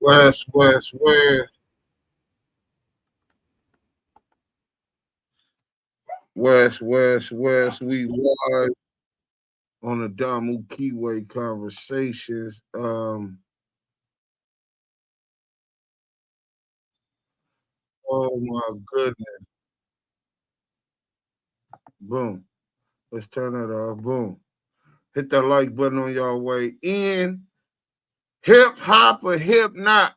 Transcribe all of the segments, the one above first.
West. We live on the Damu Kiwe Conversations. Oh my goodness. Boom. Let's turn it off. Boom. Hit that like button on y'all way in. Hip hop or hip not.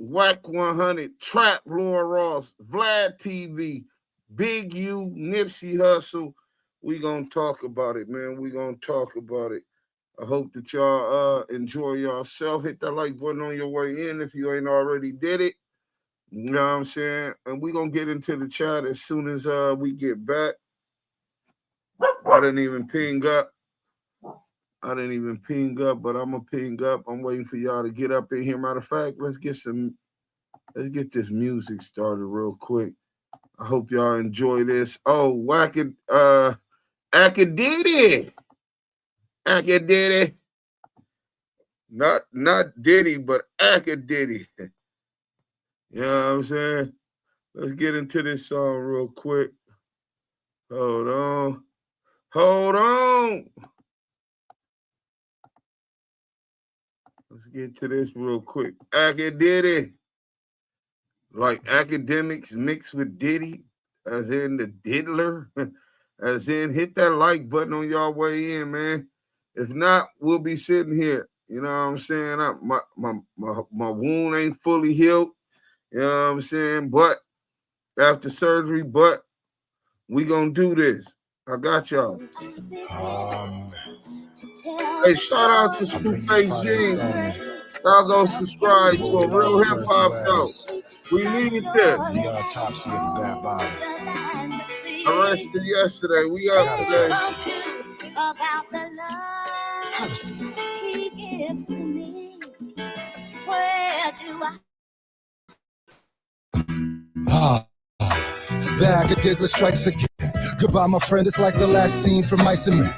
WACK100-TRAPLOREROSS-VLADTV-BIG, U-Nipsey, Hussle. We gonna talk about it, man. We gonna talk about it. I hope that y'all enjoy yourself. Hit that like button on your way in if you ain't already did it. You know what I'm saying? And we gonna get into the chat as soon as we get back. I didn't even ping up, but I'm gonna ping up. I'm waiting for y'all to get up in here. Matter of fact, let's get this music started real quick. I hope y'all enjoy this. Oh, Akademiks. Not Diddy, but Akademiks. You know what I'm saying? Let's get into this song real quick. Hold on. Let's get to this real quick. Akademiks. Like Akademiks mixed with Diddy, as in the diddler, as in hit that like button on y'all way in, man. If not, we'll be sitting here. You know what I'm saying? My wound ain't fully healed. You know what I'm saying? But after surgery, we gonna do this. I got y'all. Hey, shout out to Screwface Jeans. Y'all go subscribe to a real hip hop show. We needed this. Arrested yesterday. We up today. About the love he gives to me. Where do The Akademiks strikes again. Goodbye, my friend. It's like the last scene from Mice and Men.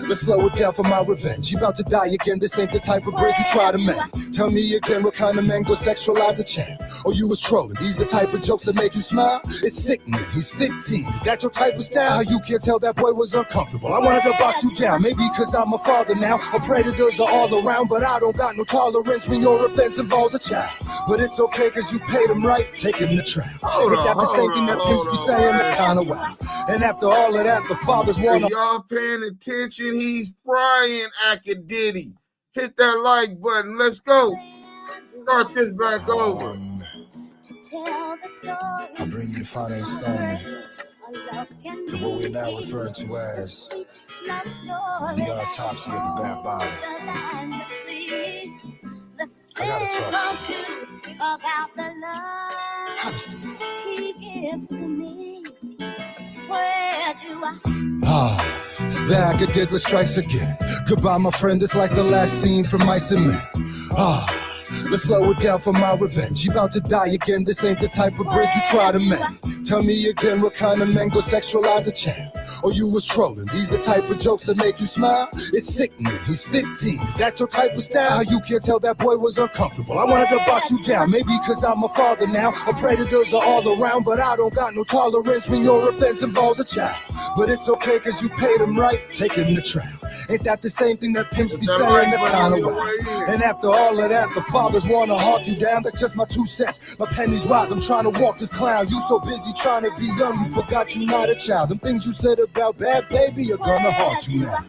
Let's slow it down for my revenge. You about to die again. This ain't the type of bridge you try to mend. Tell me again, what kind of man go sexualize a champ? Or you was trolling? These the type of jokes that make you smile? It's sickening. He's 15. Is that your type of style? How you can't tell that boy was uncomfortable? I wanted to box you down. Maybe because I'm a father now. Our predators are all around, but I don't got no tolerance when your offense involves a child. But it's okay because you paid him right. Take him to trial. Ain't that the same thing that pimps be saying? That's kind of wild. And after all of that, the fathers want to... Y'all paying attention? He's frying Akademiks. Hit that like button. Let's go. Start this back over. I bring you the final installment of what we're now referring to as the autopsy of a bad body. I gotta talk to you about the love he gives to me. Where do The Akademiks strikes again. Goodbye, my friend. It's like the last scene from Mice and Men. Let's slow it down for my revenge. You about to die again. This ain't the type of bridge you try to mend. Tell me again, what kind of man go sexualize a champ? Or you was trolling? These the type of jokes that make you smile? It's sickening. He's 15. Is that your type of style? How you can't tell that boy was uncomfortable? I wanted to box you down. Maybe because I'm a father now. Our predators are all around, but I don't got no tolerance when your offense involves a child. But it's okay because you paid him right. Take him to trial. Ain't that the same thing that pimps be saying? That's kind of wild. And after all of that, the fathers want to hawk you down. That's just my 2 cents. My penny's wise. I'm trying to walk this clown. You so busy trying to be young, you forgot you're not a child. Them things you said about bad baby are gonna haunt you now.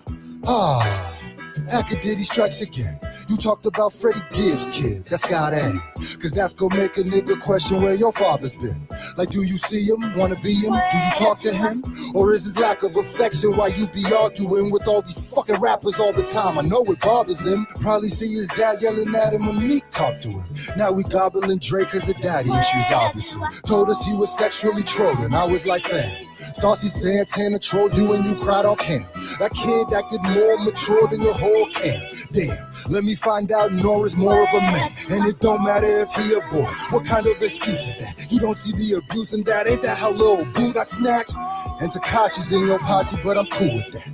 Akademiks strikes again. You talked about Freddie Gibbs, kid. That's gotta end. Cause that's gonna make a nigga question where your father's been. Like, do you see him? Wanna be him? Do you talk to him? Or is his lack of affection why you be arguing with all these fucking rappers all the time? I know it bothers him. Probably see his dad yelling at him when Meek talked to him. Now we gobbling Drake cause of daddy issues, obviously. Told us he was sexually trolling. I was like, fam. Saucy Santana trolled you and you cried on cam. That kid acted more mature than your whole camp. Damn, let me find out Nora's more of a man. And it don't matter if he a boy. What kind of excuse is that? You don't see the abuse in that? Ain't that how Lil Boom got snatched? And Tekashi's in your posse, but I'm cool with that.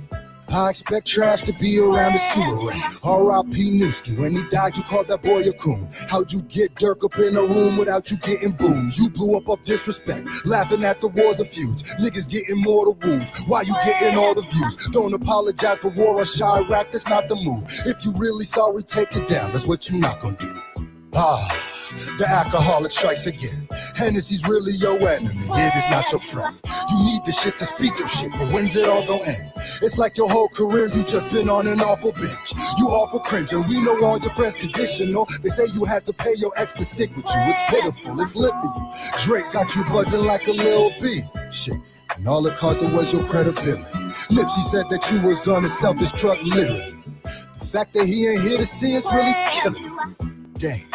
I expect trash to be around the sewer ring. R.I.P. Newski, when he died, you called that boy a coon. How'd you get Dirk up in a room without you getting boomed? You blew up off disrespect, laughing at the wars of feuds. Niggas getting mortal wounds, why you getting all the views? Don't apologize for war on Chirac, that's not the move. If you really sorry, take it down, that's what you not gonna do. The alcoholic strikes again. Hennessy's really your enemy, it is not your friend. You need the shit to speak your shit, but when's it all gonna end? It's like your whole career you just been on an awful bench. You awful cringe, and we know all your friends conditional. They say you had to pay your ex to stick with you. It's pitiful, it's lit for you. Drake got you buzzing like a Lil B. Shit. And all it cost was your credibility. Nipsey said that you was gonna self-destruct literally. The fact that he ain't here to see it's really killing me. Dang.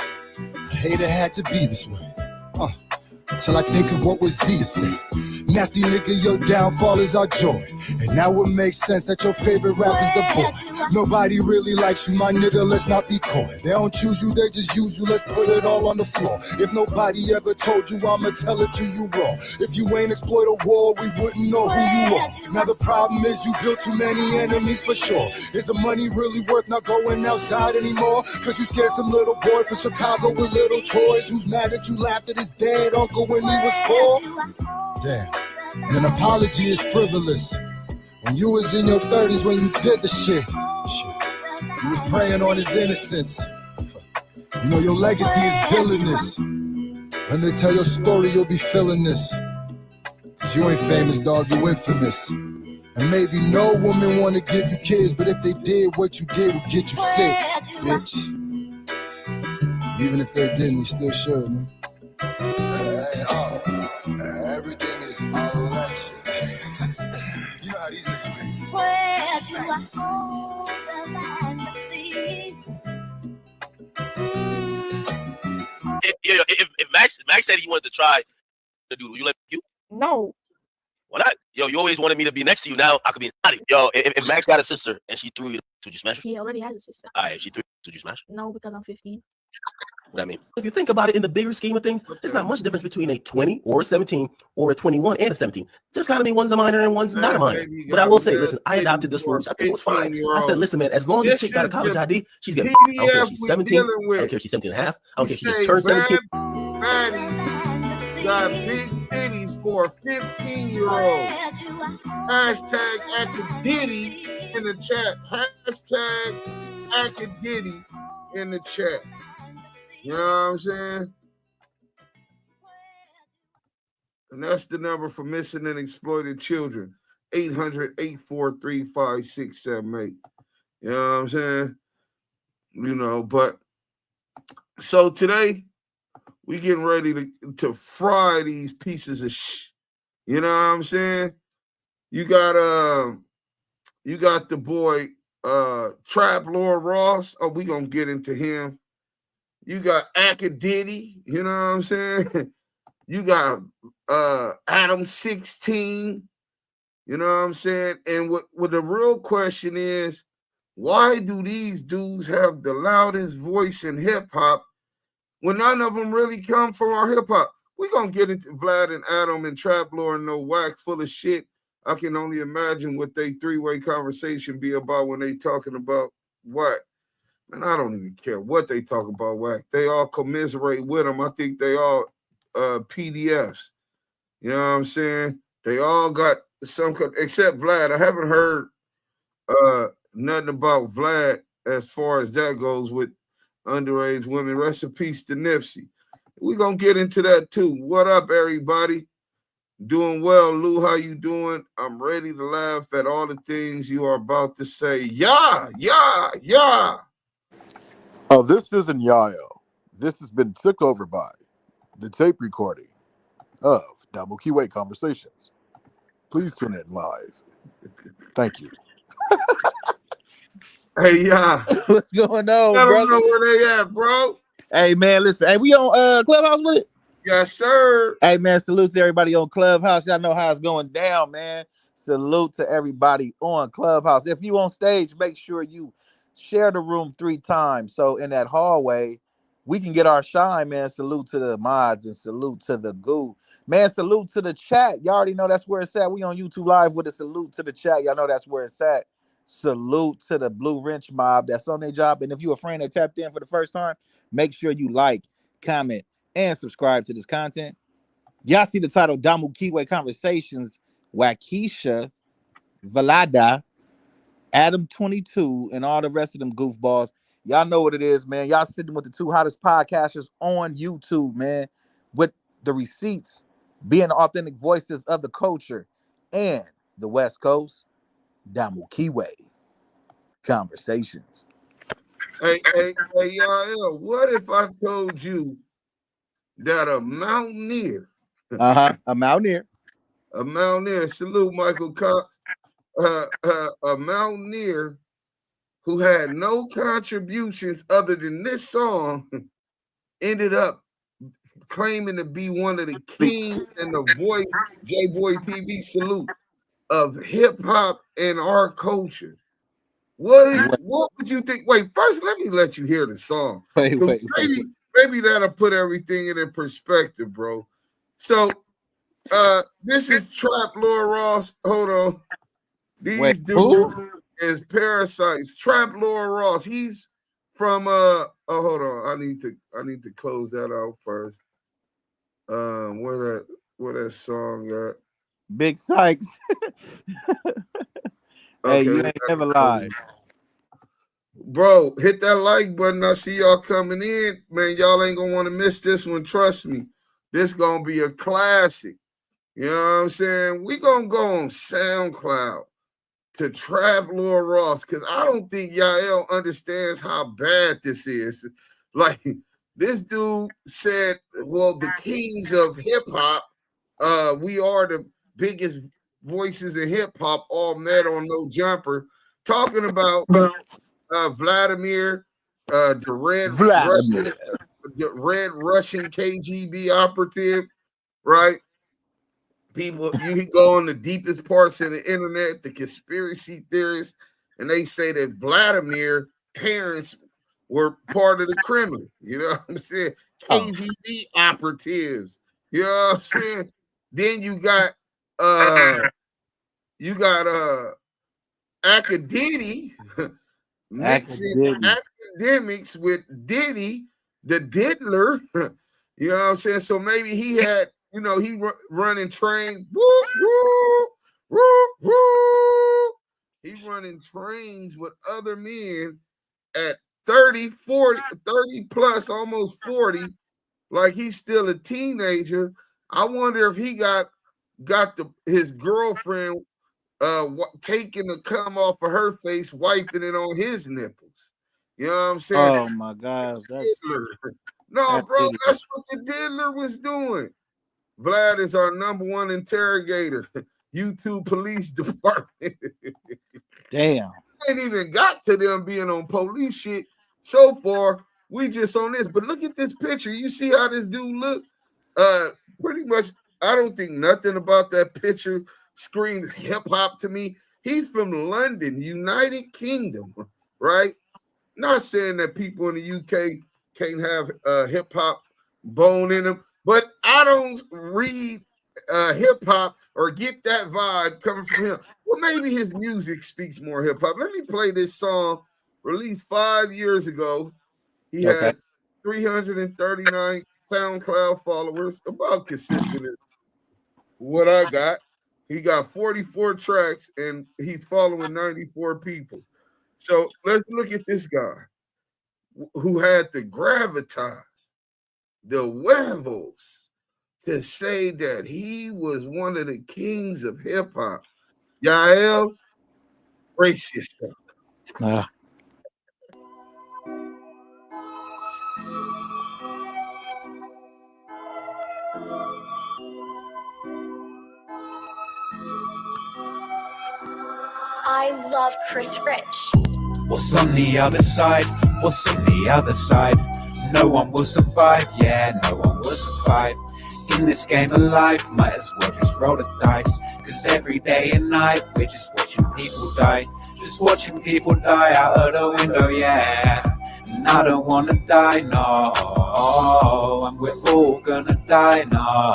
I hate it had to be this way. Till I think of what was Z to say. Nasty nigga, your downfall is our joy. And now it makes sense that your favorite rapper's the boy. Nobody really likes you, my nigga, let's not be coy. They don't choose you, they just use you, let's put it all on the floor. If nobody ever told you, I'ma tell it to you raw. If you ain't exploit a war, we wouldn't know who you are. Now the problem is you built too many enemies for sure. Is the money really worth not going outside anymore? Cause you scared some little boy from Chicago with little toys who's mad that you laughed at his dead uncle when he was 4? Damn. And an apology is frivolous. When you was in your 30s when you did the shit, you was preying on his innocence. You know your legacy is villainous. When they tell your story, you'll be feeling this. Cause you ain't famous, dog, you infamous. And maybe no woman wanna give you kids, but if they did, what you did would get you sick, bitch. Even if they didn't, we still should, man. Everything is election. You know how these niggas be. Where do I hold the land to see? If Max said he wanted to try the dude, will you let you? No. Why not? Yo, you always wanted me to be next to you. Now I could be inside you. Yo, if Max got a sister and she threw you, would you smash her? He already has a sister. All right, if she threw you, would you smash her? No, because I'm 15. What I mean, if you think about it in the bigger scheme of things, there's not much difference between a 20 or a 17 or a 21 and a 17. Just kind of mean one's a minor and one's not a minor. But I will say, listen, I adopted this word. I think it was fine. I said, listen, man, as long as the chick got a college ID, she's getting. I don't care if she's 17. I don't care if she's 17 and a half. I don't care if she just turned 17. Maddie got big titties for a 15-year-old. Hashtag Akademiks in the chat. Hashtag Akademiks in the chat. You know what I'm saying? And that's the number for missing and exploited children. 800-843-5678. You know what I'm saying? You know, but so today we getting ready to fry these pieces of shit. You know what I'm saying? You got the boy Traplore Ross. Oh, we gonna get into him. You got Akademiks, you know what I'm saying? You got Adam 16, you know what I'm saying? And what the real question is, why do these dudes have the loudest voice in hip-hop when none of them really come from our hip-hop? We're going to get into Vlad and Adam and Traplore and no whack full of shit. I can only imagine what they three-way conversation be about when they talking about what. And I don't even care what they talk about, whack. They all commiserate with them. I think they all PDFs. You know what I'm saying? They all got some, except Vlad. I haven't heard nothing about Vlad as far as that goes with underage women. Rest in peace to Nipsey. We're going to get into that too. What up, everybody? Doing well, Lou. How you doing? I'm ready to laugh at all the things you are about to say. Yeah. Oh, this isn't Yayo. This has been took over by the tape recording of Damu Kiwe Conversations. Please tune in live. Thank you. Hey, yeah. What's going on, I don't brother? know where they at, bro. Hey, man, listen. Hey, we on Clubhouse with it? Yes, sir. Hey, man, salute to everybody on Clubhouse. Y'all know how it's going down, man. Salute to everybody on Clubhouse. If you on stage, make sure you share the room 3 times. So in that hallway, we can get our shine, man. Salute to the mods and salute to the goo. Man, salute to the chat. Y'all already know that's where it's at. We on YouTube Live with a salute to the chat. Y'all know that's where it's at. Salute to the Blue Wrench mob that's on their job. And if you're a friend that tapped in for the first time, make sure you like, comment, and subscribe to this content. Y'all see the title, Damu Kiwe Conversations, WACK100-TRAPLOREROSS-VLADTV-BIG, Adam 22, and all the rest of them goofballs. Y'all know what it is, man. Y'all sitting with the two hottest podcasters on YouTube, man, with the receipts being the authentic voices of the culture and the West Coast. Damu Kiwe Conversations. Hey, y'all, what if I told you that a mountaineer, A mountaineer, salute Michael Cox, a mountaineer who had no contributions other than this song ended up claiming to be one of the kings and the voice, J-Boy TV salute, of hip-hop and our culture. What would you think? Wait, first let me let you hear the song. Maybe that'll put everything in perspective, bro. So this is Traplore Ross. Hold on. These dudes is parasites. Traplore Ross. He's from hold on. I need to close that out first. Where that song at? Big Sykes. Hey, you ain't never lied. Bro, hit that like button. I see y'all coming in. Man, y'all ain't gonna want to miss this one. Trust me. This gonna be a classic. You know what I'm saying? We gonna go on SoundCloud to Traplore Ross, because I don't think Yael understands how bad this is. Like, this dude said, well, the kings of hip-hop, we are the biggest voices in hip-hop, all met on No Jumper, talking about Vladimir, the red Russian KGB operative, right? People, you go on the deepest parts of the internet, the conspiracy theorists, and they say that Vladimir parents were part of the Kremlin. You know what I'm saying? KGB operatives. You know what I'm saying? Then you got Akademiks mixing Akademiks with Diddy, the diddler. You know what I'm saying? So maybe he had, you know, he running trains. Woo, woo, woo, woo. He running trains with other men at 30, 40, 30 plus, almost 40, like he's still a teenager. I wonder if he got his girlfriend taking the cum off of her face, wiping it on his nipples. You know what I'm saying? Oh my gosh, that's bro, idiot. that's what the diddler was doing. Vlad is our #1 interrogator. YouTube police department. Damn. Ain't even got to them being on police shit so far. We just on this, but look at this picture. You see how this dude look? Pretty much, I don't think nothing about that picture screams hip hop to me. He's from London, United Kingdom, right? Not saying that people in the UK can't have hip hop bone in them, but I don't read hip hop or get that vibe coming from him. Well, maybe his music speaks more hip hop. Let me play this song released 5 years ago. He had 339 SoundCloud followers, about consistent as what I got. He got 44 tracks and he's following 94 people. So let's look at this guy who had the gravitas, the huevos, to say that he was one of the kings of hip hop. Yael, brace yourself. I love Chris Rich. What's on the other side? What's on the other side? No one will survive, yeah, no one will survive. In this game of life, might as well just roll the dice. Cause every day and night, we're just watching people die. Just watching people die out of the window, yeah. And I don't wanna die, no. And we're all gonna die, no.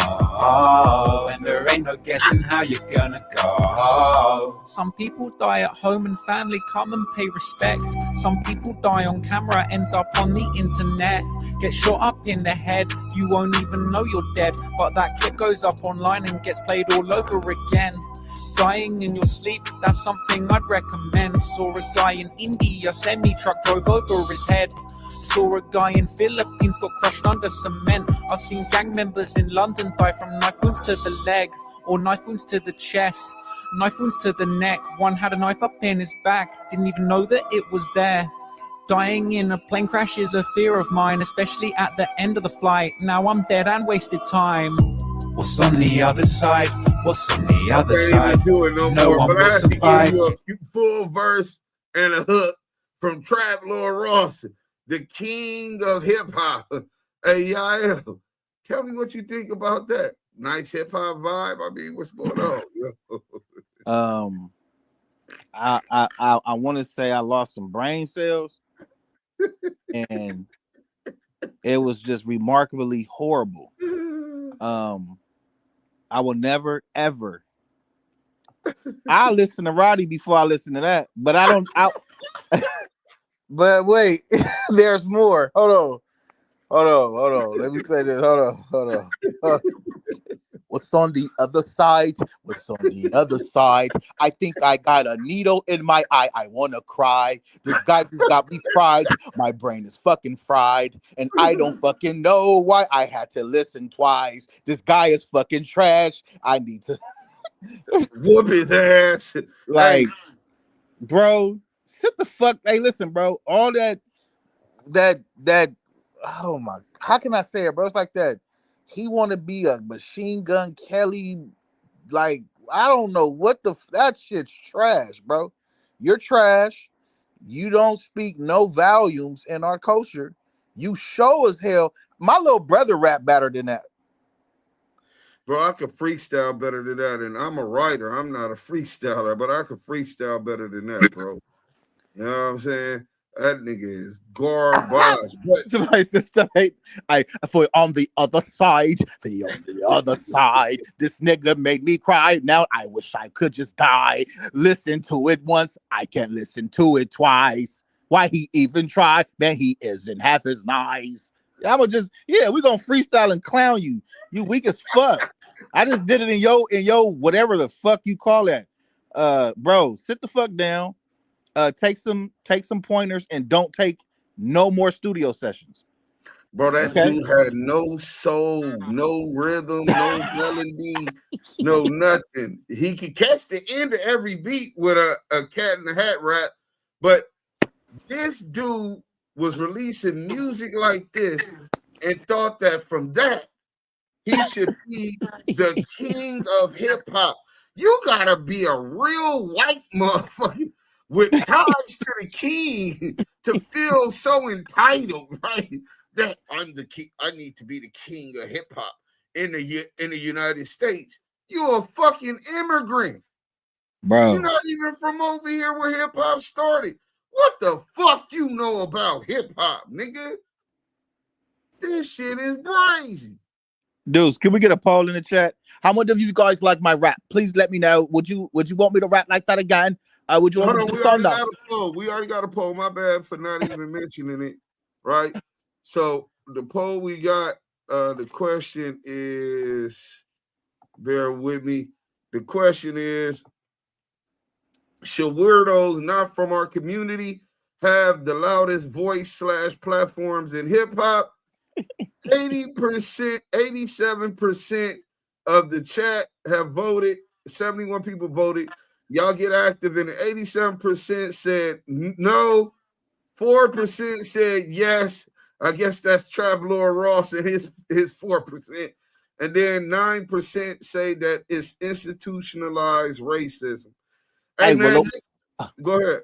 and there ain't no guessing how you're gonna go. Some people die at home and family come and pay respect. Some people die on camera, ends up on the internet. Get shot up in the head, you won't even know you're dead, but that clip goes up online and gets played all over again. Dying in your sleep, that's something I'd recommend. Saw a guy in India, semi-truck drove over his head. Saw a guy in Philippines got crushed under cement. I've seen gang members in London die from knife wounds to the leg, or knife wounds to the chest, knife wounds to the neck. One had a knife up in his back, didn't even know that it was there. Dying in a plane crash is a fear of mine, especially at the end of the flight. Now I'm dead and wasted time. What's on the other side? What's on the other side? Do it no more, one but I will have to survive. give you a full verse and a hook from Traplore Ross, the king of hip hop. Hey, Yael, tell me what you think about that. Nice hip hop vibe. I mean, what's going on? I want to say I lost some brain cells, and it was just remarkably horrible. I will never ever. I listen to Roddy before I listen to that, but I don't. But wait, there's more. Hold on. Let me say this. Hold on. What's on the other side? What's on the other side? I think I got a needle in my eye. I want to cry. This guy just got me fried. My brain is fucking fried. And I don't fucking know why I had to listen twice. This guy is fucking trash. I need to whoop his ass. Like, bro, sit the fuck. Hey, listen, bro. All that. Oh my. How can I say it, bro? It's like that. He want to be a Machine Gun Kelly, like, I don't know what that shit's trash, bro. You're trash. You don't speak no volumes in our culture. You show as hell. My little brother rap better than that. Bro, I could freestyle better than that, and I'm a writer. I'm not a freestyler, but I could freestyle better than that, bro. You know what I'm saying? That nigga is garbage. Somebody says, I for on the other side, this nigga made me cry. Now I wish I could just die. Listen to it once, I can't listen to it twice. Why he even try? Man, he isn't half as nice. We're gonna freestyle and clown you. You weak as fuck. I just did it in yo whatever the fuck you call that. Bro, sit the fuck down. Take some pointers and don't take no more studio sessions. Bro, that dude had no soul, no rhythm, no melody, no nothing. He could catch the end of every beat with a cat in the hat rap, but this dude was releasing music like this and thought that from that he should be the king of hip hop. You gotta be a real white motherfucker with ties to the king to feel so entitled, right? That I'm the king. I need to be the king of hip hop in the United States. You're a fucking immigrant, bro. You're not even from over here where hip hop started. What the fuck you know about hip hop, nigga? This shit is crazy. Dudes, can we get a poll in the chat? How much of you guys like my rap? Please let me know. Would you want me to rap like that again? Would you want me to We already got a poll. My bad for not even mentioning it. Right. So the poll we got, the question is, bear with me. The question is, should weirdos not from our community have the loudest voice / platforms in hip hop? 80%, 87% of the chat have voted. 71 people voted. Y'all get active in it. 87% said no. 4% said yes. I guess that's Traplore Ross and his 4%. And then 9% say that it's institutionalized racism. Hey, man, go ahead.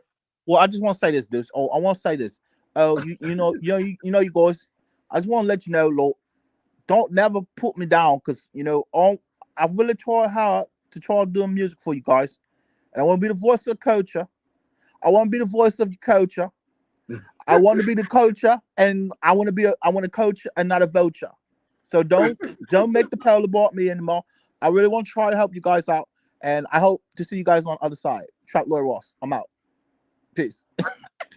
Well, I just want to say this. I want to say this. You guys. I just want to let you know, Lord, don't never put me down because I've really tried hard to try doing music for you guys, and I want to be the voice of the culture. I want to be the voice of the culture. I want to be the culture, and I want to coach and not a vulture. So don't make the pedal abort me anymore. I really want to try to help you guys out, and I hope to see you guys on the other side. Traplore Ross, I'm out. Peace.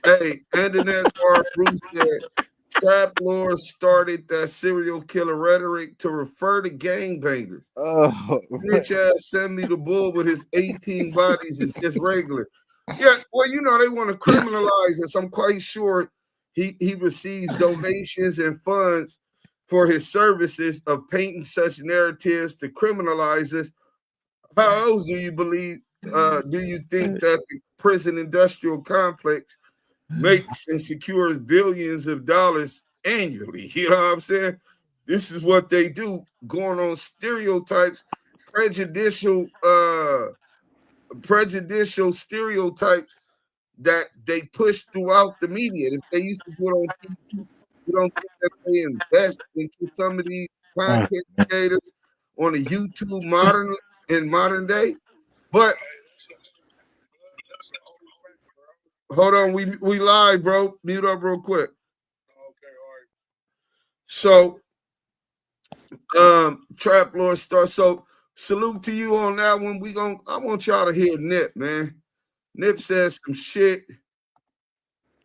Hey, and in that part, Bruce said, Traplore started that serial killer rhetoric to refer to gangbangers. Oh, Snitch ass send me the bull with his 18 bodies is just regular. Yeah, well, you know, they want to criminalize us. I'm quite sure he receives donations and funds for his services of painting such narratives to criminalize us. How else do you believe, do you think that the prison industrial complex makes and secures billions of dollars annually? You know what I'm saying? This is what they do, going on stereotypes, prejudicial stereotypes that they push throughout the media. If they used to do it on TV, you don't think that they invest into some of these content creators on the YouTube modern day? But hold on, we live, bro. Mute up real quick. Okay, all right. So Traplore Star. So salute to you on that one. I want y'all to hear Nip, man. Nip says some shit.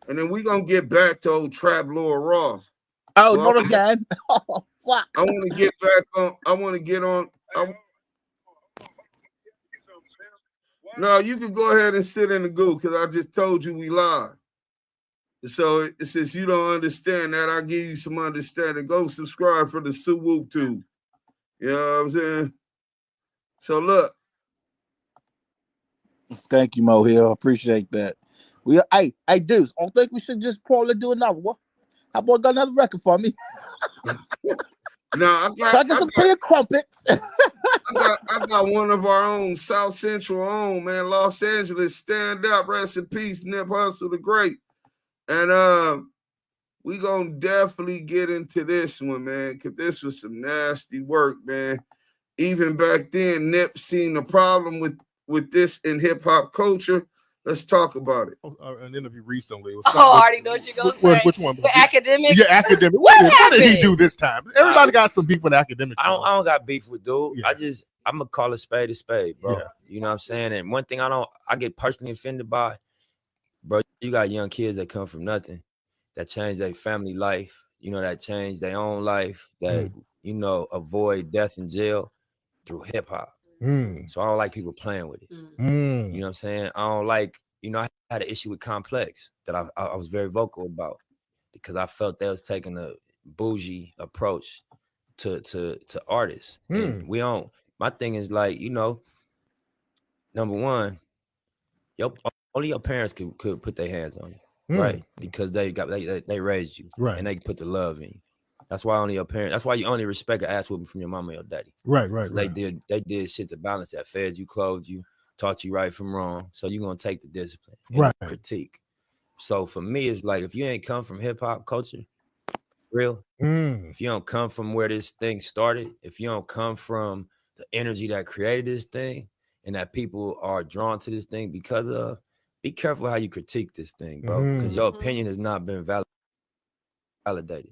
And then we gonna get back to old Traplore Ross. Oh, not again. Oh, fuck. I want to get back on. No, you can go ahead and sit in the goo because I just told you we live. So since you don't understand that, I'll give you some understanding. Go subscribe for the Suwoop tube. You know what I'm saying? So look. Thank you, Mo Hill. Appreciate that. Hey, Deuce, I think we should just probably do another one. How boy got another record for me? No, I got some clear crumpets. I got one of our own, South Central own, man, Los Angeles. Stand up, rest in peace, Nip Hussle the Great. And we gonna definitely get into this one, man, because this was some nasty work, man. Even back then, Nip seen the problem with this in hip hop culture. Let's talk about it. An interview recently. I already know what you're going to say. Which one? With Akademiks? Yeah, Akademiks. What did he do this time? Everybody got some beef with Akademiks. I don't got beef with dude. Yeah. I'm going to call a spade, bro. Yeah. You know what I'm saying? And one thing I get personally offended by, bro, you got young kids that come from nothing, that change their family life, you know, that change their own life, that, you know, avoid death in jail through hip hop. So I don't like people playing with it. You know what I'm saying? I don't like, you know, I had an issue with Complex that I was very vocal about because I felt they was taking a bougie approach to artists. And we don't. My thing is like, you know, number one, only your parents could put their hands on you, right? Because they raised you, right? And they put the love in you. That's why only your parents. That's why you only respect an ass whooping from your mama or your daddy. Right. They did shit to balance that. Fed you, clothed you, taught you right from wrong. So you're gonna take the discipline, right? Critique. So for me, it's like if you ain't come from hip hop culture, real. If you don't come from where this thing started, if you don't come from the energy that created this thing, and that people are drawn to this thing because of, be careful how you critique this thing, bro. Because your opinion has not been validated.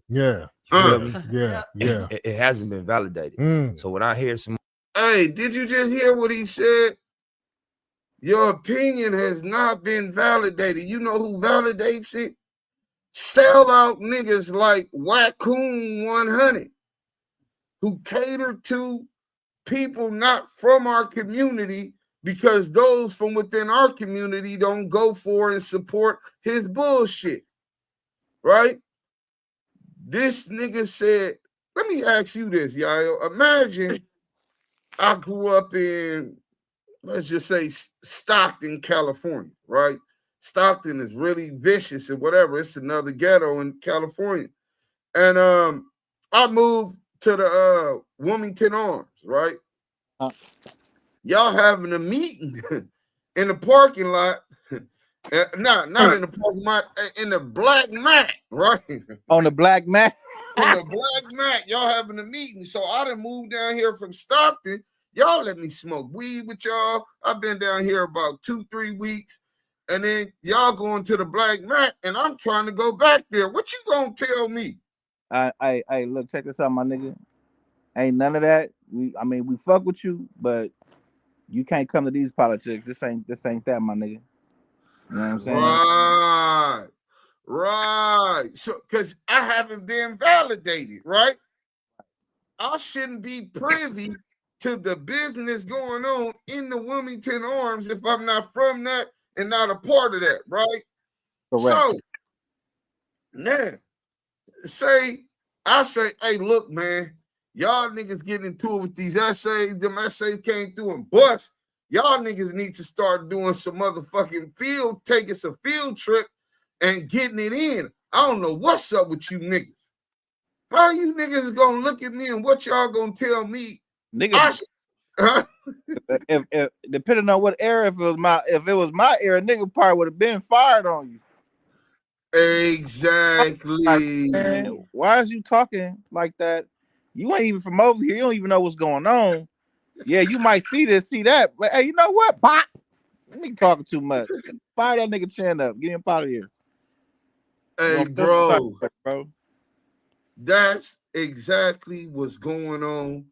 Yeah. You feel me? Yeah. It hasn't been validated. So when I hear some, hey, did you just hear what he said? Your opinion has not been validated. You know who validates it? Sell out niggas like WACK100, who cater to people not from our community because those from within our community don't go for and support his bullshit, right? This nigga said, let me ask you this, y'all. Imagine I grew up in, let's just say, Stockton, California, right? Stockton is really vicious and whatever. It's another ghetto in California. And I moved to the Wilmington Arms, right? Y'all having a meeting in the parking lot. Not in the parking lot, in the Black Mat, right? On the Black Mat? On the Black Mat, y'all having a meeting. So I done moved down here from Stockton. Y'all let me smoke weed with y'all. I've been down here about 2-3 weeks. And then y'all going to the Black Mat, and I'm trying to go back there. What you gonna tell me? Look, check this out, my nigga. Ain't none of that. I mean, we fuck with you, but you can't come to these politics. This ain't that, my nigga. You know what I'm saying? Right. So, because I haven't been validated, right? I shouldn't be privy to the business going on in the Wilmington Arms if I'm not from that and not a part of that, right? Correct. So, now, I say, hey, look, man, y'all niggas get into it with these essays. Them essays came through and bust. Y'all niggas need to start doing some motherfucking taking some field trip and getting it in. I don't know what's up with you niggas. How you niggas gonna look at me and what y'all gonna tell me? Nigga, if depending on what era, if it was my era, nigga probably would have been fired on you. Exactly. Man, why is you talking like that? You ain't even from over here. You don't even know what's going on. Yeah, you might see this, see that, but hey, you know what? Bop. Nigga talking too much. Fire that nigga chin up. Get him out of here. Hey, bro. That's exactly what's going on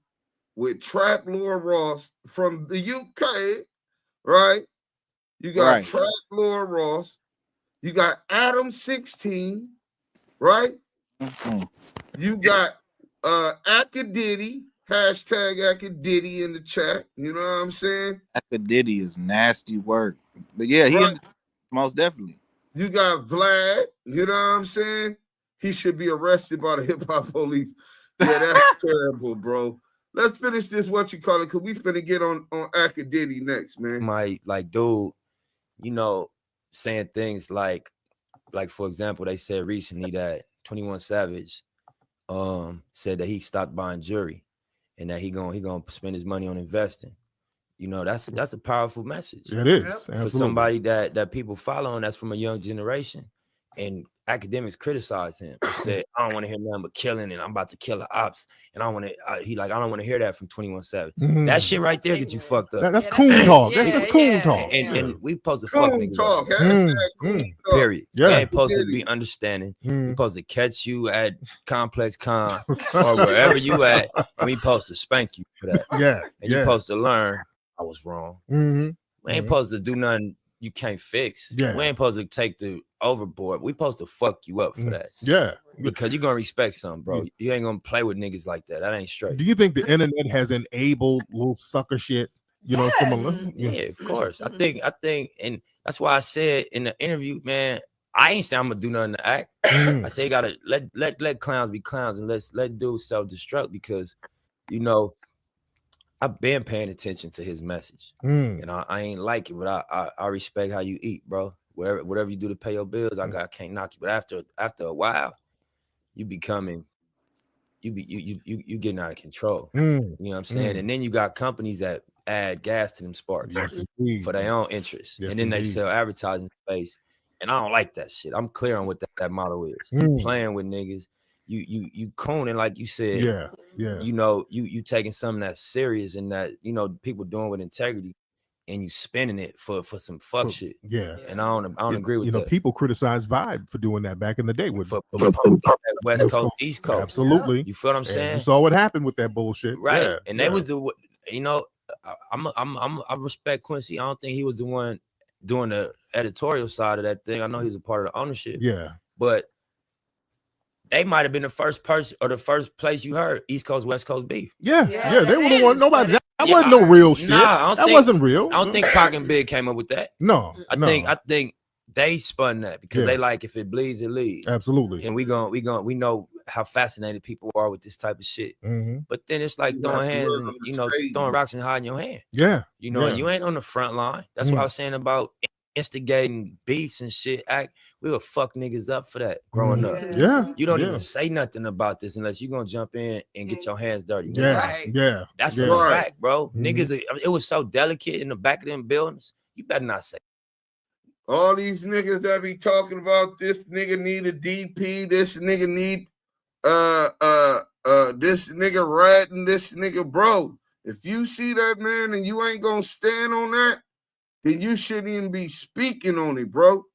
with Traplore Ross from the UK, right? You got Traplore Ross. You got Adam 16, right? Mm-hmm. You got Akademiks, hashtag Akademiks in the chat. You know what I'm saying? Akademiks is nasty work. But yeah, he is most definitely. You got Vlad, you know what I'm saying? He should be arrested by the hip-hop police. Yeah, that's terrible, bro. Let's finish this, because we finna get on Akademiks next, man. Dude, you know, saying things like for example, they said recently that 21 Savage said that he stopped buying jewelry and that he gonna spend his money on investing. You know, that's a powerful message. It is for somebody that people follow, and that's from a young generation. And Akademiks criticized him and said, I don't want to hear nothing but killing, and I'm about to kill the ops. And I don't want to hear that from 21 Savage. That shit right there get you fucked up. That's coon talk. That's coon talk. And we supposed to fuck niggas talk. Period. Yeah. We ain't supposed to be understanding. We supposed to catch you at Complex Con or wherever you at, and we supposed to spank you for that. Yeah. And you supposed to learn I was wrong. We ain't supposed to do nothing you can't fix. Yeah. We ain't supposed to take the overboard. We supposed to fuck you up for that. Yeah. Because you're gonna respect something, bro. You ain't gonna play with niggas like that. That ain't straight. Do you think the internet has enabled little sucker shit? You know, yeah, of course. I think, and that's why I said in the interview, man, I ain't saying I'm gonna do nothing to act. I say you gotta let clowns be clowns and let dudes self-destruct, because you know I've been paying attention to his message. And I ain't like it, but I respect how you eat, bro. Whatever you do to pay your bills, I can't knock you. But after a while, you getting out of control. You know what I'm saying? And then you got companies that add gas to them sparks for their own interests. And then they sell advertising space. And I don't like that shit. I'm clear on what that model is. You playing with niggas. You cooning, like you said. Yeah. You know, you taking something that's serious and that, you know, people doing with integrity, and you spending it for some fuck shit. Yeah. And I don't agree with that. You know, people criticize Vibe for doing that back in the day with West Coast, East Coast. Absolutely. You feel what I'm saying? You saw what happened with that bullshit. Right. Yeah. And they was you know, I respect Quincy. I don't think he was the one doing the editorial side of that thing. I know he's a part of the ownership. Yeah. But they might have been the first person or the first place you heard East Coast, West Coast beef. Yeah. They were the one. Nobody. That wasn't no real shit. Nah, that wasn't real. I don't think Pac and Big came up with that. No. I think they spun that because they like, if it bleeds, it leads. Absolutely. And we know how fascinated people are with this type of shit. But then it's like throwing hands and, you know, throwing rocks and hiding your hand. Yeah. You know, and you ain't on the front line. That's what I was saying about instigating beefs and shit. We would fuck niggas up for that growing up. Yeah. You don't even say nothing about this unless you're gonna jump in and get your hands dirty. Yeah. That's a fact, bro. Niggas, it was so delicate in the back of them buildings. You better not say. All these niggas that be talking about this nigga need a DP, this nigga need this nigga ratting, this nigga, bro. If you see that, man, and you ain't gonna stand on that, then you shouldn't even be speaking on it, bro.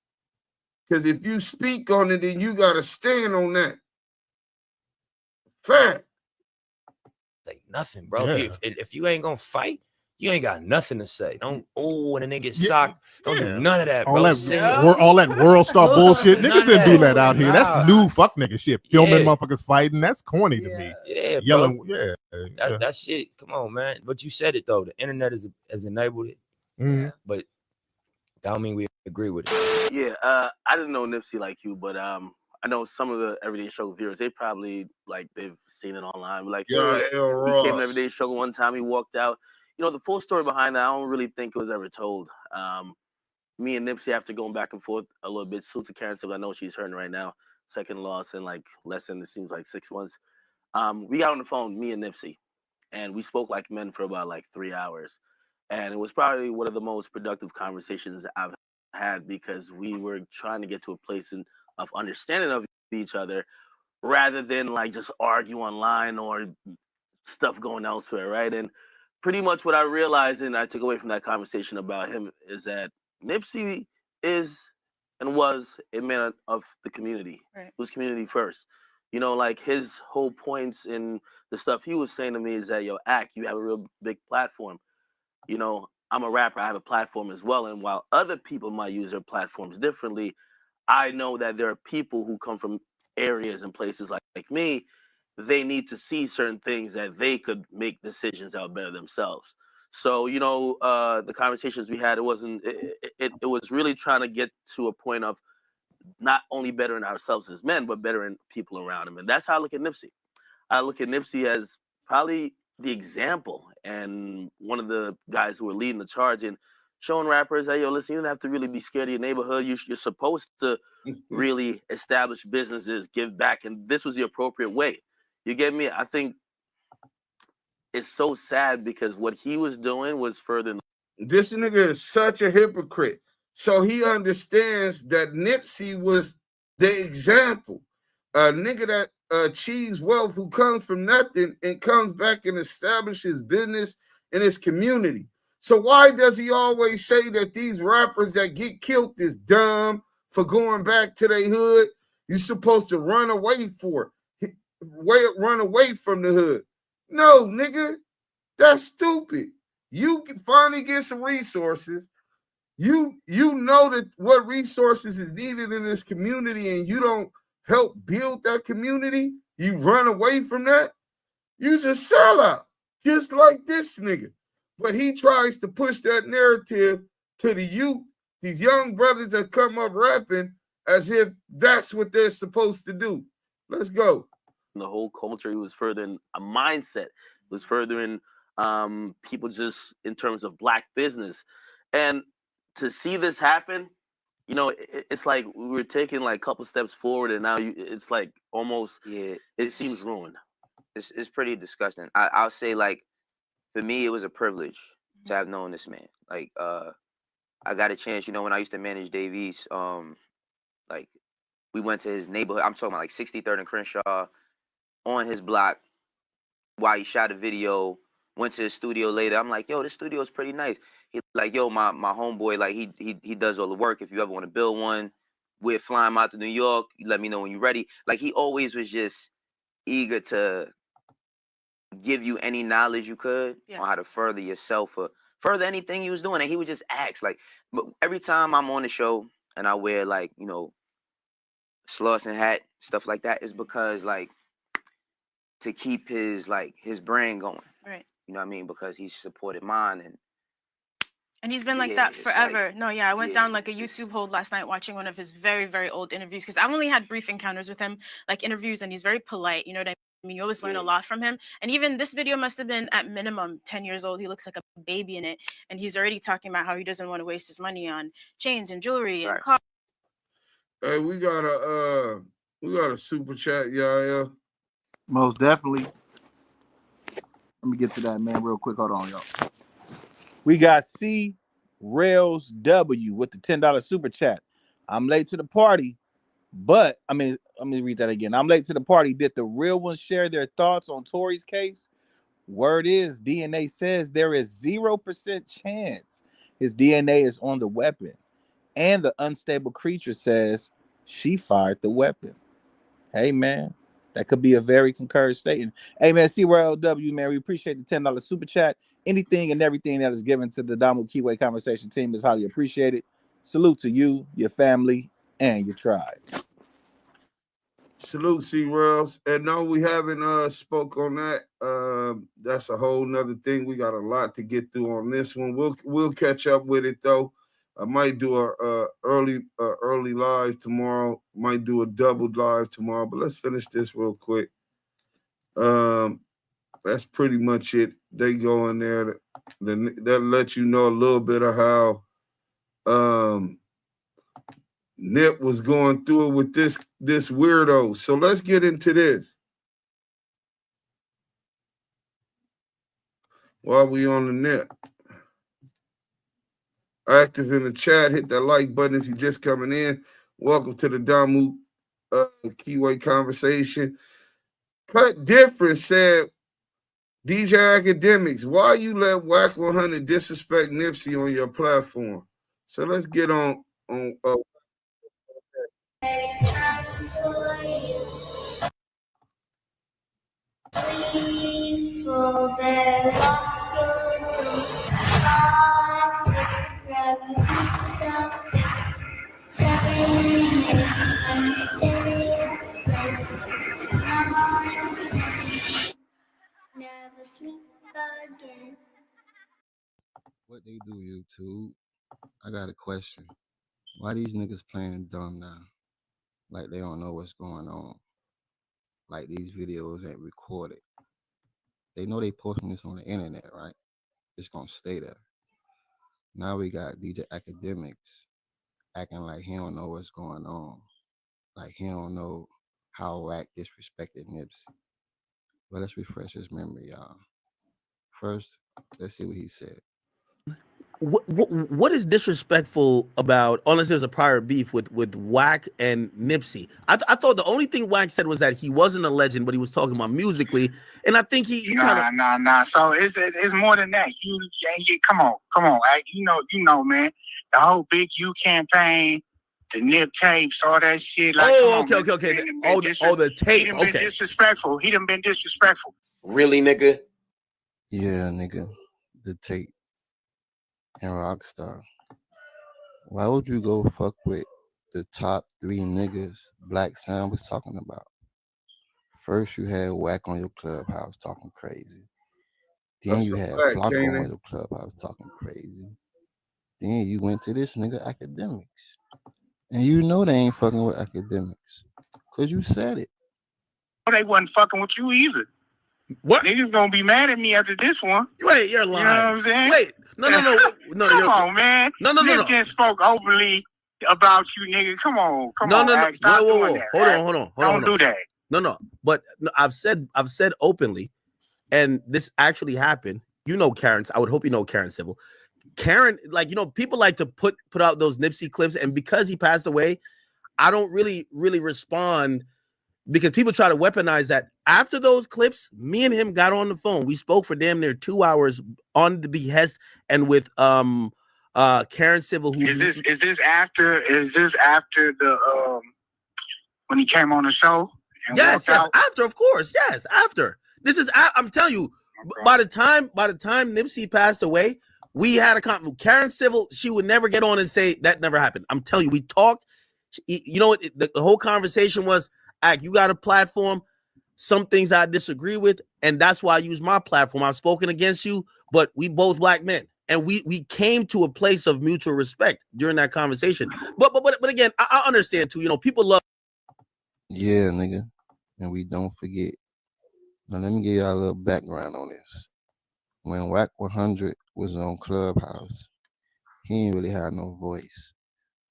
Because if you speak on it, then you gotta stand on that. Fact. say nothing, bro. Yeah. If you ain't gonna fight, you ain't got nothing to say. Don't when a nigga get Yeah, socked. Don't do none of that, bro. All that world star bullshit. Niggas didn't do that out here. That's new fuck nigga shit. Filming motherfuckers fighting. That's corny to me. Yeah, yelling. Bro. That shit. Come on, man. But you said it though. The internet has enabled it. But that don't mean we agree with it. Yeah, I didn't know Nipsey like you, but I know some of the Everyday Show viewers. They probably they've seen it online. Like, he came to Everyday Show one time. He walked out. You know, the full story behind that, I don't really think it was ever told. Me and Nipsey, after going back and forth a little bit, salute to Karen, I know she's hurting right now. Second loss in like less than, it seems like 6 months. We got on the phone, me and Nipsey, and we spoke like men for about like 3 hours. And it was probably one of the most productive conversations I've had, because we were trying to get to a place of understanding of each other, rather than like just argue online or stuff going elsewhere, right? And pretty much what I realized and I took away from that conversation about him is that Nipsey is and was a man of the community. Right. It was community first. You know, like his whole points in the stuff he was saying to me is that, yo, Ack, you have a real big platform. You know, I'm a rapper, I have a platform as well. And while other people might use their platforms differently, I know that there are people who come from areas and places like me. They need to see certain things that they could make decisions out better themselves. So, you know, the conversations we had, it was really trying to get to a point of not only bettering ourselves as men, but bettering people around him. And that's how I look at Nipsey. I look at Nipsey as probably the example and one of the guys who are leading the charge in showing rappers that, yo, listen, you don't have to really be scared of your neighborhood. You're supposed to really establish businesses, give back, and this was the appropriate way. You get me? I think it's so sad because what he was doing was further. This nigga is such a hypocrite. So he understands that Nipsey was the example. A nigga that achieves wealth, who comes from nothing and comes back and establishes business in his community. So why does he always say that these rappers that get killed is dumb for going back to their hood? You're supposed to run away for it. Run away from the hood. No, nigga, that's stupid. You can finally get some resources. You know that what resources is needed in this community, and you don't help build that community. You run away from that. You's a sellout, just like this nigga. But he tries to push that narrative to the youth, these young brothers that come up rapping, as if that's what they're supposed to do. Let's go. The whole culture, he was furthering a mindset. It was furthering people just in terms of black business. And to see this happen, you know, it's like we were taking like a couple steps forward, and now it's like almost, it seems ruined. It's pretty disgusting. I'll say, like, for me, it was a privilege to have known this man. Like, I got a chance, you know, when I used to manage Dave East, like, we went to his neighborhood. I'm talking about like 63rd and Crenshaw, on his block, while he shot a video. Went to his studio later. I'm like, yo, this studio is pretty nice. He like, yo, my homeboy, like, he does all the work. If you ever want to build one, we're flying out to New York. You let me know when you're ready. Like, he always was just eager to give you any knowledge you could on how to further yourself or further anything you was doing. And he would just ask, like, but every time I'm on the show and I wear, like, you know, Slauson hat, stuff like that, is because, like, to keep his brand going. Right. You know what I mean? Because he's supported mine, and he's been like that forever. Like, no, I went down like a YouTube hole last night watching one of his very, very old interviews, because I've only had brief encounters with him, like interviews, and he's very polite. You know what I mean? You always learn a lot from him. And even this video must have been at minimum 10 years old. He looks like a baby in it, and he's already talking about how he doesn't want to waste his money on chains and jewelry and cars. Hey, we got a super chat, y'all. Most definitely. Let me get to that, man, real quick. Hold on, y'all. We got C Rails W with the $10 super chat. I'm late to the party, but let me read that again. I'm late to the party. Did the real ones share their thoughts on Tory's case? Word is, DNA says there is 0% chance his DNA is on the weapon. And the unstable creature says she fired the weapon. Hey, man, That could be a very concurrent statement. Hey, man, CRLW, man, we appreciate the $10 super chat. Anything and everything that is given to the Damu Kiwe Conversation team is highly appreciated. Salute to you, your family, and your tribe. Salute, C-Rails. And no, we haven't spoke on that. That's a whole nother thing. We got a lot to get through on this one. We'll catch up with it, though. I might do a early live tomorrow. Might do a double live tomorrow. But let's finish this real quick. That's pretty much it. They go in there. That let you know a little bit of how Nip was going through it with this weirdo. So let's get into this. While we on the Nip. Active in the chat, hit that like button if you're just coming in. Welcome to the Damu Kiwe Conversation. Cut Different said, DJ Akademiks, why you let WACK100 disrespect Nipsey on your platform? So let's get on Never sleep again. What they do, YouTube? I got a question. Why these niggas playing dumb now? Like they don't know what's going on. Like these videos ain't recorded. They know they posting this on the internet, right? It's gonna stay there. Now we got DJ Akademiks acting like he don't know what's going on. Like he don't know how WACK disrespected Nipsey. But let's refresh his memory, y'all. First, let's see what he said. What is disrespectful about, unless there's a prior beef with WACK and Nipsey? I thought the only thing WACK said was that he wasn't a legend, but he was talking about musically, and I think he Nah. So it's more than that. You come on. You know, man. The whole Big U campaign, the Nip tapes, all that shit. Like, okay. The tape. He done been disrespectful. Really, nigga? Yeah, nigga. The tape. And Rockstar. Why would you go fuck with the top 3 niggas Black Sam was talking about? First, you had WACK on your Clubhouse talking crazy. Then you had Flakko on your Clubhouse talking crazy. Then you went to this nigga Akademiks. And you know they ain't fucking with Akademiks. Because you said it. They wasn't fucking with you either. What? Niggas gonna be mad at me after this one. Wait, you're lying. You know what I'm saying? Wait, no. Come on, man. No. Nip just spoke openly about you, nigga. Come on. No. Stop doing that. Hold on. Don't do that. No. But I've said openly, and this actually happened. You know Karen. I would hope you know Karen Civil. Karen, like, you know, people like to put out those Nipsey clips, and because he passed away, I don't really respond, because people try to weaponize that. After those clips, me and him got on the phone. We spoke for damn near 2 hours on the behest and with Karen Civil. Who is this after the when he came on the show? And yes, after, of course, yes, after. This is, I'm telling you, okay. by the time Nipsey passed away, we had a conversation. Karen Civil, she would never get on and say that never happened. I'm telling you, we talked. You know what? The whole conversation was, you got a platform. Some things I disagree with, and that's why I use my platform. I've spoken against you, but we both Black men, and we came to a place of mutual respect during that conversation. But again, I understand too. You know, people love. Yeah, nigga, and we don't forget. Now let me give y'all a little background on this. When WACK100 was on Clubhouse, he ain't really had no voice.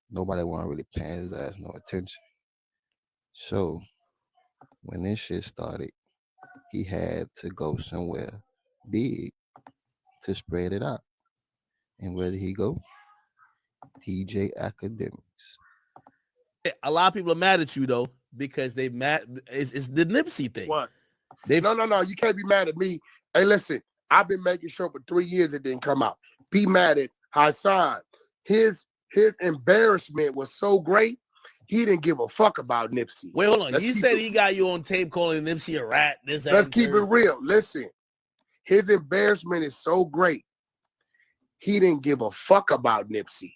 Nobody wasn't really paying his ass no attention. So when this shit started, he had to go somewhere big to spread it out. And where did he go? DJ Akademiks. A lot of people are mad at you though, because they mad. It's the Nipsey thing. What? No. You can't be mad at me. Hey, listen. I've been making sure for 3 years it didn't come out. Be mad at Hassan. His embarrassment was so great. he didn't give a fuck about Nipsey. Wait, hold on. You said he got you on tape calling Nipsey a rat. Let's keep it real. Listen, his embarrassment is so great. He didn't give a fuck about Nipsey.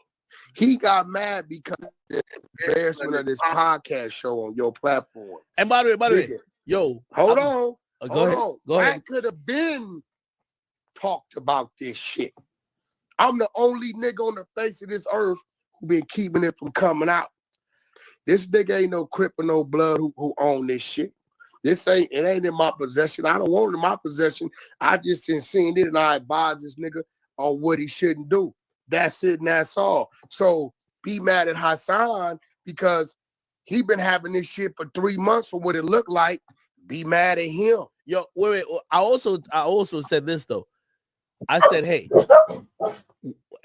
He got mad because of the embarrassment of this podcast show on your platform. And by the way, yo, hold on. Go ahead. I could have been talked about this shit. I'm the only nigga on the face of this earth who been keeping it from coming out. This nigga ain't no Crip or no Blood who own this shit. It ain't in my possession. I don't want it in my possession. I just been seeing it and I advise this nigga on what he shouldn't do. That's it and that's all. So be mad at Hassan because he been having this shit for 3 months for what it looked like. Be mad at him. Yo, wait. I also said this though. I said, hey,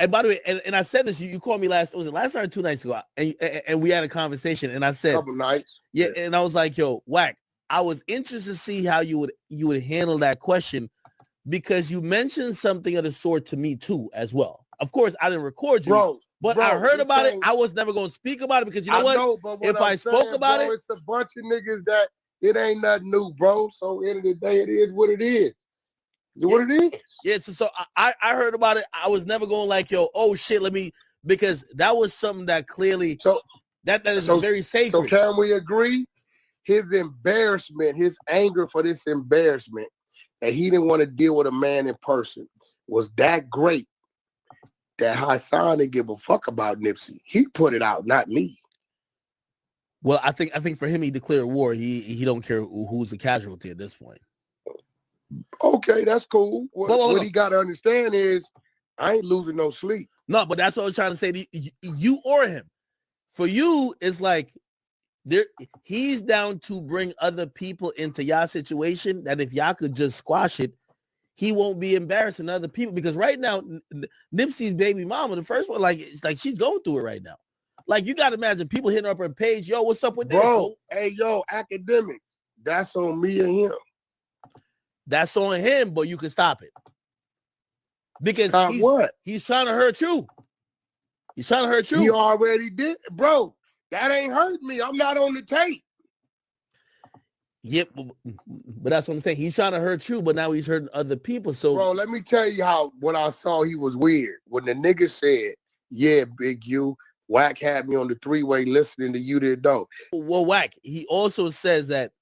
and by the way, and I said this, you called me last night or 2 nights ago, and we had a conversation, and I said, couple nights. Yeah, and I was like, yo, Wack, I was interested to see how you would handle that question because you mentioned something of the sort to me too, as well. Of course, I didn't record you, but I heard about it. I was never going to speak about it because you know what? If I spoke about it, it's a bunch of niggas that it ain't nothing new, bro. So end of the day, it is what it is. What it is. Yeah, so I heard about it. I was never going like, yo, oh shit, because that was something that clearly that is very sacred. So can we agree? His embarrassment, his anger for this embarrassment, and he didn't want to deal with a man in person, was that great that Hassan didn't give a fuck about Nipsey. He put it out, not me. Well, I think for him, he declared war. He don't care who's the casualty at this point. Okay, that's cool. What he got to understand is I ain't losing no sleep. No, but that's what I was trying to say to you or him. For you, it's like he's down to bring other people into y'all situation that if y'all could just squash it, he won't be embarrassing other people. Because right now, Nipsey's baby mama, the first one, it's like she's going through it right now. Like you got to imagine people hitting up her page, yo, what's up with that? Bro, hey, yo, Akademiks, that's on me and him. That's on him, but you can stop it. Because he's trying to hurt you. He's trying to hurt you. He already did. Bro, that ain't hurt me. I'm not on the tape. Yep, but that's what I'm saying. He's trying to hurt you, but now he's hurting other people. So, bro, let me tell you when I saw he was weird. When the nigga said, yeah, Big U, Wack had me on the 3-way listening to You Didn't Know. Well, Wack, he also says that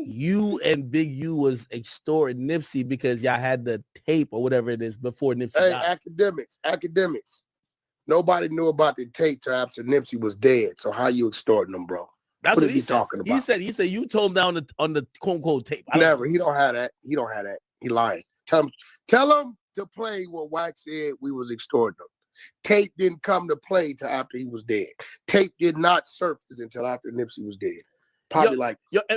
you and Big U was extorting Nipsey because y'all had the tape or whatever it is before Nipsey died. Akademiks. Nobody knew about the tape till after Nipsey was dead. So how you extorting them, bro? That's what he talking about. He said you told him down on the quote unquote tape. Never. He don't have that. He lying. Tell him to play what Wack said we was extorting him. Tape didn't come to play till after he was dead. Tape did not surface until after Nipsey was dead. Probably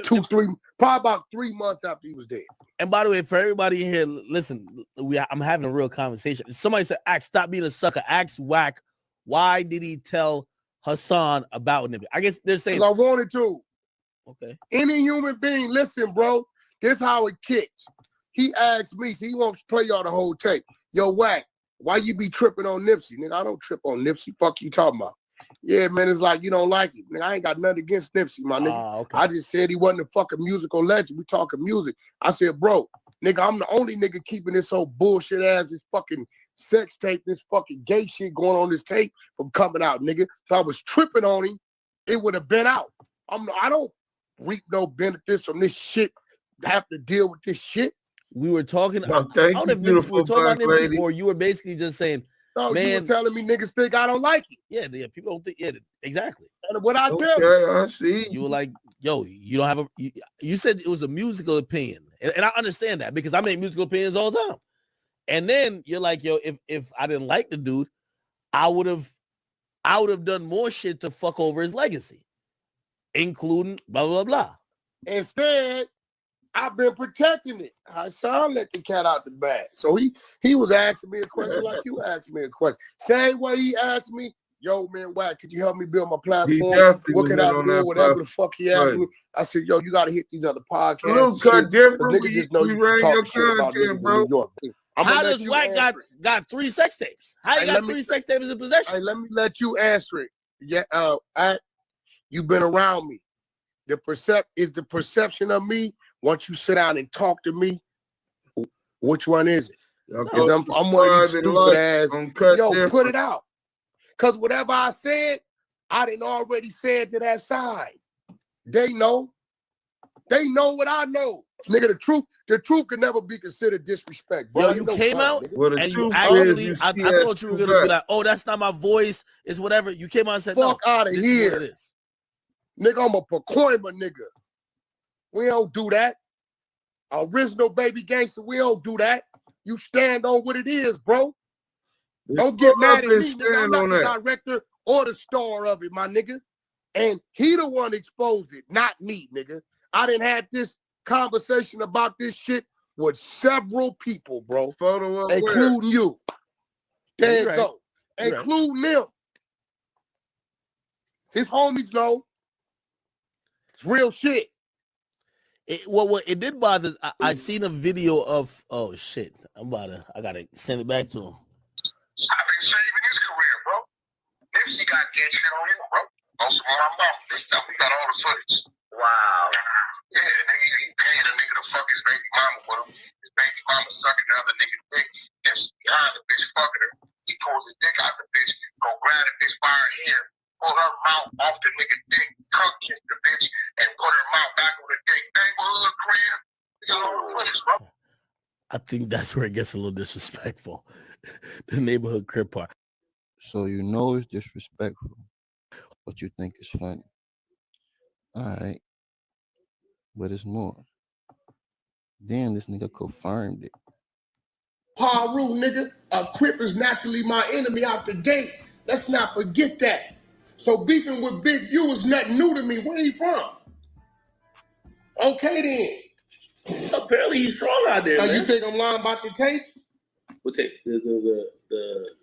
probably about 3 months after he was dead. And by the way, for everybody in here, listen, I'm having a real conversation. Somebody said, Axe, stop being a sucker. Axe Wack, why did he tell Hassan about Nipsey? I guess they're saying I wanted to. Okay. Any human being, listen, bro, this how it kicks. He asked me, so he wants to play y'all the whole tape. Yo, Wack, why you be tripping on Nipsey? Nigga, I don't trip on Nipsey. Fuck you talking about? Yeah, man, it's like you don't like it. Nigga, I ain't got nothing against Nipsey, my nigga. Okay. I just said he wasn't a fucking musical legend. We talking music. I said, bro, nigga, I'm the only nigga keeping this whole bullshit ass, this fucking sex tape, this fucking gay shit going on this tape from coming out, nigga. So I was tripping on him, it would have been out. I don't reap no benefits from this shit. Have to deal with this shit. We were talking. No, thank you, beautiful black lady. Or you were basically just saying, no, man, you were telling me niggas think I don't like it. Yeah, people don't think. Yeah, exactly. And what I tell you, I see. You were like, yo, you don't have you said it was a musical opinion, and I understand that because I make musical opinions all the time. And then you're like, yo, if I didn't like the dude, I would have done more shit to fuck over his legacy, including blah blah blah. Instead, I've been protecting it. Hassan let the cat out the bag. So he was asking me a question like you asked me a question. Same way he asked me, yo, man, Wack, could you help me build my platform? What can I do? Whatever the fuck he asked me. I said, yo, you got to hit these other podcasts. Cut different. Niggas just know you ran your content, bro. How does Wack got 3 sex tapes? How you got 3 sex tapes in possession? Hey, let me let you answer it. Yeah, You've been around me. The perception of me. Once you sit down and talk to me, which one is it? Because I'm one of these stupid ass. Yo, put it out. Because whatever I said, I didn't already say it to that side. They know. They know what I know. Nigga, the truth can never be considered disrespect. Bro. Yo, you came out and you actually, I thought you were gonna be like, oh, that's not my voice, it's whatever. You came out and said, fuck no, out of this here. is what it is. Nigga, I'm a Pacoima nigga. We don't do that. Original baby gangster, we don't do that. You stand on what it is, bro. Don't get mad at me, nigga. I'm not the director or the star of it, my nigga. And he the one exposed it, not me, nigga. I done had this conversation about this shit with several people, bro. Including you. There you go. Including them. His homies know. It's real shit. What it did bother. I seen a video of. Oh shit! I gotta send it back to him. I've been saving his career, bro. Nipsey got gang shit on him, bro. Also on my mom. This stuff, we got all the footage. Wow. Yeah, nigga, he paying a nigga to fuck his baby mama with him. His baby mama sucking the other nigga's dick. Nipsey behind the bitch fucking her. He pulls his dick out the bitch, go grab the bitch by her hair, pull her mouth off the nigga's dick, tongue kiss the bitch, and put her mouth back on the dick. Neighborhood crib. We got all the footage, bro. I think that's where it gets a little disrespectful. The neighborhood crib part. So you know it's disrespectful, but you think it's funny. All right. But it's more. Then this nigga confirmed it. Paru, nigga, a Crip is naturally my enemy out the gate. Let's not forget that. So beefing with Big U is nothing new to me. Where he from? Okay then. Apparently he's strong out there, now, man. You think I'm lying about the tapes? What tape? The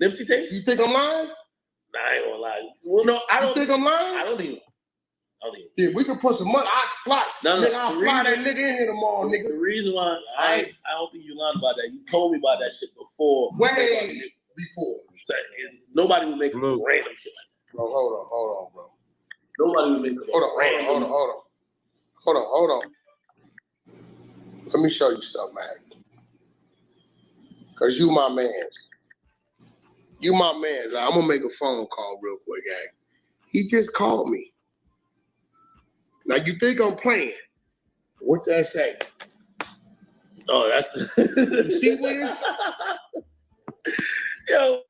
Nipsey tapes? You think I'm lying? Nah, I ain't gonna lie. Well, no, I don't think I'm lying. I don't even. Yeah, we can put some money. I'll fly. No, nigga, I'll fly that nigga in here tomorrow, nigga. The reason why I don't think you lying about that. You told me about that shit before. Way before. Nobody would make random shit like that. Bro, hold on, bro. Nobody would make Hold on. Let me show you something, man. Cause you my mans. I'm gonna make a phone call real quick, gang. He just called me. Now you think I'm playing? What that say? Oh, that's you see what it is? Yo.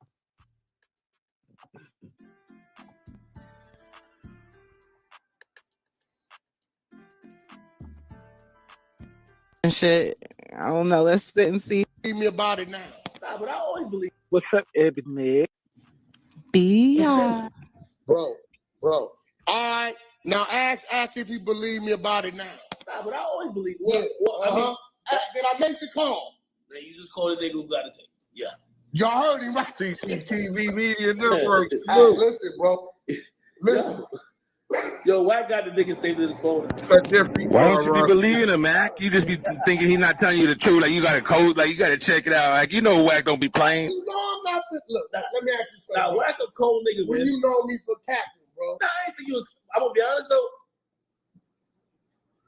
And shit. I don't know. Let's sit and see. Tell me about it now. Nah, but I always believe. What's up, Ebony? Bro. All right. Now ask if you believe me about it now. Nah, but I always believe. Did I make the call? Man, you just call the nigga who got to take. Yeah. Y'all heard him, right? CCTV Media Network. Hey, listen, bro. Listen. Yo, why got the nigga saving his phone? Why don't you be believing him, Mac? You just be thinking he's not telling you the truth. Like you got to code, like you got to check it out. Like you know, Wack don't be playing. You know I'm not. Look, let me ask you something. Now, Wack a cold nigga, when man. you know me for captain, bro. Nah, I ain't think you was. I'm gonna be honest though.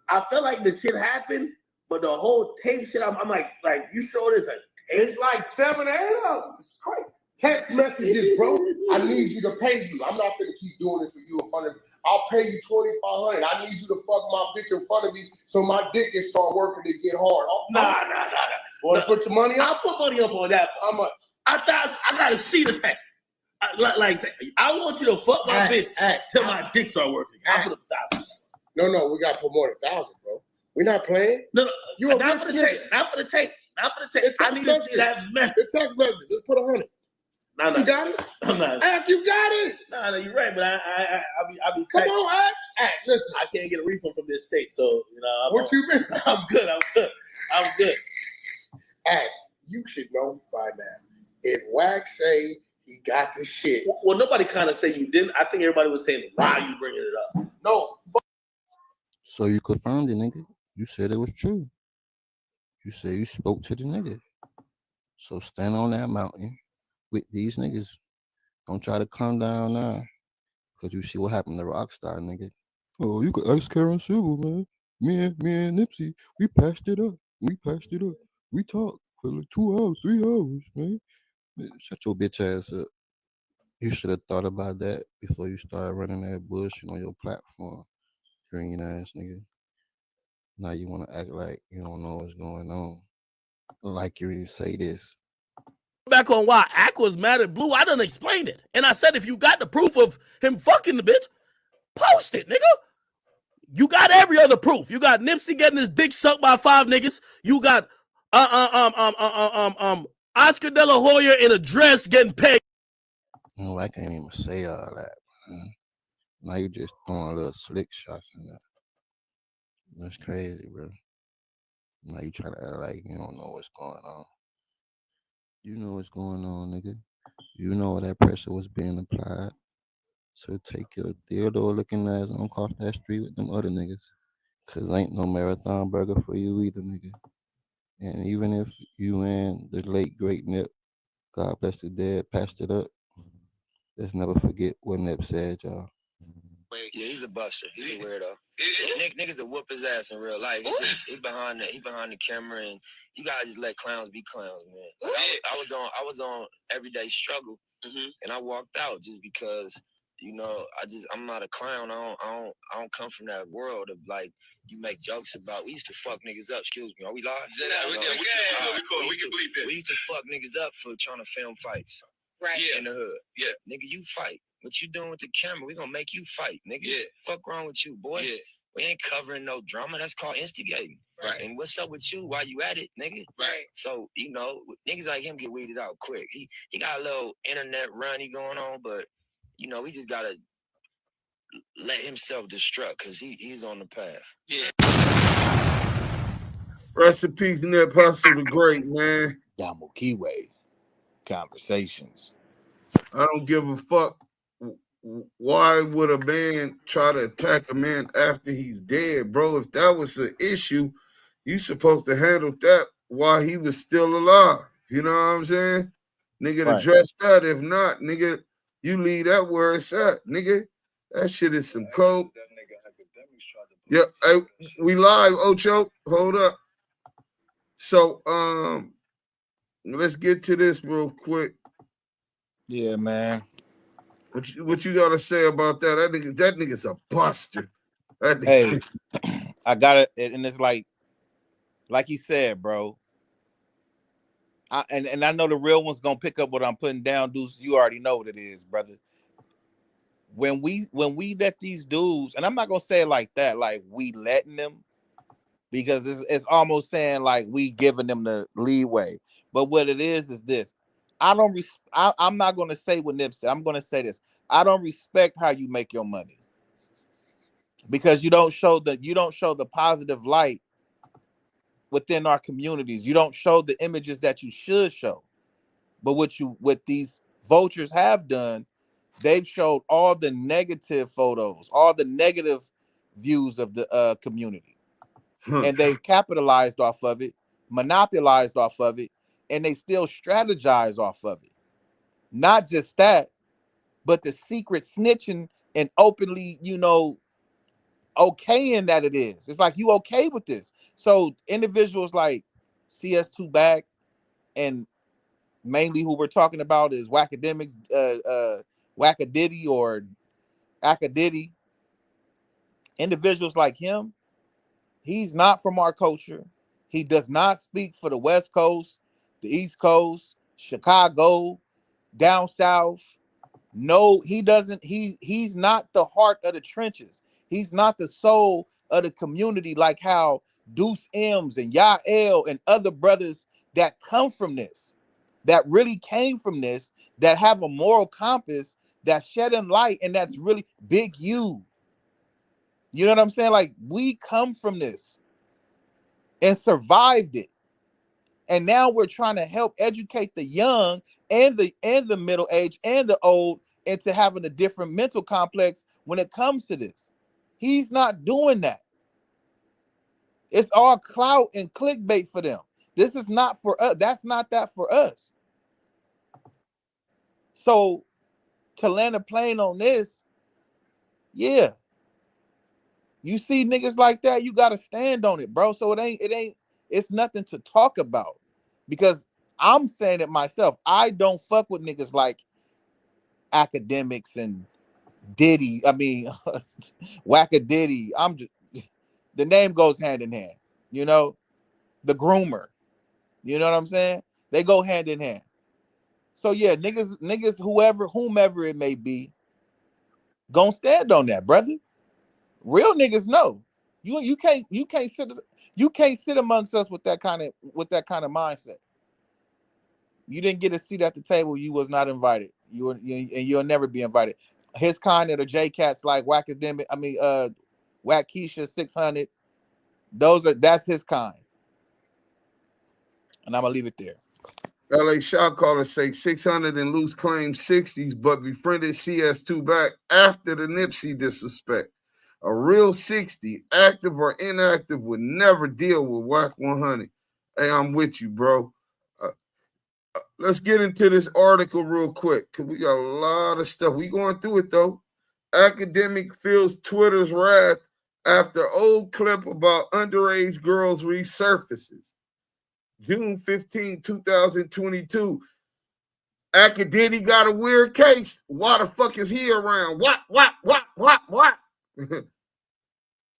I felt like the shit happened, but the whole tape shit. I'm like you showed us a tape. It's like 7 or 8 of them. It's crazy. Text messages, bro. I need you to pay you. I'm not gonna keep doing this for you in front of me. I'll pay you $2,500. I need you to fuck my bitch in front of me so my dick can start working to get hard. Nah. Want to put your money up? I'll put money up on that. How much? I thought I gotta see the text. I want you to fuck my bitch till my dick start working. I put up 1,000. No, we gotta put more than 1,000, bro. We're not playing. No, you not for the tape. Not for the tape. I need to see that message. The text message. Let's put 100. No. You got it? I'm not. Act, you got it. No, you're right, but I'll be. Come on, Act. Listen, I can't get a refund from this state, so you know. What you mean? I'm good. Act, you should know by now. If Wack say he got the shit. Well, nobody kind of say you didn't. I think everybody was saying, why are you bringing it up? No. So you confirmed it, nigga. You said it was true. You said you spoke to the nigga. So stand on that mountain with these niggas. Don't try to come down now. Because you see what happened to Rockstar, nigga. Oh, you could ask Karen Civil, man. Me and Nipsey, we passed it up. We talked for like 2 hours, 3 hours, man. Shut your bitch ass up. You should have thought about that before you started running that bullshit on your platform, green ass nigga. Now you want to act like you don't know what's going on. Like you didn't say this. Back on why Ak was mad at Blue, I done explained it. And I said, if you got the proof of him fucking the bitch, post it, nigga. You got every other proof. You got Nipsey getting his dick sucked by 5 niggas. You got Oscar De La Hoya in a dress getting paid. No, I can't even say all that, man. Now you just throwing little slick shots in there. That's crazy, bro. Now you try to act like you don't know what's going on. You know what's going on, nigga. You know that pressure was being applied. So take your Theodore looking ass on across that street with them other niggas. Cause ain't no marathon burger for you either, nigga. And even if you and the late great Nip, God bless the dead, passed it up, let's never forget what Nip said, y'all. Yeah, he's a buster. He's a weirdo. Niggas will whoop his ass in real life. He behind the camera, and you gotta just let clowns be clowns, man. I was on Everyday Struggle, and I walked out just because, you know, I'm not a clown. I don't come from that world of like you make jokes about. We used to fuck niggas up. Excuse me, are we live? Yeah, we can bleep this. We used to fuck niggas up for trying to film fights. Right. In the hood. Yeah. Nigga, you fight. What you doing with the camera? We gonna make you fight, nigga. Yeah. Fuck wrong with you, boy. Yeah. We ain't covering no drama. That's called instigating. Right. And what's up with you while you at it, nigga? Right. So, you know, niggas like him get weeded out quick. He got a little internet runny going on, but, you know, we just gotta let himself destruct because he's on the path. Yeah. Rest in peace, Nip Hussle the Great, man. Damu Kiwe Conversations. I don't give a fuck. Why would a man try to attack a man after he's dead, bro? If that was the issue, you supposed to handle that while he was still alive. You know what I'm saying? Nigga, to address that. If not, nigga, you leave that where it's at, nigga. That shit is some coke. Yeah, hey, we live, Ocho. Hold up. So, let's get to this real quick. Yeah, man. What you gotta say about that? That nigga's a buster. Hey, I got it, and it's like he said, bro. And I know the real one's gonna pick up what I'm putting down, Deuce. You already know what it is, brother. When we let these dudes, and I'm not gonna say it like that, like we letting them, because it's almost saying like we giving them the leeway. But what it is this: I'm not gonna say what Nip said. I'm gonna say this: I don't respect how you make your money, because you don't show the positive light within our communities. You don't show the images that you should show. But what these vultures have done, they've showed all the negative photos, all the negative views of the community. And they've capitalized off of it, monopolized off of it, and they still strategize off of it. Not just that, but the secret snitching and openly, okaying that it is. It's like, you okay with this? So individuals like CS2 Back, and mainly who we're talking about is Academics, Wackadiddy or Akademiks. Individuals like him, he's not from our culture. He does not speak for the West Coast, the East Coast, Chicago, down south. No, he doesn't. He's not the heart of the trenches. He's not the soul of the community, like how Duse M's and Yael and other brothers that come from this, that really came from this, that have a moral compass, that shed in light, and that's really Big U. You know what I'm saying? Like, we come from this and survived it. And now we're trying to help educate the young and the middle age and the old into having a different mental complex when it comes to this. He's not doing that. It's all clout and clickbait for them. This is not for us. That's not that for us. So to land a plane on this, yeah, You see niggas like that, you gotta stand on it, bro. So it's nothing to talk about. Because I'm saying it myself. I don't fuck with niggas like Akademiks and Diddy. I mean, WACK100-TRAPLOREROSS. I'm just, the name goes hand in hand, you know, the groomer. You know what I'm saying? They go hand in hand. So yeah, niggas, whomever it may be, gonna stand on that, brother. Real niggas know. You can't sit amongst us with that kind of mindset. You didn't get a seat at the table. You was not invited. You'll never be invited. His kind of the J cats like WACK100-TRAPLOREROSS, I mean WACK Keisha 600. That's his kind. And I'm gonna leave it there. LA shot caller say 600 and loose claim 60s, but befriended CS2 back after the Nipsey disrespect. A real 60, active or inactive, would never deal with WACK100. Hey, I'm with you, bro. Let's get into this article real quick, because we got a lot of stuff. We going through it, though. Academic feels Twitter's wrath after old clip about underage girls resurfaces. June 15, 2022. Akademiks got a weird case. Why the fuck is he around? What?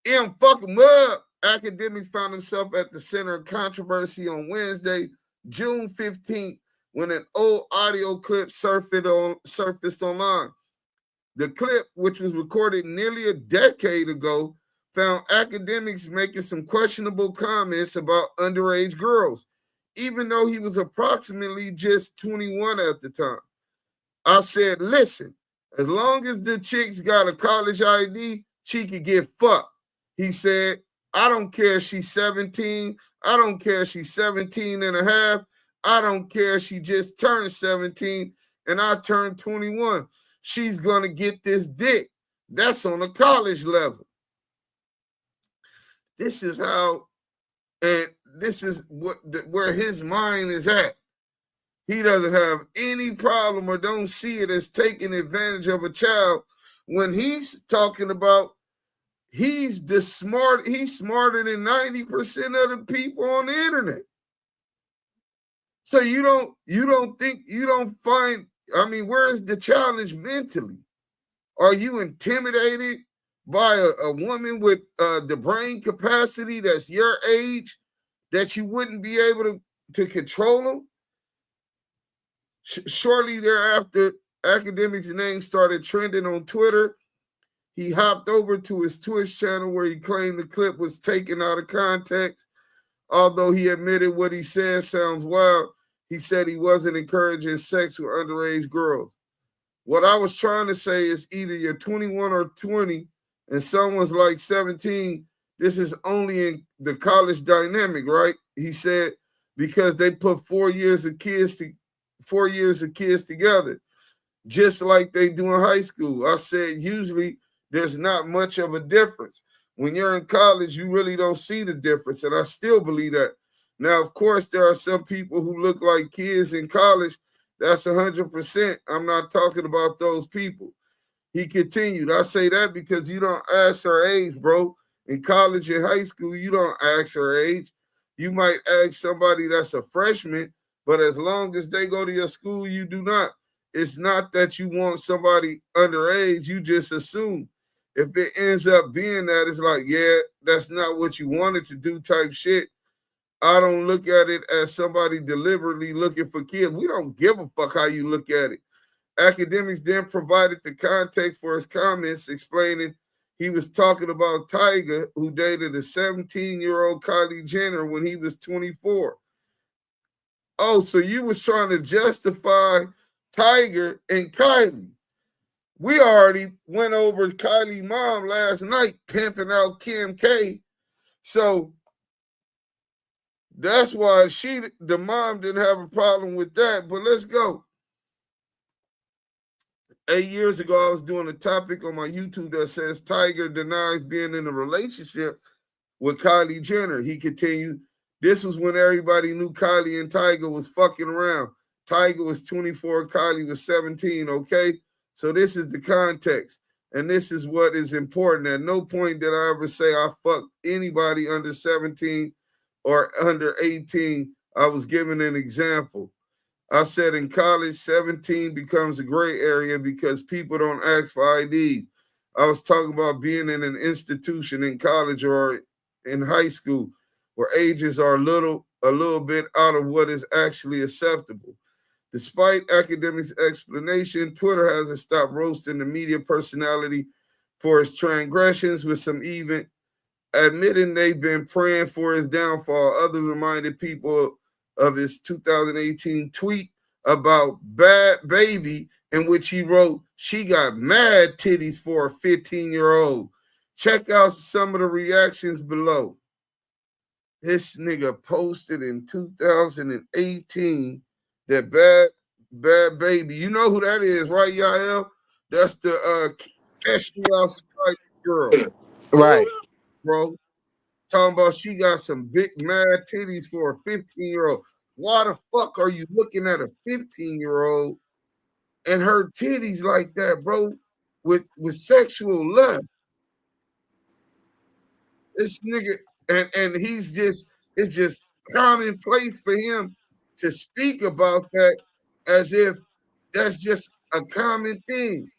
M fuck him up. Akademiks found himself at the center of controversy on Wednesday, June 15th, when an old audio clip surfaced online. The clip, which was recorded nearly a decade ago, found Akademiks making some questionable comments about underage girls, even though he was approximately just 21 at the time. I said, listen, as long as the chick's got a college ID, she could get fucked. He said, I don't care if she's 17. I don't care if she's 17 and a half. I don't care if she just turned 17 and I turned 21. She's going to get this dick. That's on a college level. This is how, and this is where his mind is at. He doesn't have any problem or don't see it as taking advantage of a child when he's talking about he's smarter than 90% of the people on the internet. So you don't find, I mean, where is the challenge mentally? Are you intimidated by a woman with the brain capacity that's your age that you wouldn't be able to control them? Shortly thereafter, Akademiks' name started trending on Twitter. He hopped over to his Twitch channel where he claimed the clip was taken out of context. Although he admitted what he said sounds wild, he said he wasn't encouraging sex with underage girls. What I was trying to say is either you're 21 or 20 and someone's like 17, this is only in the college dynamic, right? He said, because they put 4 years of kids together, just like they do in high school. I said, usually there's not much of a difference. When you're in college, you really don't see the difference, and I still believe that. Now, of course, there are some people who look like kids in college. That's 100%. I'm not talking about those people. He continued, I say that because you don't ask her age, bro. In college and high school, you don't ask her age. You might ask somebody that's a freshman, but as long as they go to your school, you do not. It's not that you want somebody underage. You just assume. If it ends up being that, it's like, yeah, that's not what you wanted to do type shit. I don't look at it as somebody deliberately looking for kids. We don't give a fuck how you look at it. Akademiks then provided the context for his comments, explaining he was talking about Tyga, who dated a 17-year-old Kylie Jenner when he was 24. Oh, so you was trying to justify Tyga and Kylie. We already went over Kylie's mom last night, pimping out Kim K. So that's why the mom didn't have a problem with that. But let's go. 8 years ago, I was doing a topic on my YouTube that says Tyga denies being in a relationship with Kylie Jenner. He continued, this was when everybody knew Kylie and Tyga was fucking around. Tyga was 24, Kylie was 17, okay? So this is the context. And this is what is important. At no point did I ever say I fucked anybody under 17 or under 18. I was giving an example. I said in college, 17 becomes a gray area because people don't ask for IDs. I was talking about being in an institution in college or in high school where ages are a little bit out of what is actually acceptable. Despite Akademiks' explanation, Twitter hasn't stopped roasting the media personality for his transgressions, with some even admitting they've been praying for his downfall. Others reminded people of his 2018 tweet about Bad Baby, in which he wrote, "She got mad titties for a 15-year-old. Check out some of the reactions below. This nigga posted in 2018 that Bad Baby. You know who that is, right, Yael? That's the Catch Me Outside girl. Right. Bro. Talking about she got some big mad titties for a 15-year-old. Why the fuck are you looking at a 15-year-old and her titties like that, bro, with sexual lust? This nigga, and he's just, it's just commonplace for him to speak about that as if that's just a common thing.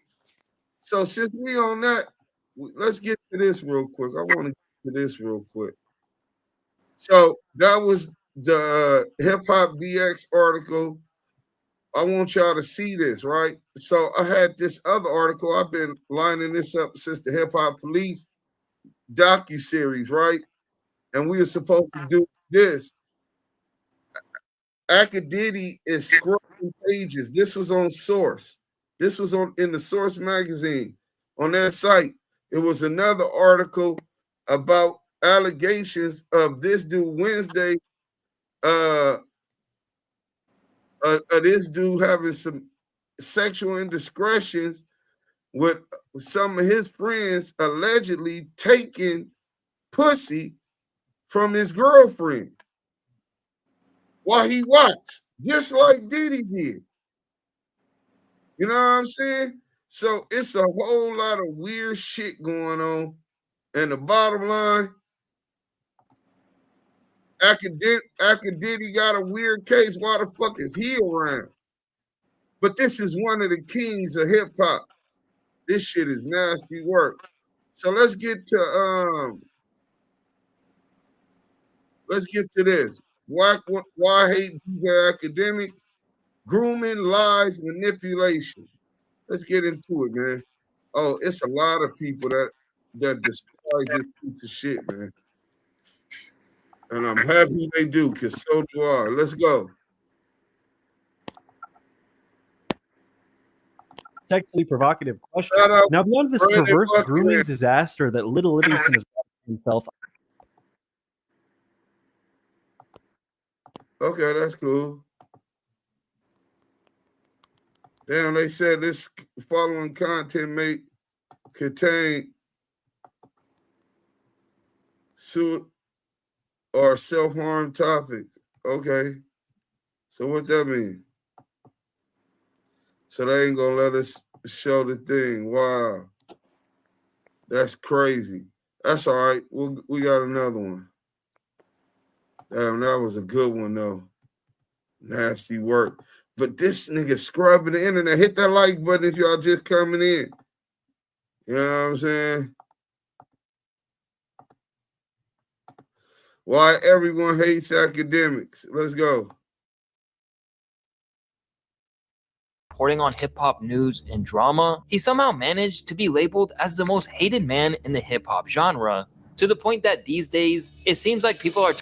So since we on that, let's get to this real quick. I want to get to this real quick. So that was the HipHop DX article. I want y'all to see this, right? So I had this other article. I've been lining this up since the Hip Hop Police docuseries, right? And we were supposed to do this. Akademiks is scrolling pages. This was on Source. This was in the Source magazine. On their site, it was another article about allegations of this dude Wednesday. This dude having some sexual indiscretions with some of his friends, allegedly taking pussy from his girlfriend while he watched, just like Diddy did. You know what I'm saying? So it's a whole lot of weird shit going on. And the bottom line, Akademiks got a weird case. Why the fuck is he around? But this is one of the kings of hip hop. This shit is nasty work. So let's get to this. Why hate Akademiks? Grooming, lies, manipulation. Let's get into it, man. Oh, it's a lot of people that despise this piece of shit, man. And I'm happy they do, because so do I. Let's go. Sexually provocative question. Now, beyond this perverse grooming disaster that Little Livingston has brought himself. Okay, that's cool. Damn, they said this following content may contain suicide or self-harm topics. Okay. So what that mean? So they ain't gonna let us show the thing. Wow. That's crazy. That's all right. We got another one. Damn, that was a good one though. Nasty work. But this nigga scrubbing the internet. Hit that like button if y'all just coming in. You know what I'm saying? Why everyone hates Akademiks. Let's go. Reporting on hip-hop news and drama, he somehow managed to be labeled as the most hated man in the hip-hop genre, to the point that these days, it seems like people are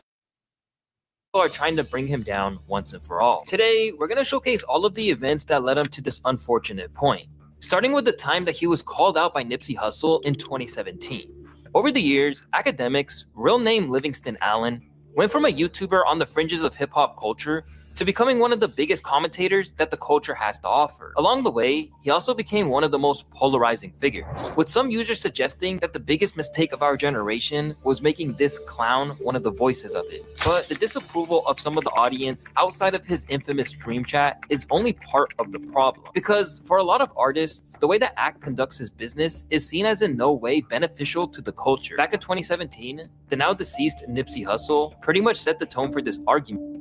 trying to bring him down once and for all. Today, we're going to showcase all of the events that led him to this unfortunate point, starting with the time that he was called out by Nipsey Hussle in 2017. Over the years, Akademiks, real name Livingston Allen, went from a YouTuber on the fringes of hip-hop culture to becoming one of the biggest commentators that the culture has to offer. Along the way, he also became one of the most polarizing figures, with some users suggesting that the biggest mistake of our generation was making this clown one of the voices of it. But the disapproval of some of the audience outside of his infamous stream chat is only part of the problem. Because for a lot of artists, the way that ACK conducts his business is seen as in no way beneficial to the culture. Back in 2017, the now deceased Nipsey Hussle pretty much set the tone for this argument.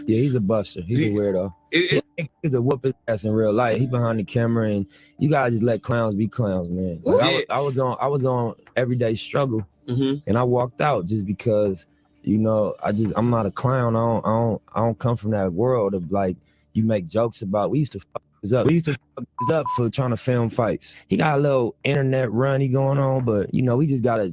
Yeah, he's a buster. He's a weirdo. He's a whoop his ass in real life. He behind the camera, and you guys just let clowns be clowns, man. Like, I was on Everyday Struggle, and I walked out just because, you know, I'm not a clown. I don't come from that world of like you make jokes about. We used to fuck us up. We used to fuck us up for trying to film fights. He got a little internet run going on, but you know, we just gotta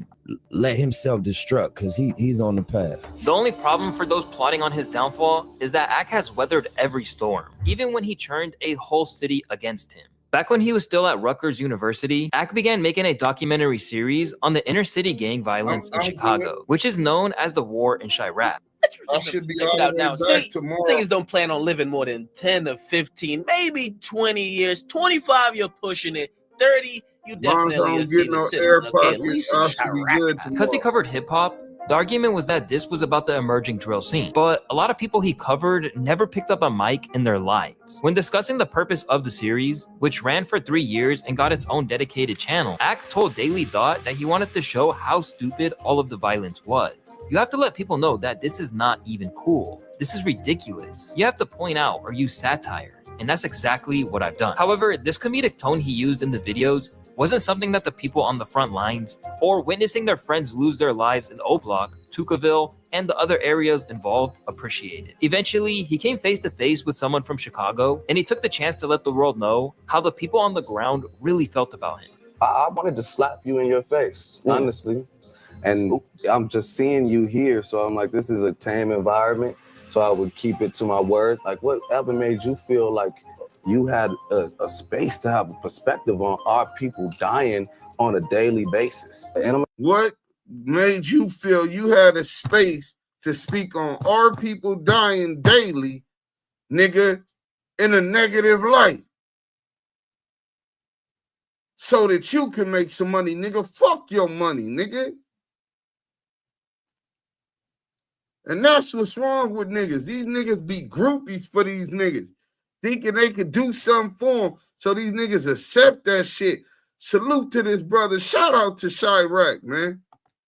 let himself destruct because he's on the path. The only problem for those plotting on his downfall is that ACK has weathered every storm, even when he turned a whole city against him. Back when he was still at Rutgers University, ACK began making a documentary series on the inner city gang violence in Chicago, which is known as the War in Chirac. I should be Check all it the out way now. back See, tomorrow. niggas don't plan on living more than 10 to 15, maybe 20 years. 25, you're pushing it. 30, you definitely a senior citizen. Okay, at least in Chirac. Because he covered hip-hop, the argument was that this was about the emerging drill scene. But a lot of people he covered never picked up a mic in their lives. When discussing the purpose of the series, which ran for 3 years and got its own dedicated channel, ACK told Daily Dot that he wanted to show how stupid all of the violence was. You have to let people know that this is not even cool. This is ridiculous. You have to point out or use satire. And that's exactly what I've done. However, this comedic tone he used in the videos wasn't something that the people on the front lines or witnessing their friends lose their lives in O Block, Tukaville, and the other areas involved appreciated. Eventually, he came face to face with someone from Chicago, and he took the chance to let the world know how the people on the ground really felt about him. I wanted to slap you in your face, honestly. And I'm just seeing you here, so I'm like, this is a tame environment, so I would keep it to my word. Like, whatever made you feel like you had a space to have a perspective on our people dying on a daily basis? And what made you feel you had a space to speak on our people dying daily, nigga, in a negative light? So that you can make some money, nigga. Fuck your money, nigga. And that's what's wrong with niggas. These niggas be groupies for these niggas, thinking they could do something for them. So these niggas accept that shit. Salute to this brother. Shout out to Chirac, man.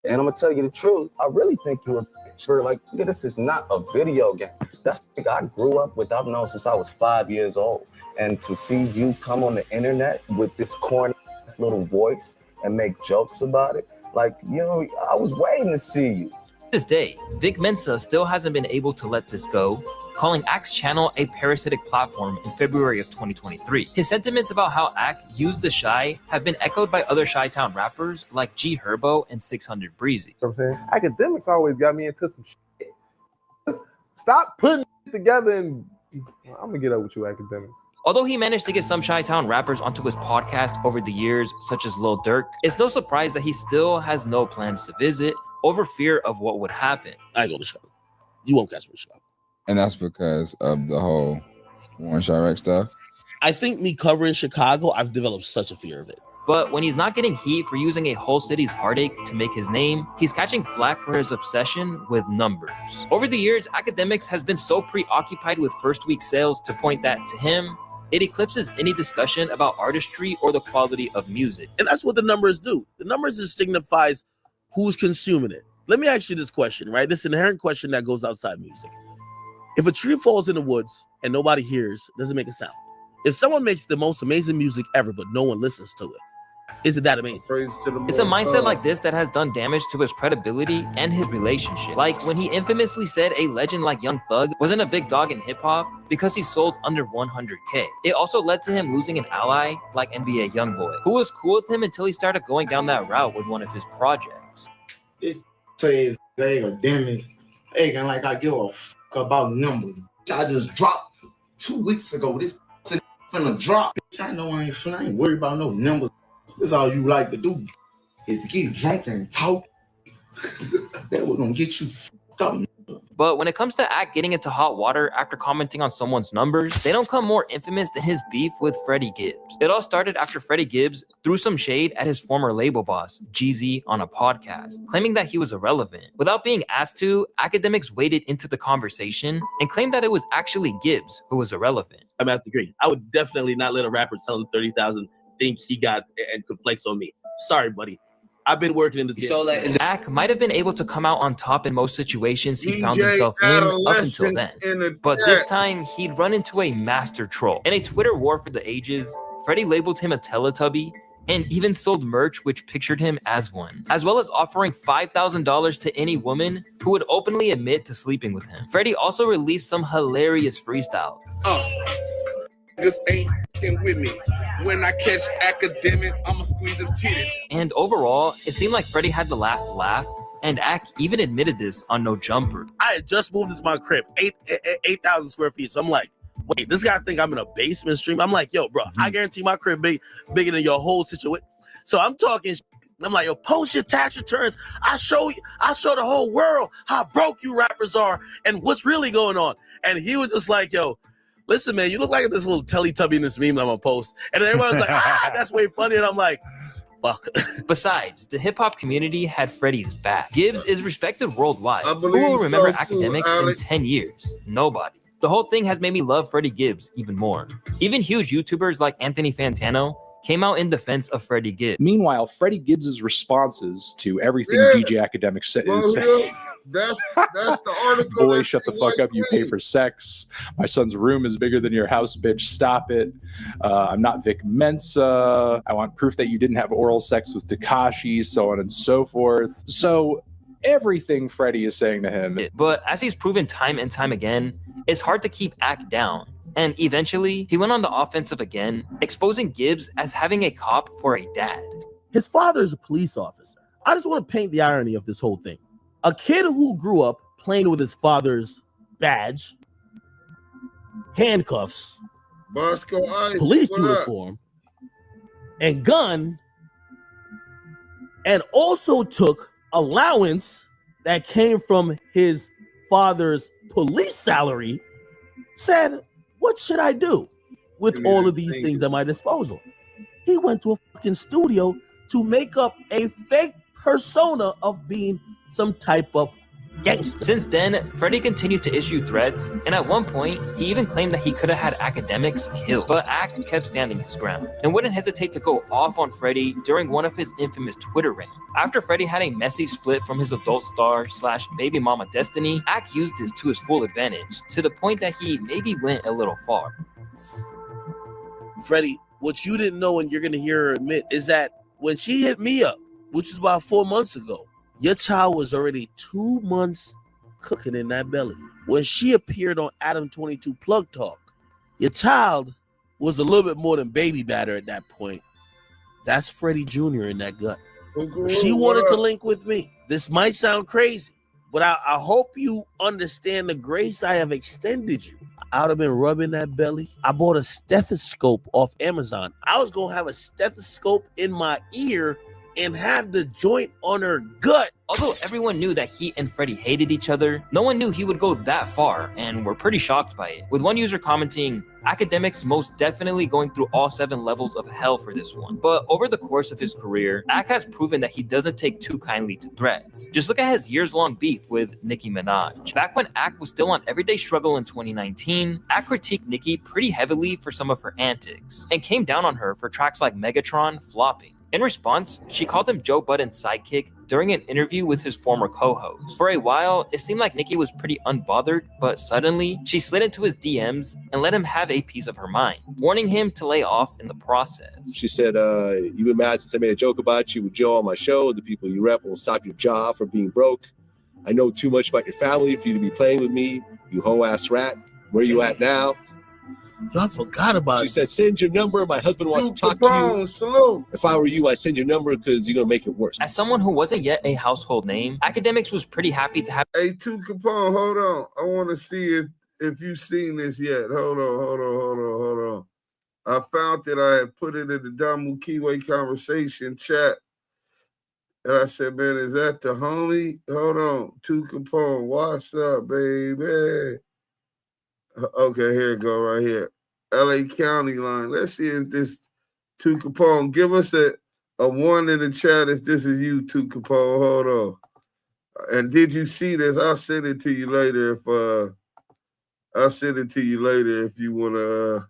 And I'm gonna tell you the truth. I really think you're a bitch. Like, this is not a video game. That's what I grew up with. I've known since I was 5 years old. And to see you come on the internet with this corny little voice and make jokes about it, like, you know, I was waiting to see you. To this day, Vic Mensa still hasn't been able to let this go, calling ACK's channel a parasitic platform in February of 2023. His sentiments about how ACK used the Shy have been echoed by other Chi-Town rappers like G Herbo and 600 Breezy. You know what I'm saying? Akademiks always got me into some shit. Stop putting it together and I'm gonna get up with you, Akademiks. Although he managed to get some Chi-Town rappers onto his podcast over the years, such as Lil Durk, it's no surprise that he still has no plans to visit over fear of what would happen. I go to Chicago. You won't catch me to Chicago. And that's because of the whole Warren Chirac stuff? I think me covering Chicago, I've developed such a fear of it. But when he's not getting heat for using a whole city's heartache to make his name, he's catching flack for his obsession with numbers. Over the years, Akademiks has been so preoccupied with first week sales to point that, to him, it eclipses any discussion about artistry or the quality of music. And that's what the numbers do. The numbers just signifies who's consuming it. Let me ask you this question, right? This inherent question that goes outside music. If a tree falls in the woods and nobody hears, does it make a sound? If someone makes the most amazing music ever, but no one listens to it, is it that amazing? It's a mindset like this that has done damage to his credibility and his relationship. Like when he infamously said a legend like Young Thug wasn't a big dog in hip-hop because he sold under 100K. It also led to him losing an ally like NBA Youngboy, who was cool with him until he started going down that route with one of his projects. It says Akademiks, hey, like I give a fuck about numbers. I just dropped 2 weeks ago. This finna drop. I know I ain't worried about no numbers. This all you like to do is to get drunk and talk. That was gonna get you fucked up. But when it comes to Ack getting into hot water after commenting on someone's numbers, they don't come more infamous than his beef with Freddie Gibbs. It all started after Freddie Gibbs threw some shade at his former label boss, Jeezy, on a podcast, claiming that he was irrelevant. Without being asked to, Akademiks waded into the conversation and claimed that it was actually Gibbs who was irrelevant. I'm at the agree. I would definitely not let a rapper selling 30,000 think he got and could flex on me. Sorry, buddy. I've been working in this game. Ack might have been able to come out on top in most situations he found himself in up until then. But this time, he'd run into a master troll. In a Twitter war for the ages, Freddie labeled him a Teletubby and even sold merch which pictured him as one, as well as offering $5,000 to any woman who would openly admit to sleeping with him. Freddie also released some hilarious freestyle. Niggas ain't with me. When I catch academic, I'ma squeeze them titties. And overall, it seemed like Freddie had the last laugh, and Ack even admitted this on No Jumper. I had just moved into my crib, 8,000 square feet. So I'm like, wait, this guy think I'm in a basement stream? I'm like, yo, bro, I guarantee my crib bigger than your whole situation. So I'm talking, I'm like, yo, post your tax returns. I show the whole world how broke you rappers are and what's really going on. And he was just like, yo, listen, man, you look like this little Teletubby in this meme I'm gonna post. And then everyone's like, that's way funny. And I'm like, fuck. Besides, the hip-hop community had Freddie's back. Gibbs is respected worldwide. Who will remember Akademiks in 10 years? Nobody. The whole thing has made me love Freddie Gibbs even more. Even huge YouTubers like Anthony Fantano came out in defense of Freddie Gibbs. Meanwhile, Freddie Gibbs's responses to everything DJ Akademiks is saying. That's the article. Boy, shut the fuck up. You pay for sex. My son's room is bigger than your house, bitch. Stop it. I'm not Vic Mensa. I want proof that you didn't have oral sex with Tekashi, so on and so forth. So everything Freddie is saying to him. But as he's proven time and time again, it's hard to keep Ack down. And eventually, he went on the offensive again, exposing Gibbs as having a cop for a dad. His father is a police officer. I just want to paint the irony of this whole thing. A kid who grew up playing with his father's badge, handcuffs, police uniform, and gun, and also took allowance that came from his father's police salary, said, what should I do with all of these things at my disposal? He went to a fucking studio to make up a fake persona of being some type of gangster. Since then, Freddie continued to issue threats, and at one point, he even claimed that he could have had Akademiks killed. But Ack kept standing his ground and wouldn't hesitate to go off on Freddie during one of his infamous Twitter rants. After Freddie had a messy split from his adult star / baby mama Destiny, Ack used this to his full advantage, to the point that he maybe went a little far. Freddie, what you didn't know and you're gonna hear her admit is that when she hit me up, which was about 4 months ago, your child was already 2 months cooking in that belly. When she appeared on Adam 22 Plug Talk, your child was a little bit more than baby batter at that point. That's Freddie Jr. in that gut. She wanted to link with me. This might sound crazy, but I hope you understand the grace I have extended you. I would have been rubbing that belly. I bought a stethoscope off Amazon. I was going to have a stethoscope in my ear and have the joint on her gut. Although everyone knew that he and Freddie hated each other, no one knew he would go that far, and were pretty shocked by it. With one user commenting, Akademiks most definitely going through all 7 levels of hell for this one. But over the course of his career, Ack has proven that he doesn't take too kindly to threats. Just look at his years-long beef with Nicki Minaj. Back when Ack was still on Everyday Struggle in 2019, Ack critiqued Nicki pretty heavily for some of her antics, and came down on her for tracks like Megatron flopping. In response, she called him Joe Budden's sidekick during an interview with his former co-host. For a while, it seemed like Nicki was pretty unbothered, but suddenly, she slid into his DMs and let him have a piece of her mind, warning him to lay off in the process. She said, you've been mad since I made a joke about you with Joe on my show. The people you rep won't stop your job from being broke. I know too much about your family for you to be playing with me, you hoe-ass rat. Where you at now? Y'all forgot about it. She said, send your number. My husband wants to talk to you. Salute. If I were you, I'd send your number because you're going to make it worse. As someone who wasn't yet a household name, Akademiks was pretty happy to have... Hey, 2 Capone, hold on. I want to see if you've seen this yet. Hold on. I found it. I had put it in the Damu Kiwe Conversation chat. And I said, man, is that the homie? Hold on. 2 Capone. What's up, baby? Okay, here it go right here. LA County line. Let's see if this 2 Capone. Give us a 1 in the chat if this is you, 2 Capone. Hold on. And did you see this? I'll send it to you later if you wanna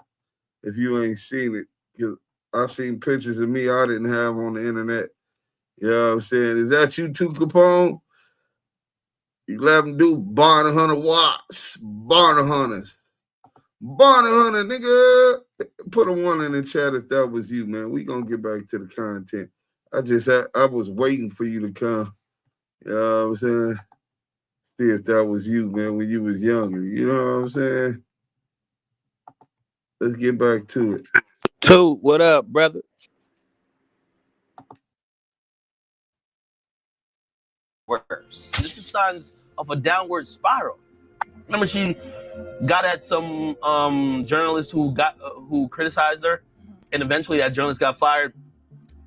if you ain't seen it. Cause I seen pictures of me I didn't have on the internet. You know what I'm saying? Is that you, 2 Capone? 11 do Barn 100 watts. Barn Hunters. Barn Hunter, nigga. Put a 1 in the chat if that was you, man. We gonna get back to the content. I was waiting for you to come. You know what I'm saying? See if that was you, man, when you was younger. You know what I'm saying? Let's get back to it. 2, what up, brother? Worse. This is signs of a downward spiral. Remember, she got at some journalist who criticized her, and eventually that journalist got fired.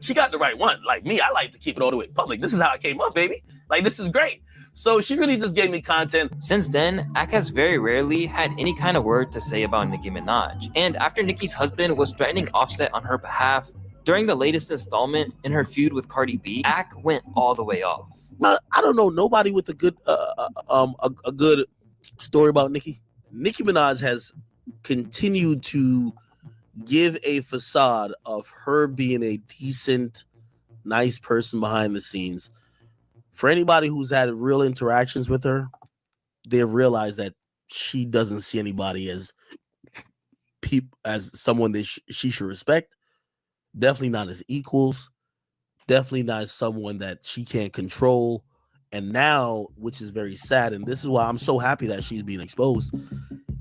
She got the right one. Like me, I like to keep it all the way public. This is how I came up, baby. Like, this is great. So she really just gave me content. Since then, AK has very rarely had any kind of word to say about Nicki Minaj. And after Nicki's husband was threatening Offset on her behalf, during the latest installment in her feud with Cardi B, AK went all the way off. I don't know nobody with a good story about Nicki. Nicki Minaj has continued to give a facade of her being a decent, nice person behind the scenes. For anybody who's had real interactions with her, they've realized that she doesn't see anybody as someone that she should respect. Definitely not as equals. Definitely not as someone that she can't control. And now, which is very sad, and this is why I'm so happy that she's being exposed,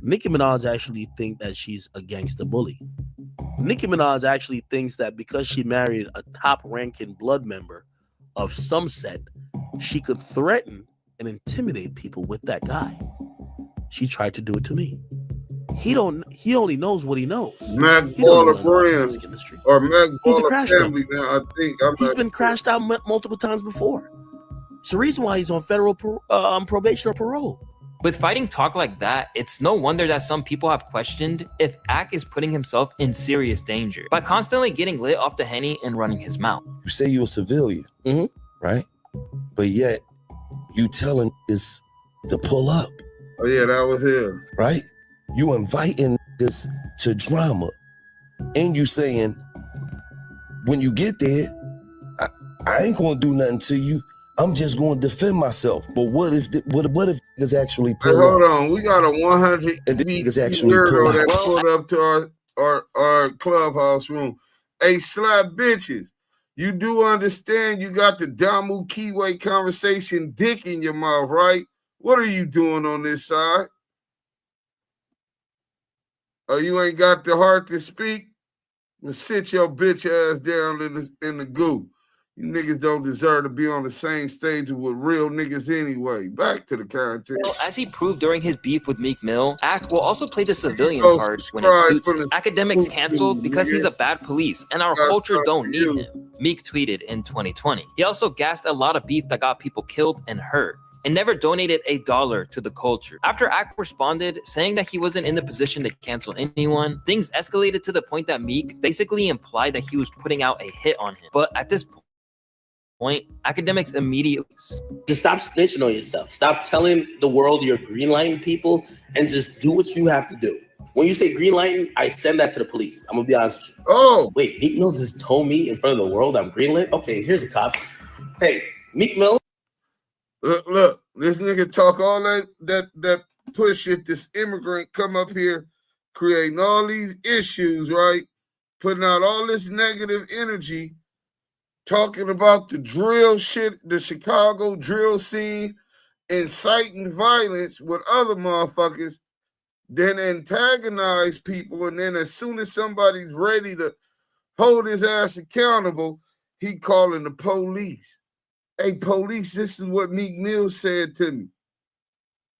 Nicki Minaj actually thinks that she's a gangster bully. Nicki Minaj actually thinks that because she married a top-ranking blood member of some set, she could threaten and intimidate people with that guy. She tried to do it to me. He only knows what he knows. Mac Baller Brand or Mac Baller Family now, I think. He's been crashed out multiple times before. It's the reason why he's on federal probation or parole. With fighting talk like that, it's no wonder that some people have questioned if AK is putting himself in serious danger by constantly getting lit off the Henny and running his mouth. You say you're a civilian, right? But yet you telling this to pull up. Oh yeah, that was him. Right? You inviting this to drama, and you saying when you get there, I ain't gonna do nothing to you. I'm just going to defend myself. But what if niggas actually pull up? Hold on, we got a 100 and the niggas actually pull that up. pulled up to our clubhouse room. Hey, slap bitches, you do understand you got the Damu Kiwe Conversation dick in your mouth, right? What are you doing on this side? Oh, you ain't got the heart to speak? Well, sit your bitch ass down in the goo. You niggas don't deserve to be on the same stage with real niggas anyway. Back to the content. Well, as he proved during his beef with Meek Mill, AK will also play the civilian card when it suits him. Akademiks canceled because he's a bad police and our culture don't need him, Meek tweeted in 2020. He also gassed a lot of beef that got people killed and hurt, and never donated $1 to the culture. After AK responded, saying that he wasn't in the position to cancel anyone, things escalated to the point that Meek basically implied that he was putting out a hit on him. But at this point, Akademiks immediately just stop snitching on yourself. Stop telling the world you're greenlighting people and just do what you have to do. When you say greenlighting, I send that to the police. I'm gonna be honest with you. Oh, wait, Meek Mill just told me in front of the world I'm greenlit? Okay, here's the cops. Hey, Meek Mill. Look, this nigga talk all that push shit, this immigrant come up here creating all these issues, right? Putting out all this negative energy, talking about the drill shit, the Chicago drill scene, inciting violence with other motherfuckers, then antagonize people, and then as soon as somebody's ready to hold his ass accountable, he calling the police. Hey, police, this is what Meek Mill said to me.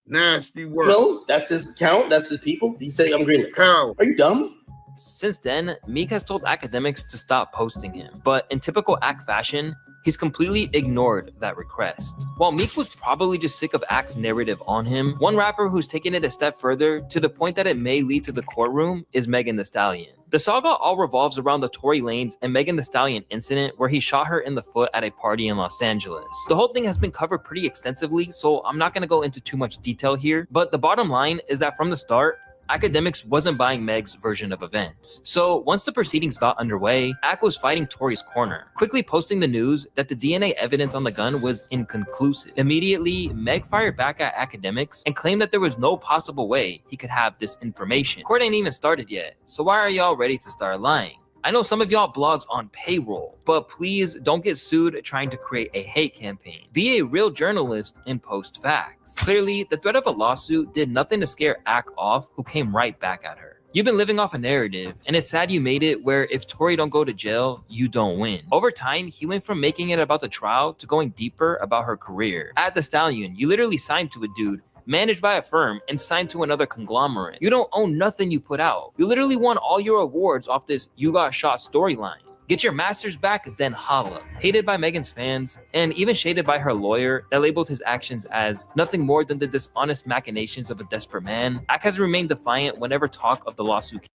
Nasty work. No, that's his account. That's his people. He say I'm greenlit. How? Are you dumb? Since then, Meek has told Akademiks to stop posting him. But in typical AK fashion, he's completely ignored that request. While Meek was probably just sick of Ack's narrative on him, one rapper who's taken it a step further to the point that it may lead to the courtroom is Megan Thee Stallion. The saga all revolves around the Tory Lanez and Megan Thee Stallion incident where he shot her in the foot at a party in Los Angeles. The whole thing has been covered pretty extensively, so I'm not gonna go into too much detail here, but the bottom line is that from the start, Akademiks wasn't buying Meg's version of events. So once the proceedings got underway, Ack was fighting Tory's corner, quickly posting the news that the DNA evidence on the gun was inconclusive. Immediately, Meg fired back at Akademiks and claimed that there was no possible way he could have this information. Court ain't even started yet, so why are y'all ready to start lying? I know some of y'all blogs on payroll, but please don't get sued trying to create a hate campaign. Be a real journalist and post facts. Clearly, the threat of a lawsuit did nothing to scare Ack off, who came right back at her. You've been living off a narrative, and it's sad you made it where if Tory don't go to jail, you don't win. Over time, he went from making it about the trial to going deeper about her career. At The Stallion, you literally signed to a dude managed by a firm and signed to another conglomerate. You don't own nothing you put out. You literally won all your awards off this "you got shot" storyline. Get your masters back, then holla. Hated by Megan's fans, and even shaded by her lawyer that labeled his actions as nothing more than the dishonest machinations of a desperate man, Ack has remained defiant whenever talk of the lawsuit.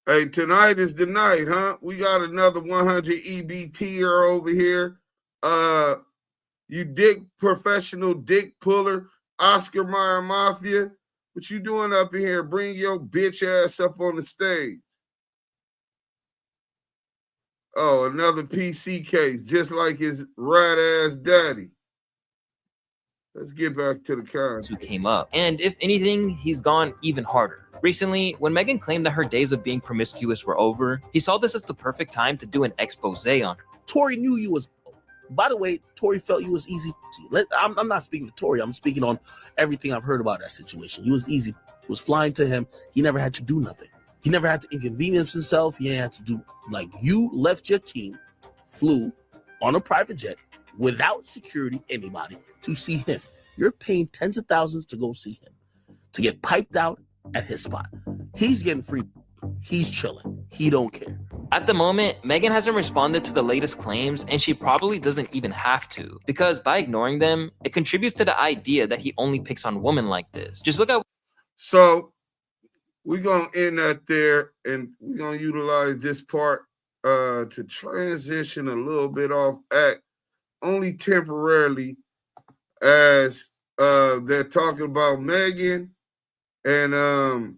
Hey, tonight is the night, huh? We got another 100 EBTer over here. You professional dick puller, Oscar Mayer Mafia. What you doing up in here? Bring your bitch ass up on the stage. Oh, another PC case, just like his rat ass daddy. Let's get back to the content. Who came up. And if anything, he's gone even harder. Recently, when Megan claimed that her days of being promiscuous were over, he saw this as the perfect time to do an expose on her. Tory knew you was. By the way, Tory felt you was easy. I'm not speaking for Tory. I'm speaking on everything I've heard about that situation. You was easy. It was flying to him. He never had to do nothing. He never had to inconvenience himself. He didn't have to do, like, you left your team, flew on a private jet without security, anybody, to see him. You're paying tens of thousands to go see him, to get piped out at his spot. He's getting free. He's chilling. He don't care. At the moment, Megan hasn't responded to the latest claims, and she probably doesn't even have to, because by ignoring them, it contributes to the idea that he only picks on women like this. Just look at. So we're gonna end that there, and we're gonna utilize this part to transition a little bit off Act, only temporarily, as they're talking about Megan, and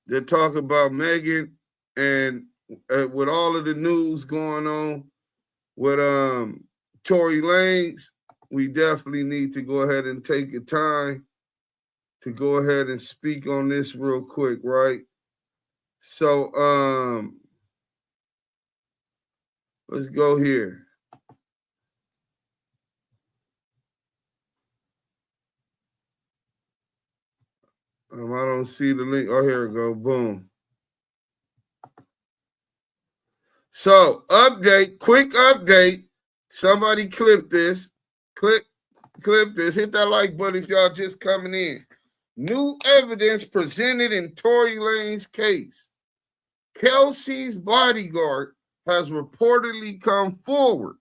they're talking about Megan, and with all of the news going on with Tory Lanez, we definitely need to go ahead and take the time to go ahead and speak on this real quick, right? So let's go here. I don't see the link. Oh, here we go. Boom. So, update, quick update. Somebody clip this. Clip this. Hit that like button if y'all just coming in. New evidence presented in Tory Lanez's case. Kelsey's bodyguard has reportedly come forward,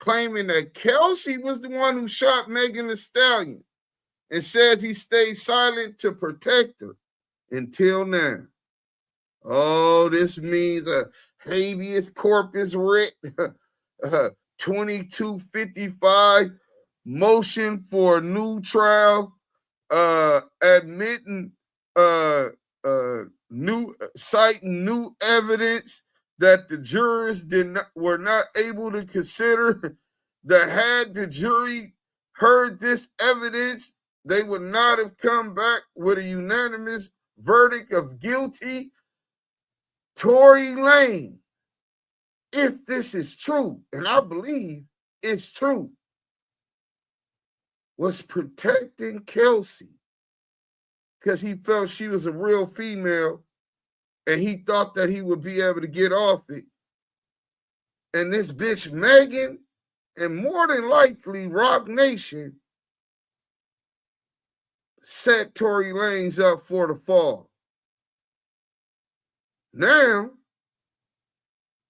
claiming that Kelsey was the one who shot Megan Thee Stallion, and says he stayed silent to protect her until now. Oh, this means a habeas corpus writ, 2255 motion for a new trial, admitting citing new evidence that the jurors were not able to consider, that had the jury heard this evidence, they would not have come back with a unanimous verdict of guilty. Tory Lanez, if this is true, and I believe it's true, was protecting Kelsey because he felt she was a real female and he thought that he would be able to get off it. And this bitch Megan, and more than likely Rock Nation, set Tory Lanez up for the fall. Now,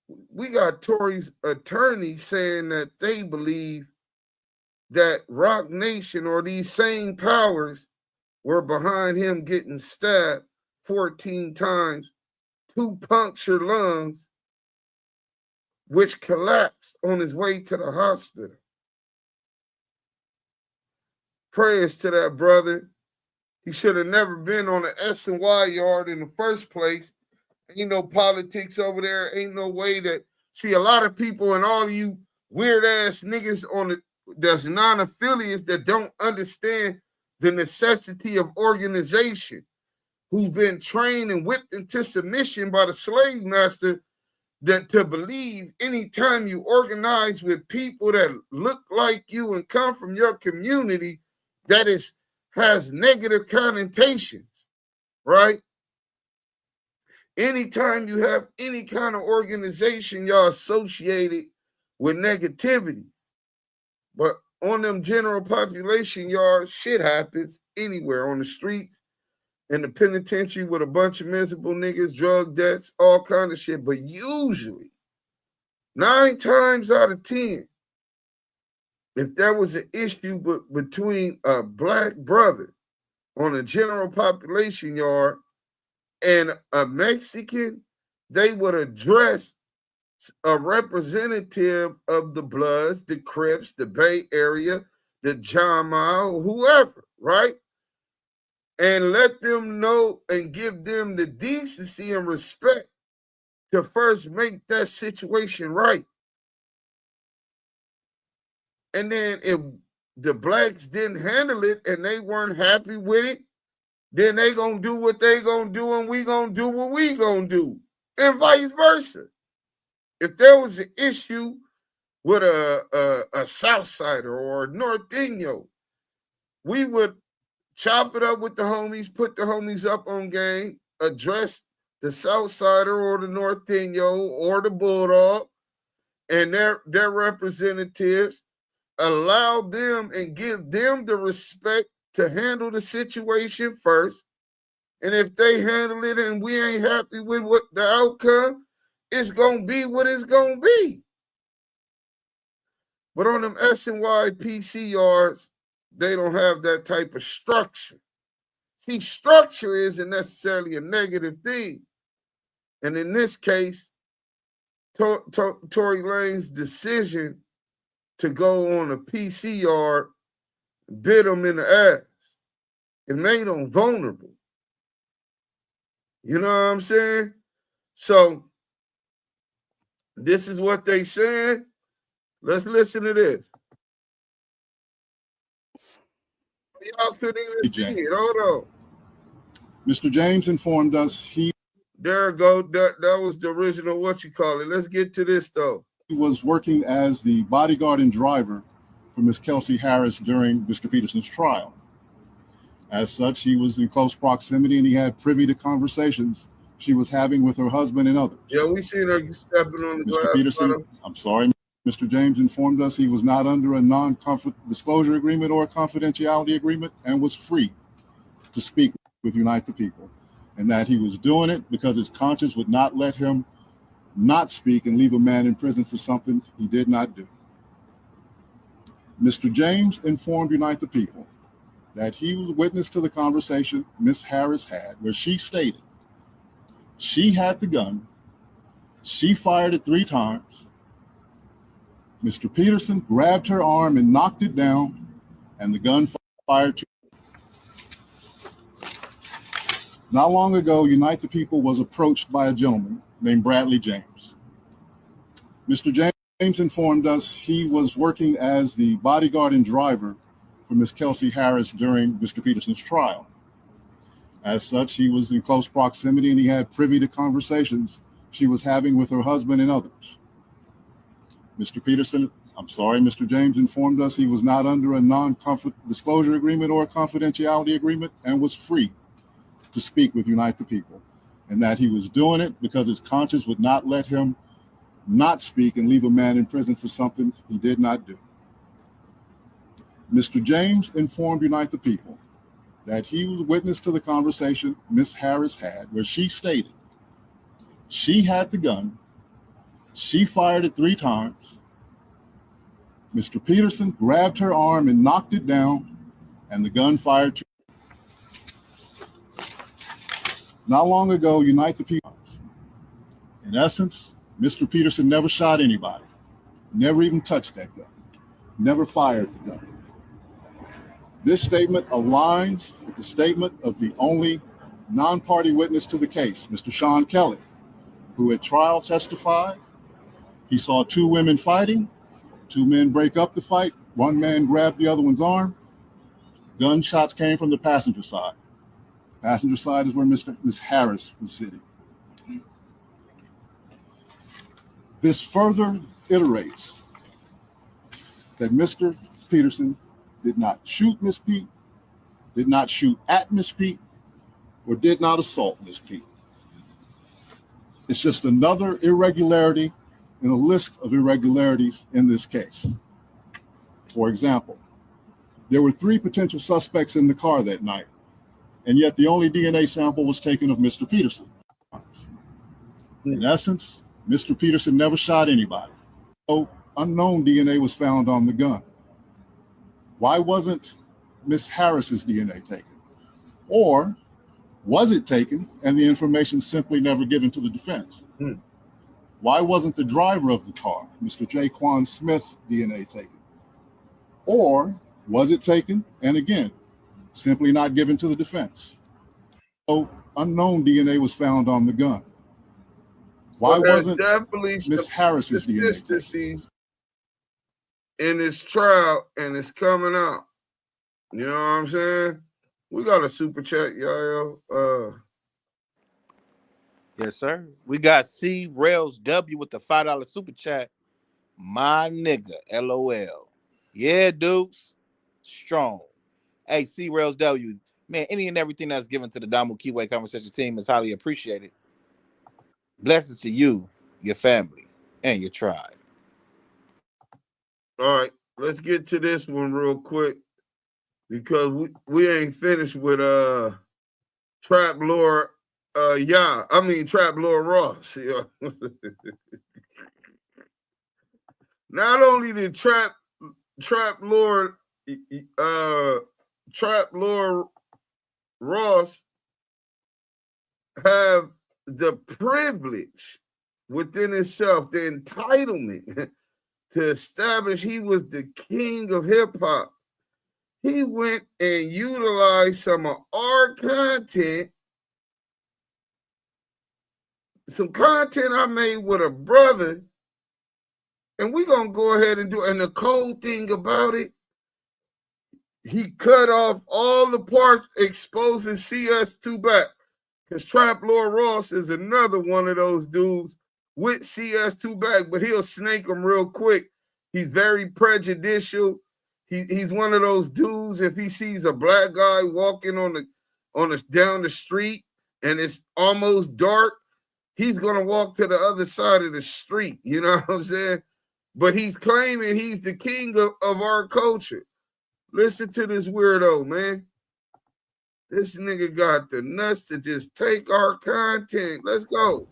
we got Tory's attorney saying that they believe that Rock Nation or these same powers were behind him getting stabbed 14 times, 2 punctured lungs, which collapsed on his way to the hospital. Prayers to that brother. He should have never been on the S&Y yard in the first place. Ain't no politics over there. Ain't no way that, see, a lot of people and all of you weird ass niggas on the that's non-affiliates that don't understand the necessity of organization, who's been trained and whipped into submission by the slave master, that to believe anytime you organize with people that look like you and come from your community, that has negative connotations, right? Anytime you have any kind of organization, y'all associated with negativity. But on them general population yards, shit happens anywhere, on the streets, in the penitentiary with a bunch of miserable niggas, drug debts, all kind of shit. But usually, 9 times out of 10, if there was an issue between a black brother on a general population yard and a Mexican, they would address a representative of the Bloods, the Crips, the Bay Area, the Jamal, whoever, right? And let them know and give them the decency and respect to first make that situation right. And then if the blacks didn't handle it and they weren't happy with it, then they gonna do what they gonna do and we gonna do what we gonna do, and vice versa. If there was an issue with a Southsider or a Norteño, we would chop it up with the homies, put the homies up on game, address the Southsider or the Norteño or the Bulldog and their representatives, allow them and give them the respect to handle the situation first. And if they handle it and we ain't happy with what the outcome, it's going to be what it's going to be. But on them S&Y PC yards, they don't have that type of structure. See, structure isn't necessarily a negative thing. And in this case, Tory Lanez's decision to go on a PC yard bit him in the ass. It made him vulnerable. You know what I'm saying? So, this is what they said. Let's listen to this. Y'all couldn't even see it. Hold on. Mr. James informed us There we go. That was the original what you call it. Let's get to this though. He was working as the bodyguard and driver for Miss Kelsey Harris during Mr. Peterson's trial. As such, he was in close proximity and he had privy to conversations she was having with her husband and others. Yeah, we seen her stepping on the glass. Mr. Peterson, I'm sorry, Mr. James informed us he was not under a non-disclosure agreement or a confidentiality agreement and was free to speak with Unite the People, and that he was doing it because his conscience would not let him not speak and leave a man in prison for something he did not do. Mr. James informed Unite the People that he was witness to the conversation Miss Harris had where she stated she had the gun, she fired it 3 times, Mr. Peterson grabbed her arm and knocked it down, and the gun fired 2. Not long ago, Unite the People was approached by a gentleman named Bradley James. Mr. James informed us he was working as the bodyguard and driver for Miss Kelsey Harris during Mr. Peterson's trial. As such, he was in close proximity and he had privy to conversations she was having with her husband and others. Mr. Peterson, I'm sorry, Mr. James informed us he was not under a non-disclosure agreement or a confidentiality agreement and was free to speak with Unite the People, and that he was doing it because his conscience would not let him not speak and leave a man in prison for something he did not do. Mr. James informed Unite the People that he was witness to the conversation Miss Harris had where she stated she had the gun, She fired it 3 times. Mr. Peterson grabbed her arm and knocked it down, and the gun fired 2. Not long ago, Unite the People. In essence, Mr. Peterson never shot anybody, never even touched that gun, never fired the gun. This statement aligns with the statement of the only non-party witness to the case, Mr. Sean Kelly, who at trial testified he saw 2 women fighting, 2 men break up the fight, 1 man grabbed the other one's arm. Gunshots came from the passenger side. Passenger side is where Miss Harris was sitting. This further iterates that Mr. Peterson did not shoot Miss Pete, did not shoot at Miss Pete, or did not assault Miss Pete. It's just another irregularity in a list of irregularities in this case. For example, there were 3 potential suspects in the car that night, and yet the only DNA sample was taken of Mr. Peterson. In essence, Mr. Peterson never shot anybody. So unknown DNA was found on the gun. Why wasn't Miss Harris's DNA taken? Or was it taken and the information simply never given to the defense? Why wasn't the driver of the car, Mr. Jaquan Smith's DNA taken? Or was it taken and again, simply not given to the defense? So unknown DNA was found on the gun. Why wasn't Miss Harris's DNA taken? In this trial, and it's coming out. You know what I'm saying? We got a super chat, y'all. Yes, sir. We got C Rails W with the $5 super chat. My nigga, LOL. Yeah, dudes. Strong. Hey, C Rails W. Man, any and everything that's given to the Damu Kiwe Conversations team is highly appreciated. Blessings to you, your family, and your tribe. All right, let's get to this one real quick because we ain't finished with Traplore Traplore Ross. Yeah. Not only did Traplore Ross have the privilege within itself, the entitlement to establish he was the king of hip-hop, he went and utilized some of our content, some content I made with a brother, and we're going to go ahead and do it. And the cold thing about it, he cut off all the parts exposing CS2 back, because Traplore Ross is another one of those dudes with CS2 back, but he'll snake them real quick. He's very prejudicial. He's one of those dudes, if he sees a black guy walking down the street and it's almost dark, he's gonna walk to the other side of the street. You know what I'm saying? But he's claiming he's the king of our culture. Listen to this weirdo, man. This nigga got the nuts to just take our content. Let's go.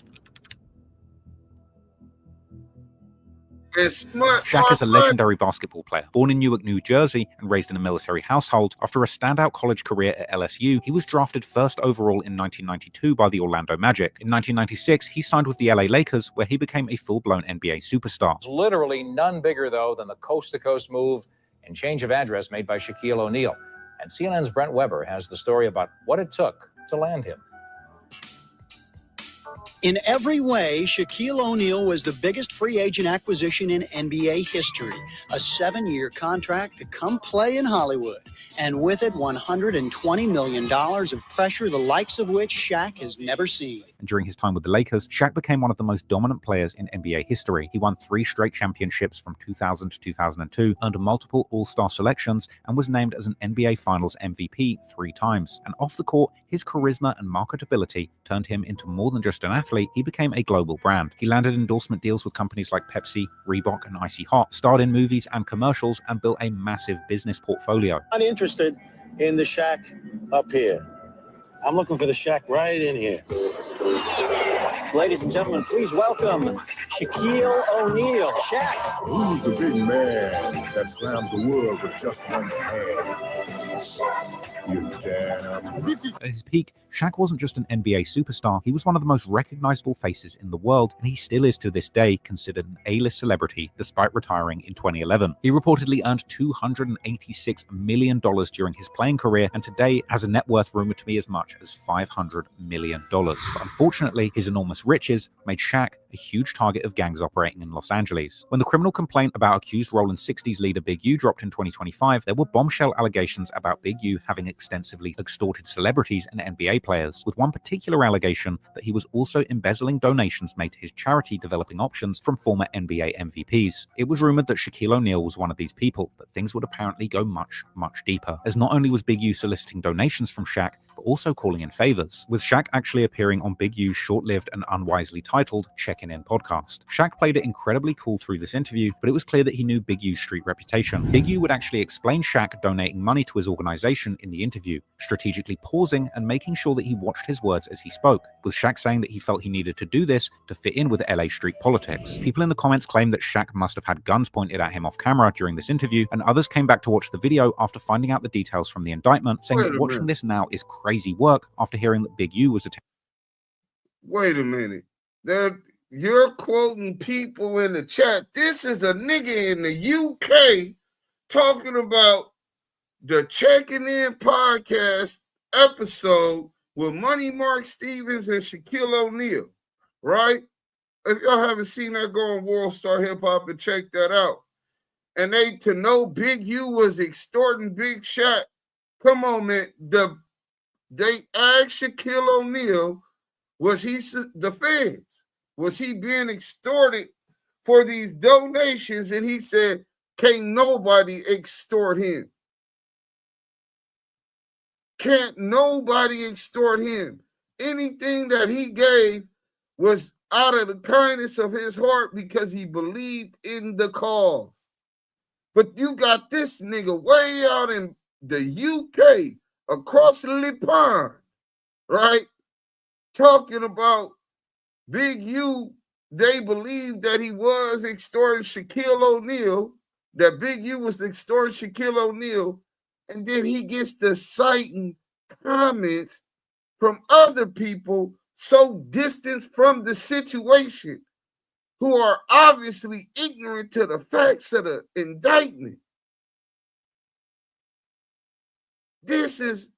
Shaq is a legendary basketball player. Born in Newark, New Jersey, and raised in a military household, after a standout college career at LSU, he was drafted first overall in 1992 by the Orlando Magic. In 1996, he signed with the LA Lakers, where he became a full-blown NBA superstar. Literally none bigger, though, than the coast-to-coast move and change of address made by Shaquille O'Neal. And CNN's Brent Weber has the story about what it took to land him. In every way, Shaquille O'Neal was the biggest free agent acquisition in NBA history. A 7-year contract to come play in Hollywood. And with it, $120 million of pressure, the likes of which Shaq has never seen. And during his time with the Lakers, Shaq became one of the most dominant players in NBA history. He won 3 straight championships from 2000 to 2002, earned multiple All-Star selections, and was named as an NBA Finals MVP 3 times. And off the court, his charisma and marketability turned him into more than just an athlete. He became a global brand. He landed endorsement deals with companies like Pepsi, Reebok, and Icy Hot, starred in movies and commercials, and built a massive business portfolio. I'm interested in the Shaq up here. I'm looking for the Shaq right in here. Ladies and gentlemen, please welcome Shaquille O'Neal. Shaq. Who's the big man that slams the world with just one hand? At his peak, Shaq wasn't just an NBA superstar, he was one of the most recognizable faces in the world, and he still is to this day considered an A-list celebrity despite retiring in 2011. He reportedly earned $286 million during his playing career, and today has a net worth rumored to be as much as $500 million. But unfortunately, his enormous riches made Shaq a huge target of gangs operating in Los Angeles. When the criminal complaint about accused Rollin 60s leader Big U dropped in 2025, there were bombshell allegations about Big U having extensively extorted celebrities and NBA players, with one particular allegation that he was also embezzling donations made to his charity Developing Options from former NBA MVPs. It was rumored that Shaquille O'Neal was one of these people, but things would apparently go much, much deeper, as not only was Big U soliciting donations from Shaq, but also calling in favors, with Shaq actually appearing on Big U's short-lived and unwisely titled Checking In podcast. Shaq played it incredibly cool through this interview, but it was clear that he knew Big U's street reputation. Big U would actually explain Shaq donating money to his organization in the interview, strategically pausing and making sure that he watched his words as he spoke, with Shaq saying that he felt he needed to do this to fit in with LA street politics. People in the comments claimed that Shaq must have had guns pointed at him off camera during this interview, and others came back to watch the video after finding out the details from the indictment, saying that watching this now is crazy work after hearing that Big U was attempting. Wait a minute. You're quoting people in the chat. This is a nigga in the UK talking about the Checking In podcast episode with Money Mark Stevens and Shaquille O'Neal, right? If y'all haven't seen that, go on World Star Hip Hop and check that out. And to know Big U was extorting Big Shaq. Come on, man. They asked Shaquille O'Neal, was he the feds? Was he being extorted for these donations? And he said, can't nobody extort him. Can't nobody extort him. Anything that he gave was out of the kindness of his heart because he believed in the cause. But you got this nigga way out in the UK, across the pond, right? Talking about Big U. They believed that he was extorting Shaquille O'Neal, that Big U was extorting Shaquille O'Neal, and then he gets the citing comments from other people so distant from the situation who are obviously ignorant to the facts of the indictment. This is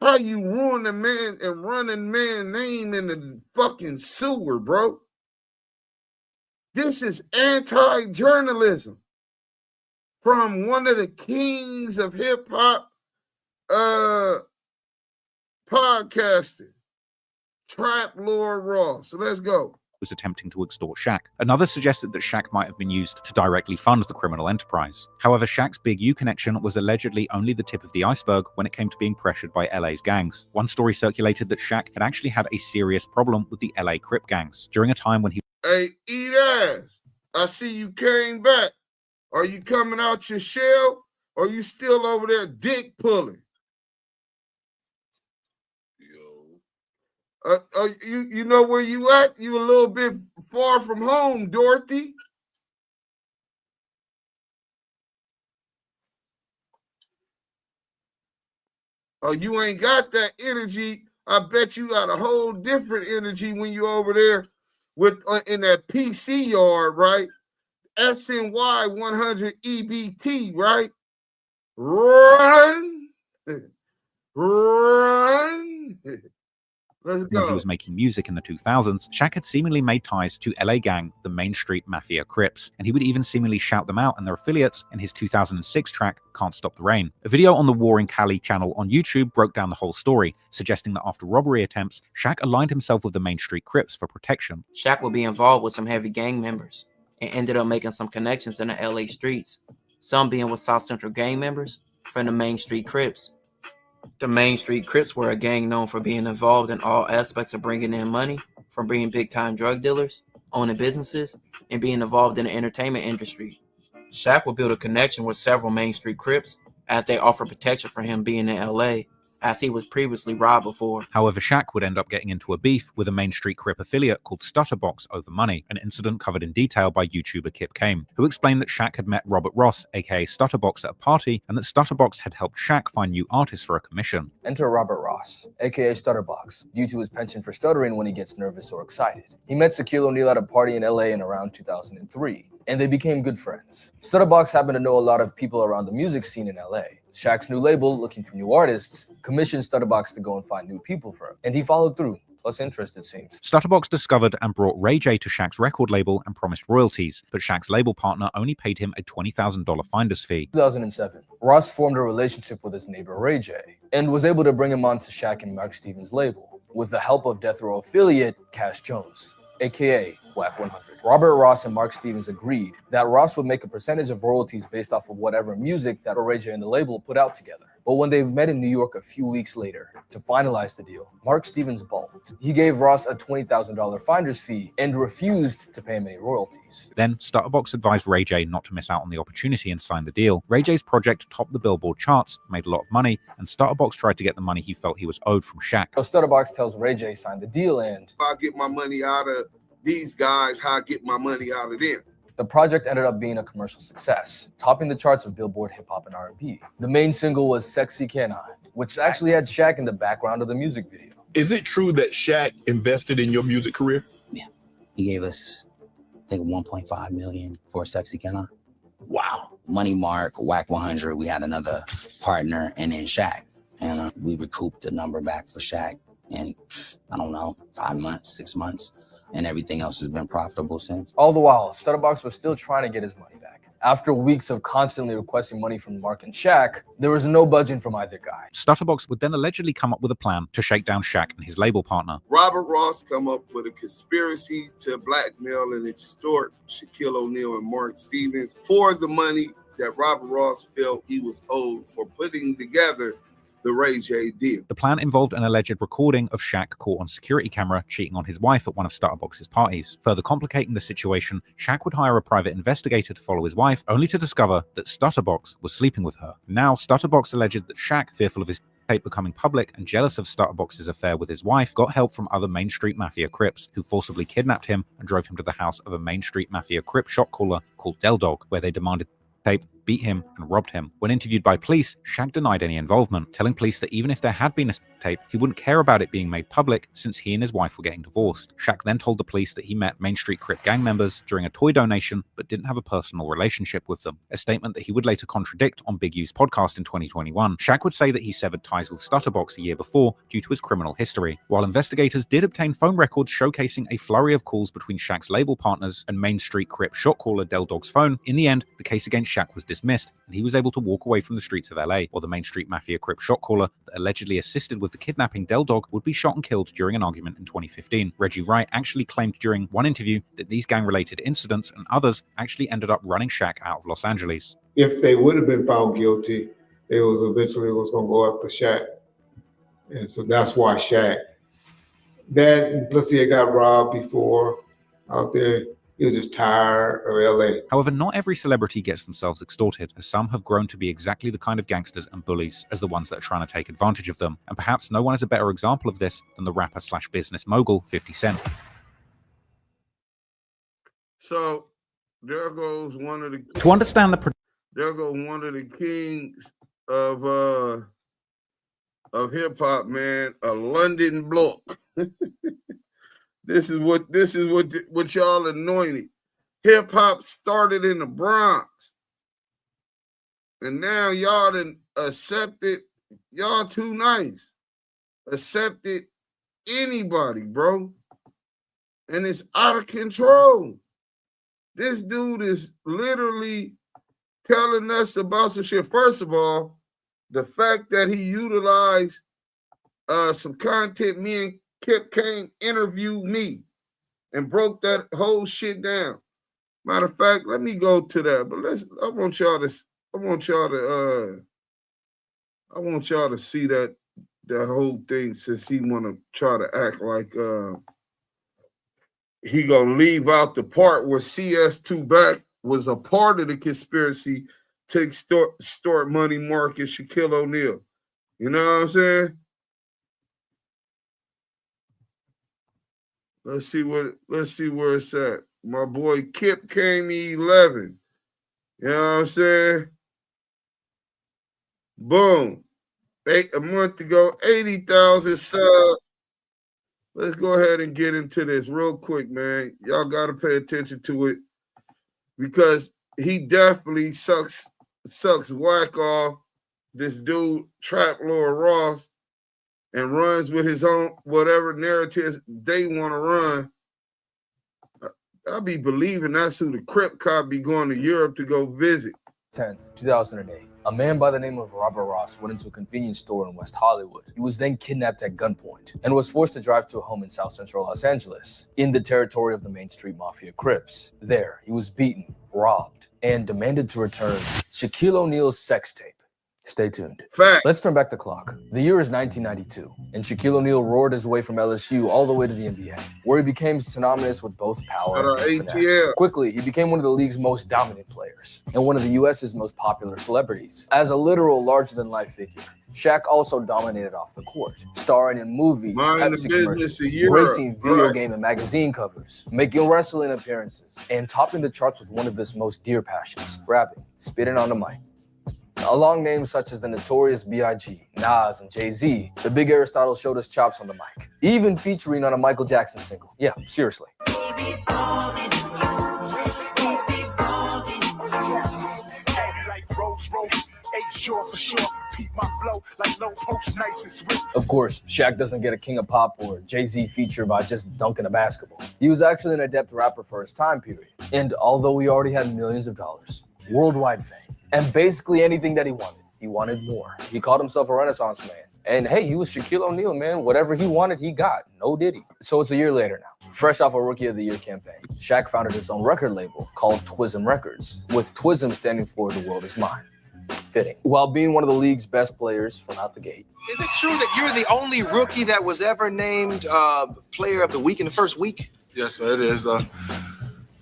how you ruin a man and run a man's name in the fucking sewer, bro. This is anti-journalism from one of the kings of hip-hop podcasting, Traplore Ross. So let's go. Was attempting to extort Shaq. Another suggested that Shaq might have been used to directly fund the criminal enterprise. However, Shaq's Big U connection was allegedly only the tip of the iceberg when it came to being pressured by LA's gangs. One story circulated that Shaq had actually had a serious problem with the LA Crip gangs during a time when he... Hey, eat ass. I see you came back. Are you coming out your shell or are you still over there dick pulling? You know where you at? You a little bit far from home, Dorothy. Oh, you ain't got that energy. I bet you got a whole different energy when you over there with in that PC yard, right? SNY 100 EBT, right? Run. Run. Let's go. When he was making music in the 2000s, Shaq had seemingly made ties to LA gang, the Main Street Mafia Crips, and he would even seemingly shout them out and their affiliates in his 2006 track, Can't Stop the Rain. A video on the War in Cali channel on YouTube broke down the whole story, suggesting that after robbery attempts, Shaq aligned himself with the Main Street Crips for protection. Shaq would be involved with some heavy gang members and ended up making some connections in the LA streets, some being with South Central gang members from the Main Street Crips. The Main Street Crips were a gang known for being involved in all aspects of bringing in money, from being big-time drug dealers, owning businesses, and being involved in the entertainment industry. Shaq would build a connection with several Main Street Crips as they offered protection for him being in LA. as he was previously robbed before. However, Shaq would end up getting into a beef with a Main Street Crip affiliate called Stutterbox over money, an incident covered in detail by YouTuber Kip Kame, who explained that Shaq had met Robert Ross, aka Stutterbox, at a party, and that Stutterbox had helped Shaq find new artists for a commission. Enter Robert Ross, aka Stutterbox, due to his penchant for stuttering when he gets nervous or excited. He met Shaquille O'Neal at a party in LA in around 2003, and they became good friends. Stutterbox happened to know a lot of people around the music scene in LA. Shaq's new label, looking for new artists, commissioned Stutterbox to go and find new people for him, and he followed through. Plus interest, it seems. Stutterbox discovered and brought Ray J to Shaq's record label and promised royalties, but Shaq's label partner only paid him a $20,000 finder's fee. 2007, Ross formed a relationship with his neighbor Ray J and was able to bring him onto Shaq and Mark Stevens' label with the help of Death Row affiliate Cash Jones, aka WACK100. Robert Ross and Mark Stevens agreed that Ross would make a percentage of royalties based off of whatever music that Ray J and the label put out together. But when they met in New York a few weeks later to finalize the deal, Mark Stevens balked. He gave Ross a $20,000 finder's fee and refused to pay him any royalties. Then, Stutterbox advised Ray J not to miss out on the opportunity and sign the deal. Ray J's project topped the Billboard charts, made a lot of money, and Stutterbox tried to get the money he felt he was owed from Shaq. So Stutterbox tells Ray J sign the deal, and if I get my money out of these guys, how I get my money out of them. The project ended up being a commercial success, topping the charts of Billboard Hip Hop and R&B. The main single was Sexy Can I, which actually had Shaq in the background of the music video. Is it true that Shaq invested in your music career? Yeah, he gave us, I think, 1.5 million for Sexy Can I. Wow. Money Mark, WACK100, we had another partner, and then Shaq. And we recouped the number back for Shaq in, I don't know, 5 months, 6 months. And everything else has been profitable since. All the while, Stutterbox was still trying to get his money back. After weeks of constantly requesting money from Mark and Shaq, there was no budging from either guy. Stutterbox would then allegedly come up with a plan to shake down Shaq and his label partner. Robert Ross come up with a conspiracy to blackmail and extort Shaquille O'Neal and Mark Stevens for the money that Robert Ross felt he was owed for putting together the Ray J deal. The plan involved an alleged recording of Shaq caught on security camera cheating on his wife at one of Stutterbox's parties. Further complicating the situation, Shaq would hire a private investigator to follow his wife, only to discover that Stutterbox was sleeping with her. Now, Stutterbox alleged that Shaq, fearful of his tape becoming public and jealous of Stutterbox's affair with his wife, got help from other Main Street Mafia Crips, who forcibly kidnapped him and drove him to the house of a Main Street Mafia Crip shot caller called Del Dog, where they demanded tape, beat him, and robbed him. When interviewed by police, Shaq denied any involvement, telling police that even if there had been a tape, he wouldn't care about it being made public since he and his wife were getting divorced. Shaq then told the police that he met Main Street Crip gang members during a toy donation but didn't have a personal relationship with them, a statement that he would later contradict on Big U's podcast in 2021. Shaq would say that he severed ties with Stutterbox a year before due to his criminal history. While investigators did obtain phone records showcasing a flurry of calls between Shaq's label partners and Main Street Crip shot caller Del Dog's phone, in the end, the case against Shaq was dismissed, and he was able to walk away from the streets of LA, while the Main Street Mafia Crip shot caller that allegedly assisted with the kidnapping Del Dog would be shot and killed during an argument in 2015. Reggie Wright actually claimed during one interview that these gang-related incidents and others actually ended up running Shaq out of Los Angeles. If they would have been found guilty, they was eventually going to go after Shaq. And so that's why Shaq. That, plus he had got robbed before out there. He was just tired of LA. However, not every celebrity gets themselves extorted, as some have grown to be exactly the kind of gangsters and bullies as the ones that are trying to take advantage of them. And perhaps no one is a better example of this than the rapper/business mogul 50 Cent. So there goes one of the To understand the there goes one of the kings of hip hop, man, a London block. This is what y'all anointed. Hip hop started in the Bronx. And now y'all done accepted, y'all too nice. Accepted anybody, bro. And it's out of control. This dude is literally telling us about some shit. First of all, the fact that he utilized some content, me and Kip Kane interviewed me and broke that whole shit down. Matter of fact, let me go to that. But I want y'all to see that whole thing, since he want to try to act like he gonna leave out the part where CS2 Back was a part of the conspiracy to extort Money Mark and Shaquille O'Neal. You know what I'm saying? Let's see where it's at. My boy Kip came 11. You know what I'm saying? Boom. A month ago, 80,000 subs. Let's go ahead and get into this real quick, man. Y'all got to pay attention to it because he definitely sucks whack off this dude, Traplore Ross, and runs with his own whatever narratives they want to run. I'll be believing that's who the Crip cop be going to Europe to go visit. 10th, 2008. A man by the name of Robert Ross went into a convenience store in West Hollywood. He was then kidnapped at gunpoint and was forced to drive to a home in South Central Los Angeles, in the territory of the Main Street Mafia Crips. There, he was beaten, robbed, and demanded to return Shaquille O'Neal's sex tape. Stay tuned. Fact. Let's turn back the clock. The year is 1992, and Shaquille O'Neal roared his way from LSU all the way to the NBA, where he became synonymous with both power and finesse. Quickly, he became one of the league's most dominant players, and one of the US's most popular celebrities. As a literal larger-than-life figure, Shaq also dominated off the court, starring in movies, Pepsi commercials, racing video game and magazine covers, making wrestling appearances, and topping the charts with one of his most dear passions, rapping, spitting on the mic. Along names such as the notorious B.I.G., Nas, and Jay-Z, the big Aristotle showed us chops on the mic, even featuring on a Michael Jackson single. Yeah, seriously. Of course, Shaq doesn't get a King of Pop or Jay-Z feature by just dunking a basketball. He was actually an adept rapper for his time period, and although he already had millions of dollars, worldwide fame, and basically anything that he wanted more. He called himself a Renaissance man. And hey, he was Shaquille O'Neal, man. Whatever he wanted, he got. No diddy. So it's a year later now. Fresh off a Rookie of the Year campaign, Shaq founded his own record label called Twism Records, with Twism standing for The World Is Mine. Fitting. While being one of the league's best players from out the gate. Is it true that you're the only rookie that was ever named Player of the Week in the first week? Yes, sir, it is.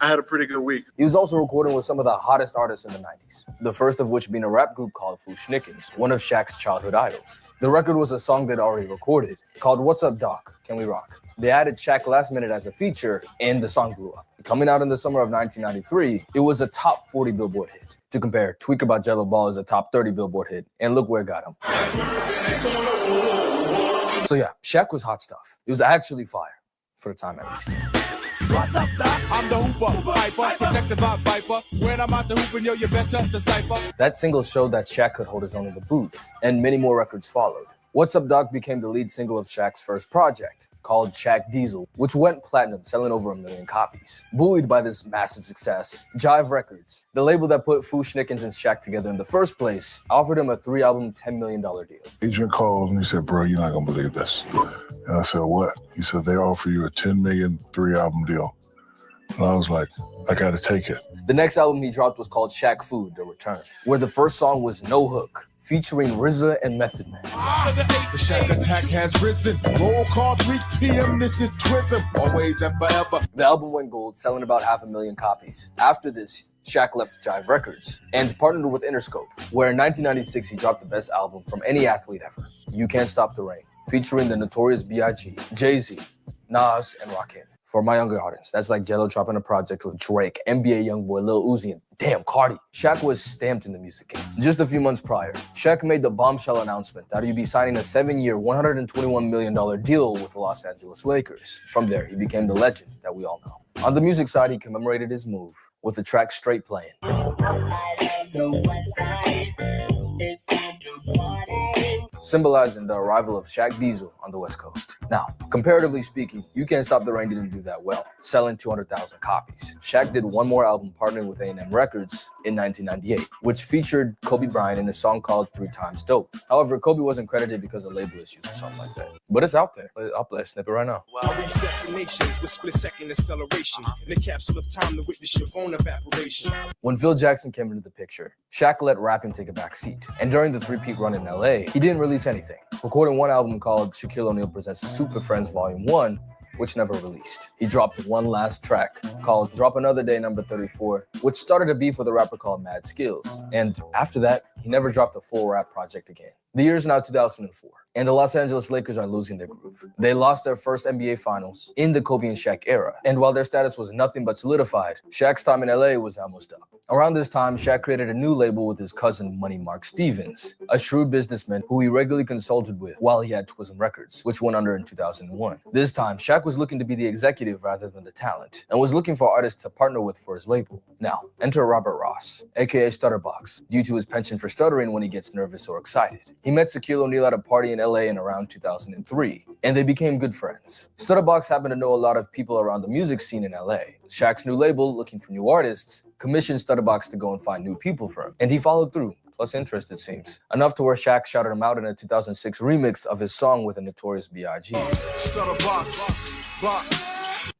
I had a pretty good week. He was also recording with some of the hottest artists in the 90s, the first of which being a rap group called Fushnikins, one of Shaq's childhood idols. The record was a song they'd already recorded, called What's Up Doc, Can We Rock? They added Shaq last minute as a feature, and the song blew up. Coming out in the summer of 1993, it was a top 40 Billboard hit. To compare, Tweak About Jello Ball is a top 30 Billboard hit, and look where it got him. So yeah, Shaq was hot stuff. It was actually fire, for the time at least. What's up, Doc? I'm the Hooper, Viper, protected by Viper. When I'm out the hooping, yo, you better decipher. That single showed that Shaq could hold his own in the booth, and many more records followed. What's Up Doc became the lead single of Shaq's first project, called Shaq Diesel, which went platinum, selling over 1 million copies. Buoyed by this massive success, Jive Records, the label that put Fushnikins and Shaq together in the first place, offered him a 3-album, $10 million deal. Agent called and he said, bro, you're not gonna believe this. And I said, what? He said, they offer you a $10 million 3-album deal. And I was like, I gotta take it. The next album he dropped was called Shaq Food, The Return, where the first song was No Hook, featuring RZA and Method Man. The Shaq attack has risen. Roll call 3 p.m. This is Twism. Always and forever. The album went gold, selling about 500,000 copies. After this, Shaq left Jive Records and partnered with Interscope, where in 1996 he dropped the best album from any athlete ever, You Can't Stop the Rain, featuring the notorious B.I.G., Jay-Z, Nas, and Rakim. For my younger audience, that's like Jello dropping a project with Drake, NBA Youngboy, Lil Uzi, and damn Cardi. Shaq was stamped in the music game. Just a few months prior, Shaq made the bombshell announcement that he'd be signing a 7-year, $121 million deal with the Los Angeles Lakers. From there, he became the legend that we all know. On the music side, he commemorated his move with the track Straight Playing, symbolizing the arrival of Shaq Diesel on the West Coast. Now, comparatively speaking, You Can't Stop the Rain didn't do that well, selling 200,000 copies. Shaq did one more album partnering with A&M Records in 1998, which featured Kobe Bryant in a song called 3 Times Dope. However, Kobe wasn't credited because of label issues or something like that. But it's out there. I'll play a snippet right now. I reach destinations with split-second acceleration. In a capsule of time to witness your own evaporation. When Phil Jackson came into the picture, Shaq let rapping take a back seat. And during the 3-peat run in LA, he didn't release anything, recording one album called Shaquille O'Neal Presents the Super Friends Volume 1, which never released. He dropped one last track called Drop Another Day number 34, which started a beef with a rapper called Mad Skills. And after that, he never dropped a full rap project again. The year is now 2004, and the Los Angeles Lakers are losing their groove. They lost their first NBA Finals in the Kobe and Shaq era, and while their status was nothing but solidified, Shaq's time in LA was almost up. Around this time, Shaq created a new label with his cousin Money Mark Stevens, a shrewd businessman who he regularly consulted with while he had Twism Records, which went under in 2001. This time, Shaq was looking to be the executive rather than the talent, and was looking for artists to partner with for his label. Now, enter Robert Ross, aka Stutterbox, due to his penchant for stuttering when he gets nervous or excited. He met Shaquille O'Neal at a party in LA in around 2003, and they became good friends. Stutterbox happened to know a lot of people around the music scene in LA. Shaq's new label, looking for new artists, commissioned Stutterbox to go and find new people for him, and he followed through. Plus interest, it seems. Enough to where Shaq shouted him out in a 2006 remix of his song with a Notorious B.I.G.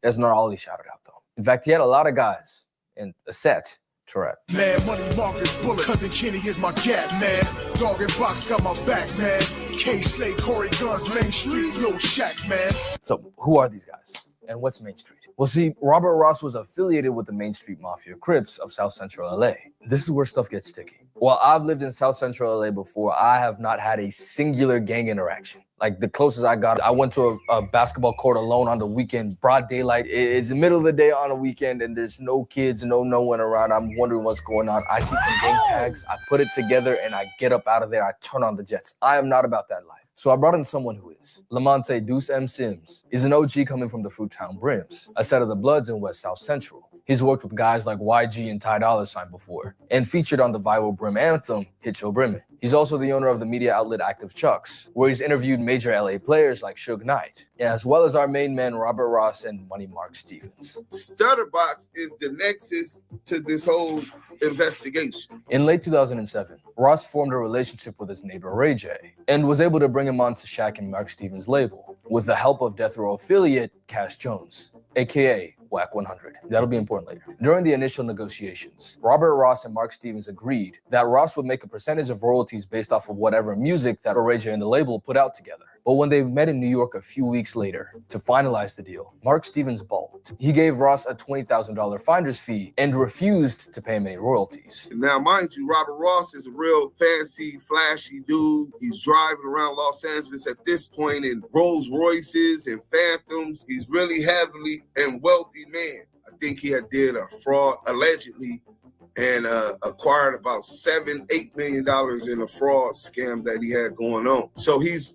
That's not all he shouted out, though. In fact, he had a lot of guys in a set to rap. Man, Money Marcus Bullet, Cousin Kenny is my cat, man. Dog and Box got my back, man. K Slade, Corey Guns, Main Street, Lil Shaq, man. So, who are these guys? And what's Main Street? Well, see, Robert Ross was affiliated with the Main Street Mafia Crips of South Central LA. This is where stuff gets sticky. While I've lived in South Central LA before, I have not had a singular gang interaction. Like, the closest I got, I went to a basketball court alone on the weekend, broad daylight. It's the middle of the day on a weekend, and there's no kids, no one around. I'm wondering what's going on. I see some gang tags, I put it together, and I get up out of there. I turn on the jets. I am not about that life. So I brought in someone who is. Lamonte Duse M Sims is an OG coming from the Fruittown Brims, a set of the Bloods in West South Central. He's worked with guys like YG and Ty Dolla $ign before, and featured on the viral Brim anthem, Hit Yo Brimmin'. He's also the owner of the media outlet Active Chucks, where he's interviewed major LA players like Suge Knight, as well as our main men Robert Ross and Money Mark Stevens. Stutterbox is the nexus to this whole investigation. In late 2007, Ross formed a relationship with his neighbor Ray J, and was able to bring him onto Shaq and Mark Stevens' label, with the help of Death Row affiliate Cash Jones, aka WACK100. That'll be important later. During the initial negotiations, Robert Ross and Mark Stevens agreed that Ross would make a percentage of royalties based off of whatever music that Ray J and the label put out together. But when they met in New York a few weeks later to finalize the deal, Mark Stevens balked. He gave Ross a $20,000 finder's fee and refused to pay him any royalties. Now, mind you, Robert Ross is a real fancy, flashy dude. He's driving around Los Angeles at this point in Rolls Royces and Phantoms. He's really heavily and wealthy man. I think he had did a fraud, allegedly, and acquired about $7-8 million in a fraud scam that he had going on. So he's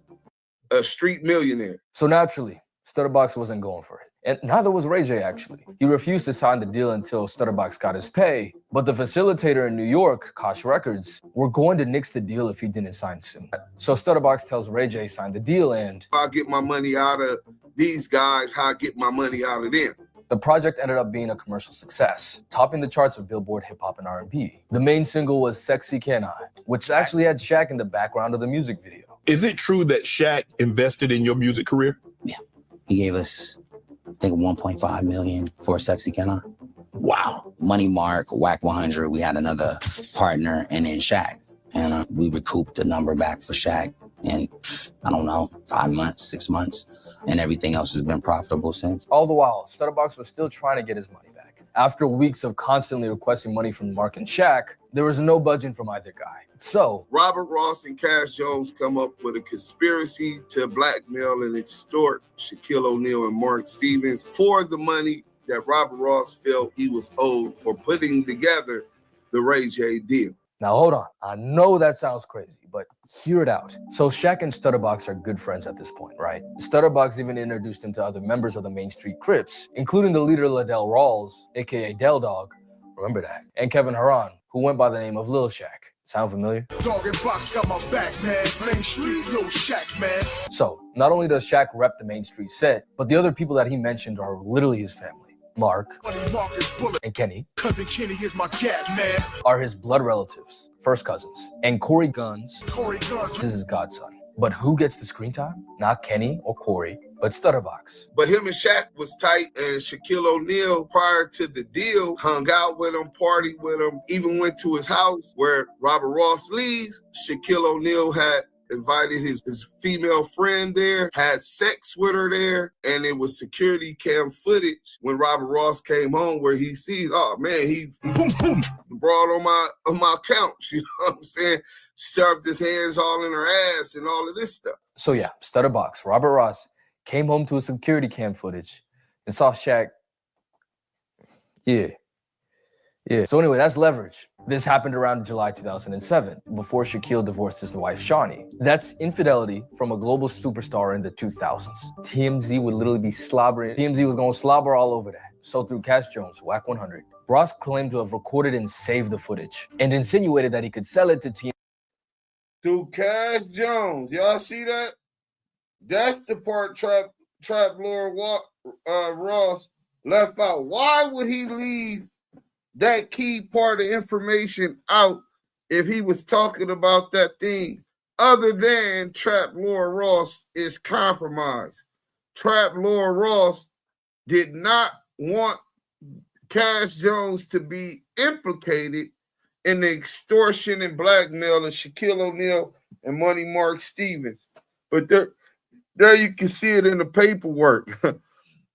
a street millionaire. So naturally, Stutterbox wasn't going for it. And neither was Ray J, actually. He refused to sign the deal until Stutterbox got his pay. But the facilitator in New York, Koch Records, were going to nix the deal if he didn't sign soon. So Stutterbox tells Ray J sign the deal, and I get my money out of these guys, how I get my money out of them. The project ended up being a commercial success, topping the charts of Billboard Hip Hop and R&B. The main single was Sexy Can I, which actually had Shaq in the background of the music video. Is it true that Shaq invested in your music career? Yeah. He gave us, I think, 1.5 million for Sexy Can I. Wow. Money Mark, WACK100, we had another partner, and then Shaq. And we recouped the number back for Shaq in, I don't know, 5 months, 6 months. And everything else has been profitable since. All the while, Stutterbox was still trying to get his money back. After weeks of constantly requesting money from Mark and Shaq, there was no budging from either guy. So Robert Ross and Cash Jones come up with a conspiracy to blackmail and extort Shaquille O'Neal and Mark Stevens for the money that Robert Ross felt he was owed for putting together the Ray J deal. Now hold on, I know that sounds crazy, but hear it out. So Shaq and Stutterbox are good friends at this point, right? Stutterbox even introduced him to other members of the Main Street Crips, including the leader Liddell Rawls, aka Del Dog, remember that, and Kevin Haran, who went by the name of Lil Shaq. Sound familiar? Dog and Box got my back, man. Main Street, Lil Shaq, man. So not only does Shaq rep the Main Street set, but the other people that he mentioned are literally his family. Mark and Kenny, Cousin Kenny is my cat, man, are his blood relatives, first cousins. And Corey Guns is his godson. But who gets the screen time? Not Kenny or Corey, but Stutterbox. But him and Shaq was tight, and Shaquille O'Neal, prior to the deal, hung out with him, partied with him, even went to his house where Robert Ross leaves. Shaquille O'Neal had invited his female friend there, had sex with her there, and it was security cam footage when Robert Ross came home where he sees, oh man, he brought on my couch, you know what I'm saying? Shoved his hands all in her ass and all of this stuff. So yeah, Stutterbox, Robert Ross, came home to a security cam footage and saw Shaq. Yeah. So anyway, that's leverage. This happened around July 2007, before Shaquille divorced his wife, Shawnee. That's infidelity from a global superstar in the 2000s. TMZ would literally be slobbering. TMZ was going to slobber all over that. So through Cash Jones, WACK100, Ross claimed to have recorded and saved the footage and insinuated that he could sell it to TMZ. Through Cash Jones. Y'all see that? That's the part Traplore Ross left out. Why would he leave that key part of information out if he was talking about that thing? Other than Traplore Ross is compromised. Traplore Ross did not want Cash Jones to be implicated in the extortion and blackmail of Shaquille O'Neal and Money Mark Stevens. But there you can see it in the paperwork.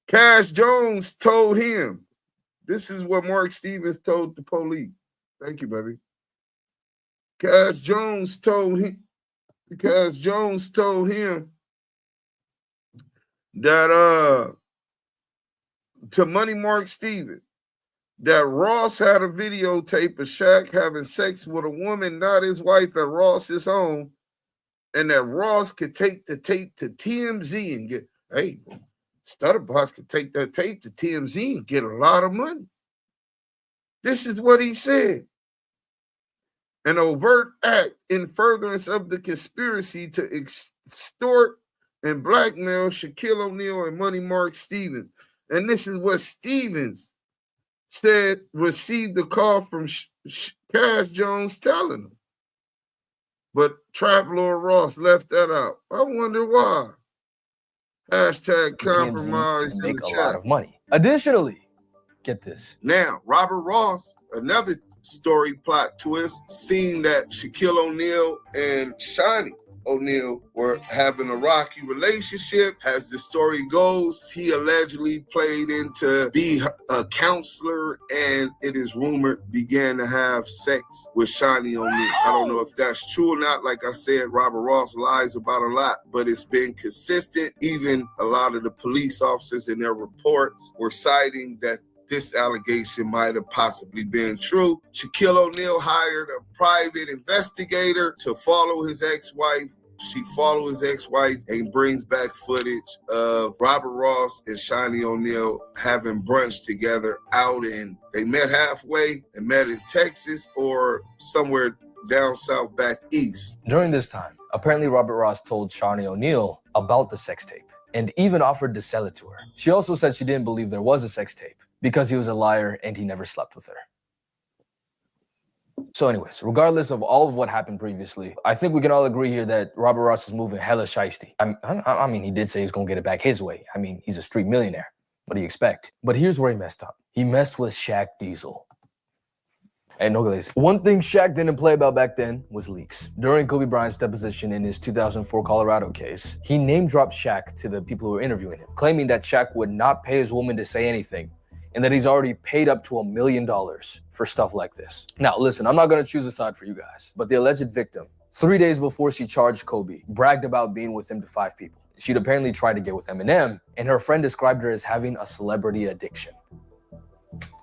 Cash Jones told him, this is what Mark Stevens told the police. Thank you, baby. Cash Jones told him that to Money Mark Stevens, that Ross had a videotape of Shaq having sex with a woman, not his wife, at Ross's home, and that Ross could take the tape to TMZ and get, hey, Stutterbox could take that tape to TMZ and get a lot of money. This is what he said. An overt act in furtherance of the conspiracy to extort and blackmail Shaquille O'Neal and Money Mark Stevens. And this is what Stevens said, received a call from Cash Jones telling him. But Traplore Ross left that out. I wonder why. Hashtag compromise. Make a lot of money. Additionally, get this. Now, Robert Ross, another story plot twist, seeing that Shaquille O'Neal and Shawnee O'Neal were having a rocky relationship. As the story goes, he allegedly played in to be a counselor, and it is rumored began to have sex with Shawnee O'Neal. I don't know if that's true or not. Like I said, Robert Ross lies about a lot, but it's been consistent. Even a lot of the police officers in their reports were citing that this allegation might have possibly been true. Shaquille O'Neal hired a private investigator to follow his ex-wife. She follows his ex-wife and brings back footage of Robert Ross and Shawnee O'Neal having brunch together out in, they met halfway and met in Texas or somewhere down south back east. During this time, apparently Robert Ross told Shawnee O'Neal about the sex tape and even offered to sell it to her. She also said she didn't believe there was a sex tape because he was a liar and he never slept with her. So anyways, regardless of all of what happened previously, I think we can all agree here that Robert Ross is moving hella shiesty. I mean, he did say he was going to get it back his way. I mean, he's a street millionaire. What do you expect? But here's where he messed up. He messed with Shaq Diesel. And no glaze. One thing Shaq didn't play about back then was leaks. During Kobe Bryant's deposition in his 2004 Colorado case, he name-dropped Shaq to the people who were interviewing him, claiming that Shaq would not pay his woman to say anything, and that he's already paid up to $1 million for stuff like this. Now, listen, I'm not gonna choose a side for you guys, but the alleged victim, 3 days before she charged Kobe, bragged about being with him to 5 people. She'd apparently tried to get with Eminem, and her friend described her as having a celebrity addiction.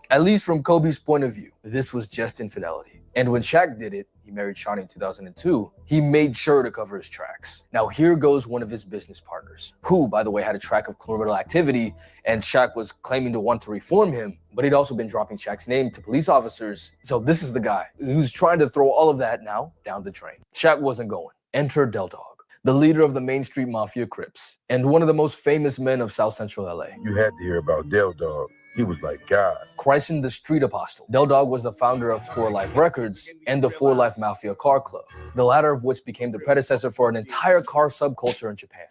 At least from Kobe's point of view, this was just infidelity. And when Shaq did it, he married Shawnee in 2002, he made sure to cover his tracks. Now here goes one of his business partners, who, by the way, had a track of criminal activity, and Shaq was claiming to want to reform him, but he'd also been dropping Shaq's name to police officers. So this is the guy who's trying to throw all of that now down the drain. Shaq wasn't going. Enter Del Dog, the leader of the Main Street Mafia Crips, and one of the most famous men of South Central LA. You had to hear about Del Dog. He was like God. Christened the Street Apostle, Del Dog was the founder of 4 Life Records and the 4 Life Mafia Car Club, the latter of which became the predecessor for an entire car subculture in Japan.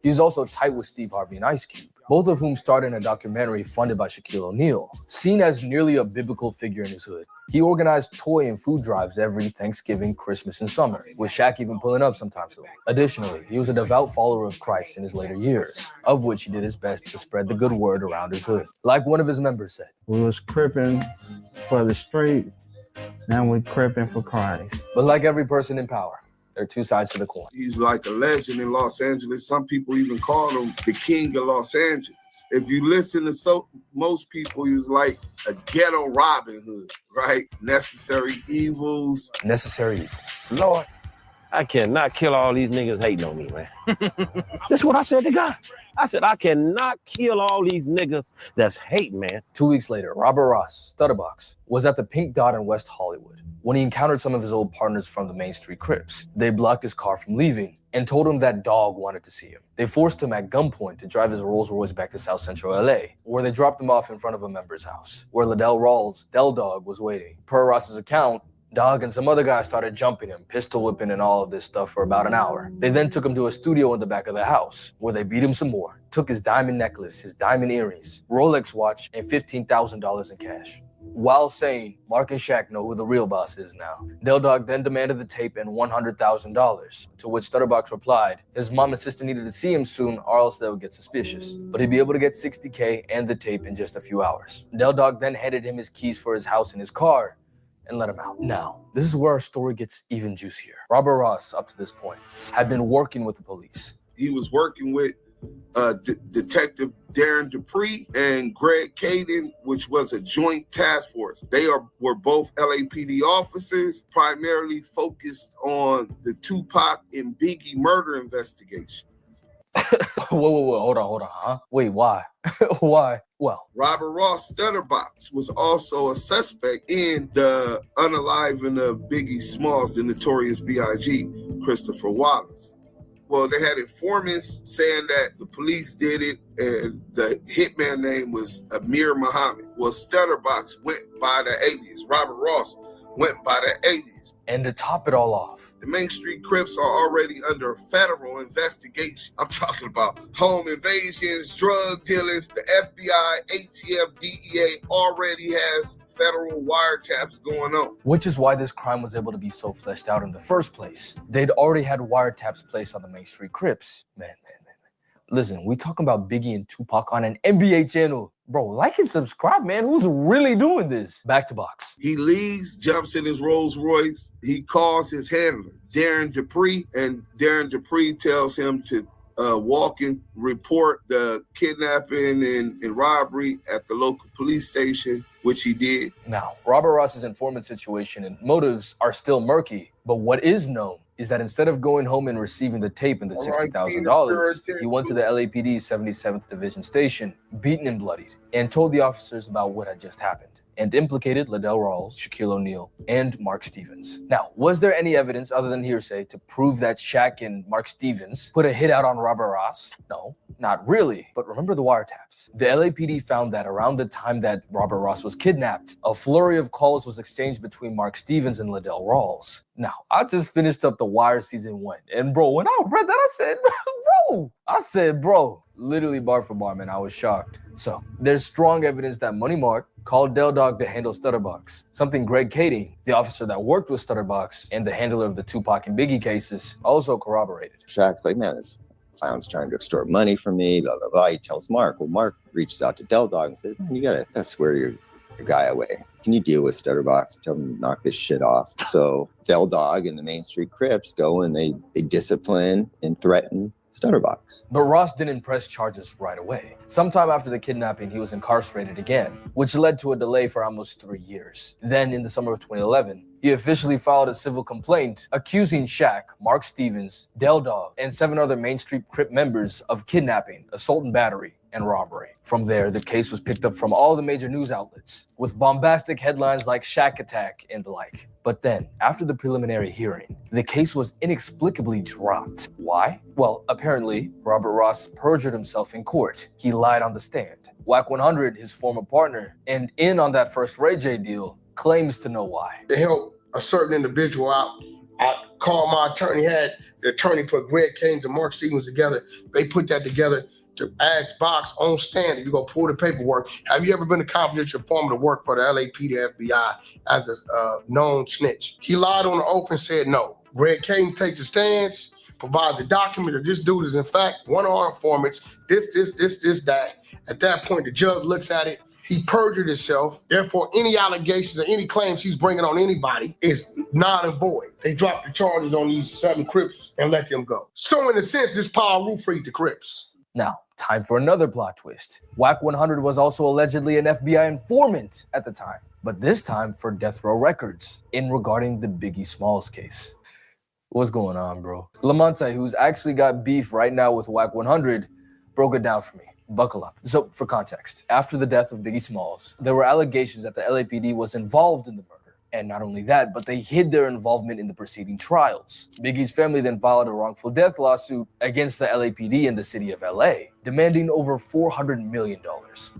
He was also tight with Steve Harvey and Ice Cube, both of whom starred in a documentary funded by Shaquille O'Neal. Seen as nearly a biblical figure in his hood, he organized toy and food drives every Thanksgiving, Christmas, and summer, with Shaq even pulling up sometimes. Additionally, he was a devout follower of Christ in his later years, of which he did his best to spread the good word around his hood. Like one of his members said, "We was crippin' for the street, now we crippin' for Christ." But like every person in power, there are two sides to the coin. He's like a legend in Los Angeles. Some people even call him the king of Los Angeles. If you listen to most people, he was like a ghetto Robin Hood, right? Necessary evils. Necessary evils. Lord, I cannot kill all these niggas hating on me, man. That's what I said to God. I said, I cannot kill all these niggas that's hating, man. 2 weeks later, Robert Ross, Stutterbox, was at the Pink Dot in West Hollywood when he encountered some of his old partners from the Main Street Crips. They blocked his car from leaving and told him that Dog wanted to see him. They forced him at gunpoint to drive his Rolls Royce back to South Central LA, where they dropped him off in front of a member's house, where Liddell Rawls, Del Dog, was waiting. Per Ross's account, Dog and some other guys started jumping him, pistol whipping and all of this stuff for about an hour. They then took him to a studio in the back of the house, where they beat him some more, took his diamond necklace, his diamond earrings, Rolex watch, and $15,000 in cash. While saying, Mark and Shaq know who the real boss is now. Del Dog then demanded the tape and $100,000, to which Stutterbox replied, his mom and sister needed to see him soon or else they would get suspicious. But he'd be able to get $60K and the tape in just a few hours. Del Dog then handed him his keys for his house and his car, and let him out. Now, this is where our story gets even juicier. Robert Ross, up to this point, had been working with the police. He was working with Detective Darren Dupree and Greg Caden, which was a joint task force. They were both LAPD officers, primarily focused on the Tupac and Biggie murder investigation. Whoa, hold on, huh? Wait, why? Why? Well, Robert Ross Stutterbox was also a suspect in the unaliving of Biggie Smalls, the notorious B.I.G., Christopher Wallace. Well, they had informants saying that the police did it, and the hitman name was Amir Muhammad. Well, Stutterbox went by the alias. Robert Ross went by the alias. And to top it all off, the Main Street Crips are already under federal investigation. I'm talking about home invasions, drug dealings. The FBI, ATF, DEA already has federal wiretaps going on. Which is why this crime was able to be so fleshed out in the first place. They'd already had wiretaps placed on the Main Street Crips. Man. Listen, we talking about Biggie and Tupac on an NBA channel. Bro, like and subscribe, man. Who's really doing this? Back to box. He leaves, jumps in his Rolls Royce. He calls his handler, Darren Dupree, and Darren Dupree tells him to walk and report the kidnapping and robbery at the local police station, which he did. Now, Robert Ross's informant situation and motives are still murky, but what is known is that instead of going home and receiving the tape and the $60,000, he went to the LAPD 77th Division station, beaten and bloodied, and told the officers about what had just happened, and implicated Liddell Rawls, Shaquille O'Neal, and Mark Stevens. Now, was there any evidence other than hearsay to prove that Shaq and Mark Stevens put a hit out on Robert Ross? No, not really. But remember the wiretaps. The LAPD found that around the time that Robert Ross was kidnapped, a flurry of calls was exchanged between Mark Stevens and Liddell Rawls. Now, I just finished up The Wire season 1, and bro, when I read that, I said, bro, literally bar for bar, man, I was shocked. So, there's strong evidence that Money Mark called Del Dog to handle Stutterbox, something Greg Kading, the officer that worked with Stutterbox and the handler of the Tupac and Biggie cases, also corroborated. Shaq's like, man, this clown's trying to extort money from me, blah, blah, blah. He tells Mark. Well, Mark reaches out to Del Dog and says, man, you gotta swear your guy away. Can you deal with Stutterbox? Tell him to knock this shit off. So Del Dog and the Main Street Crips go and they discipline and threaten Stutterbox. But Ross didn't press charges right away. Sometime after the kidnapping, he was incarcerated again, which led to a delay for almost 3 years. Then in the summer of 2011, he officially filed a civil complaint accusing Shaq, Mark Stevens, Del Dog, and 7 other Main Street Crip members of kidnapping, assault and battery, and robbery. From there, the case was picked up from all the major news outlets, with bombastic headlines like Shaq Attack and the like. But then, after the preliminary hearing, the case was inexplicably dropped. Why? Well, apparently, Robert Ross perjured himself in court. He lied on the stand. WACK100, his former partner, and in on that first Ray J deal, claims to know why. To help a certain individual out, I called my attorney, had the attorney put Greg Canes and Mark Stevens together. They put that together to ask Box on stand if you're gonna pull the paperwork. Have you ever been a confidential informant to work for the LAPD, FBI as a known snitch? He lied on the oath and said no. Greg Caden takes a stance, provides a document that this dude is in fact one of our informants, that. At that point, the judge looks at it. He perjured himself. Therefore, any allegations or any claims he's bringing on anybody is non and void. They dropped the charges on these 7 Crips and let them go. So in a sense, this power roof freed the Crips. Now, time for another plot twist. WACK100 was also allegedly an FBI informant at the time, but this time for Death Row Records in regarding the Biggie Smalls case. What's going on, bro? Lamonte, who's actually got beef right now with WACK100, broke it down for me. Buckle up. So, for context, after the death of Biggie Smalls, there were allegations that the LAPD was involved in the murder. And not only that, but they hid their involvement in the preceding trials. Biggie's family then filed a wrongful death lawsuit against the LAPD in the city of LA, demanding over $400 million.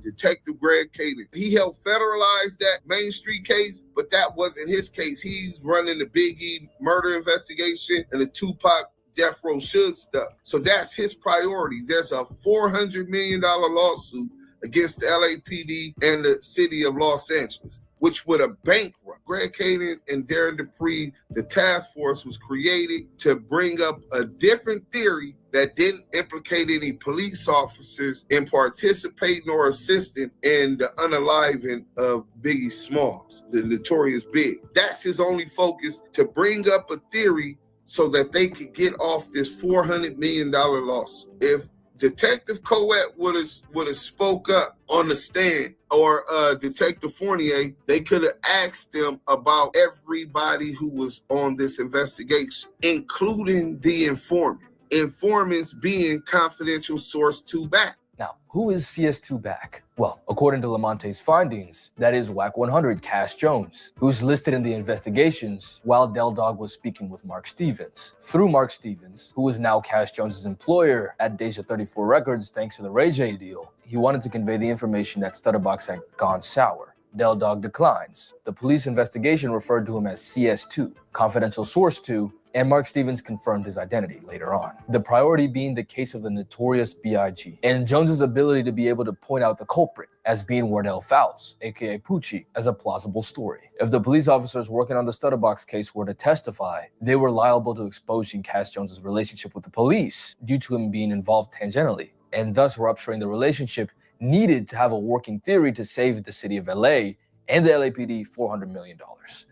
Detective Greg Caden, he helped federalize that Main Street case, but that wasn't his case. He's running the Biggie murder investigation and the Tupac Death Row Suge stuff. So that's his priority. There's a $400 million lawsuit against the LAPD and the city of Los Angeles, which would have bankrupt Greg Caden and Darren Dupree. The task force was created to bring up a different theory that didn't implicate any police officers in participating or assisting in the unaliving of Biggie Smalls, the notorious Big. That's his only focus, to bring up a theory so that they could get off this $400 million lawsuit. If Detective Coet would have spoke up on the stand, or Detective Fournier, they could have asked them about everybody who was on this investigation, including the informant. Informants being confidential source 2 back. Now, who is CS2 back? Well, according to Lamonte's findings, that is WACK100 Cash Jones, who's listed in the investigations while Del Dog was speaking with Mark Stevens. Through Mark Stevens, who is now Cash Jones's employer at Deja 34 Records thanks to the Ray J deal, he wanted to convey the information that Stutterbox had gone sour. Del Dog declines. The police investigation referred to him as CS2, confidential source 2, and Mark Stevens confirmed his identity later on. The priority being the case of the notorious B.I.G. and Jones's ability to be able to point out the culprit as being Wardell Fowles, aka Poochie, as a plausible story. If the police officers working on the Stutterbox case were to testify, they were liable to exposing Cash Jones's relationship with the police due to him being involved tangentially, and thus rupturing the relationship needed to have a working theory to save the city of LA and the LAPD $400 million.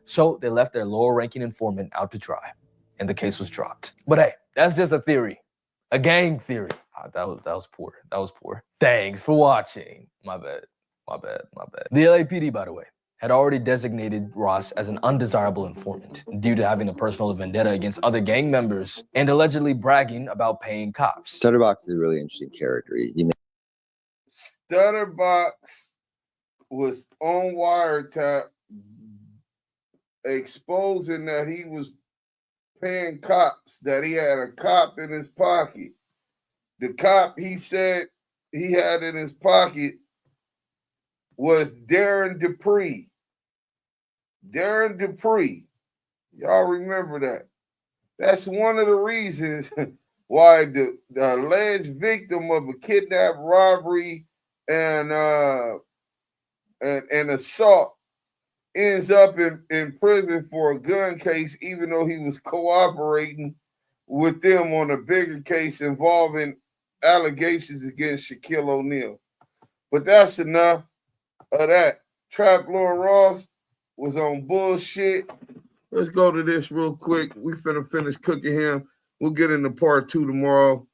So they left their lower-ranking informant out to dry, and the case was dropped. But hey, that's just a theory, a gang theory. That was poor. That was poor. Thanks for watching. My bad. The LAPD, by the way, had already designated Ross as an undesirable informant due to having a personal vendetta against other gang members and allegedly bragging about paying cops. Stutterbox is a really interesting character. Stutterbox was on wiretap exposing that he was paying cops, that he had a cop in his pocket. The cop he said he had in his pocket was Darren Dupree. Darren Dupree. Y'all remember that. That's one of the reasons why the alleged victim of a kidnap, robbery, and assault ends up in prison for a gun case, even though he was cooperating with them on a bigger case involving allegations against Shaquille O'Neal. But that's enough of that. Traplore Ross was on bullshit. Let's go to this real quick. We finna finish cooking him. We'll get into part 2 tomorrow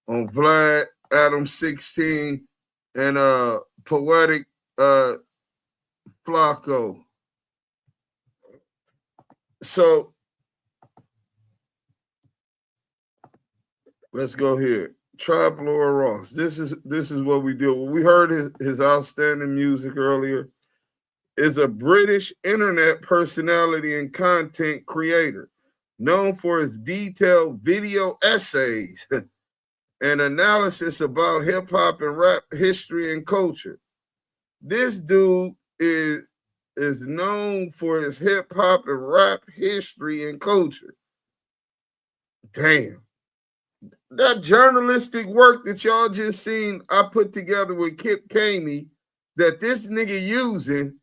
on Vlad, Adam 16, and Poetik Flakko. So let's go here. Traplore Ross. This is what we do. We heard his outstanding music earlier. Is a British internet personality and content creator known for his detailed video essays and analysis about hip-hop and rap history and culture. This dude is known for his hip-hop and rap history and culture. Damn. that journalistic work that y'all just seen I put together with Kip Kamey that this nigga using,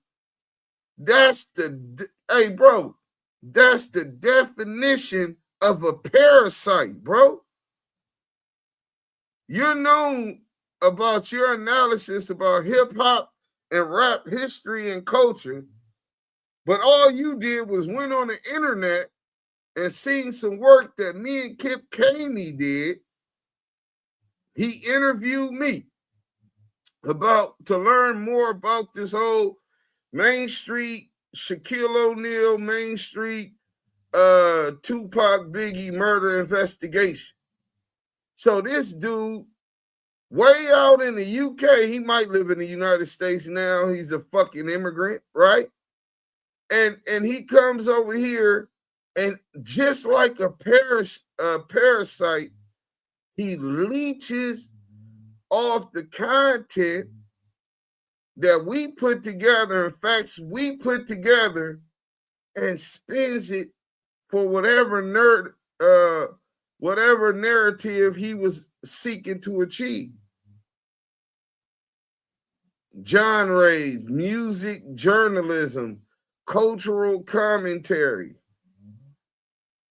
that's the, hey, bro, that's the definition of a parasite, bro. You're known about your analysis about hip-hop and rap history and culture, but all you did was went on the internet and seen some work that me and Kip Kamey did. He interviewed me to learn more about this whole Main Street, Shaquille O'Neal, Main Street, Tupac Biggie murder investigation. So this dude, way out in the UK, he might live in the United States now. He's a fucking immigrant, right? And he comes over here, and just like a parasite, he leeches off the content that we put together, in facts we put together, and spins it for whatever narrative he was seeking to achieve. Genres, music, journalism, cultural commentary.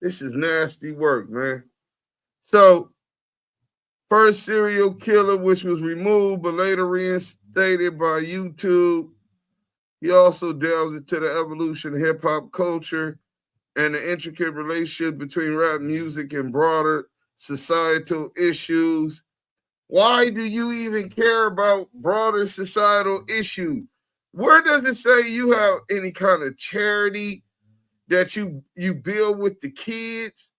This is nasty work, man. So, first serial killer, which was removed but later reinstated by YouTube. He also delves into the evolution of hip-hop culture and the intricate relationship between rap music and broader societal issues. Why do you even care about broader societal issues? Where does it say you have any kind of charity that you build with the kids?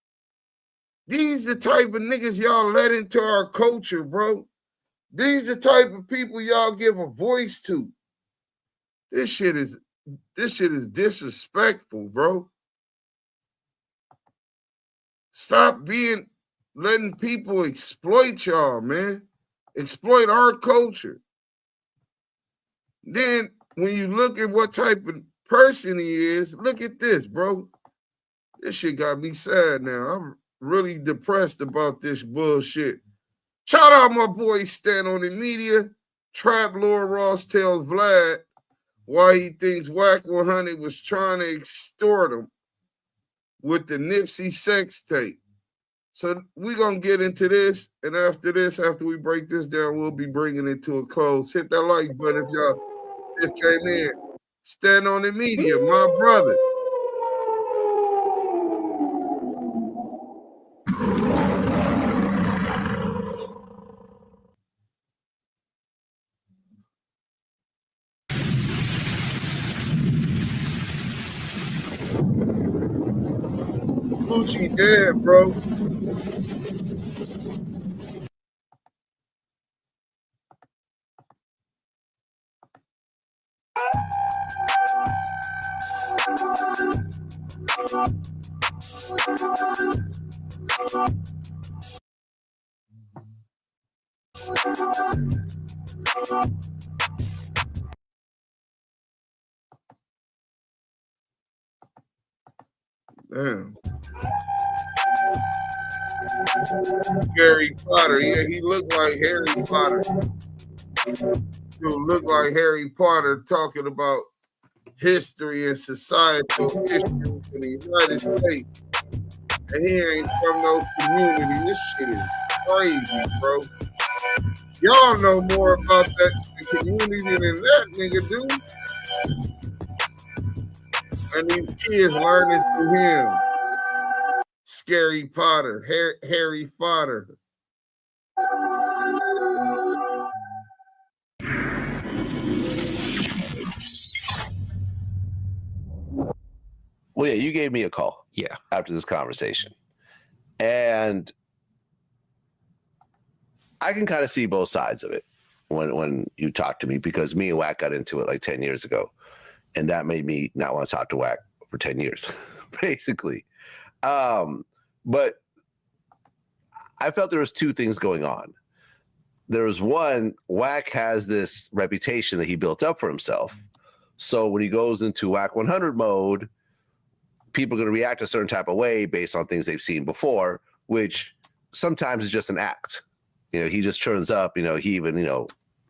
These the type of niggas y'all let into our culture, bro. These the type of people y'all give a voice to. This shit is disrespectful, bro. Stop letting people exploit y'all, man. Exploit our culture. Then when you look at what type of person he is, look at this, bro. This shit got me sad now. I'm really depressed about this bullshit. Shout out my boy Stan on the media. Traplore Ross tells Vlad why he thinks WACK100 was trying to extort him with the Nipsey sex tape. So we're going to get into this, and after we break this down, we'll be bringing it to a close. Hit that like button if y'all just came in. Stand on the media, my brother. Gucci dead, bro. Damn. Harry Potter. Yeah, he looked like Harry Potter. Dude looked like Harry Potter talking about history and societal issues in the United States. And he ain't from those communities. This shit is crazy, bro. Y'all know more about that community than that nigga do. And these kids learning through him. Scary Potter, Harry Potter. Well, yeah, you gave me a call. Yeah. After this conversation. And I can kind of see both sides of it when you talk to me, because me and WACK got into it like 10 years ago. And that made me not want to talk to WACK for 10 years, basically. But I felt there was two things going on. There was one, WACK has this reputation that he built up for himself. So when he goes into WACK100 mode, people are going to react a certain type of way based on things they've seen before, which sometimes it's just an act. You know, he just turns up, you know, he even, you know,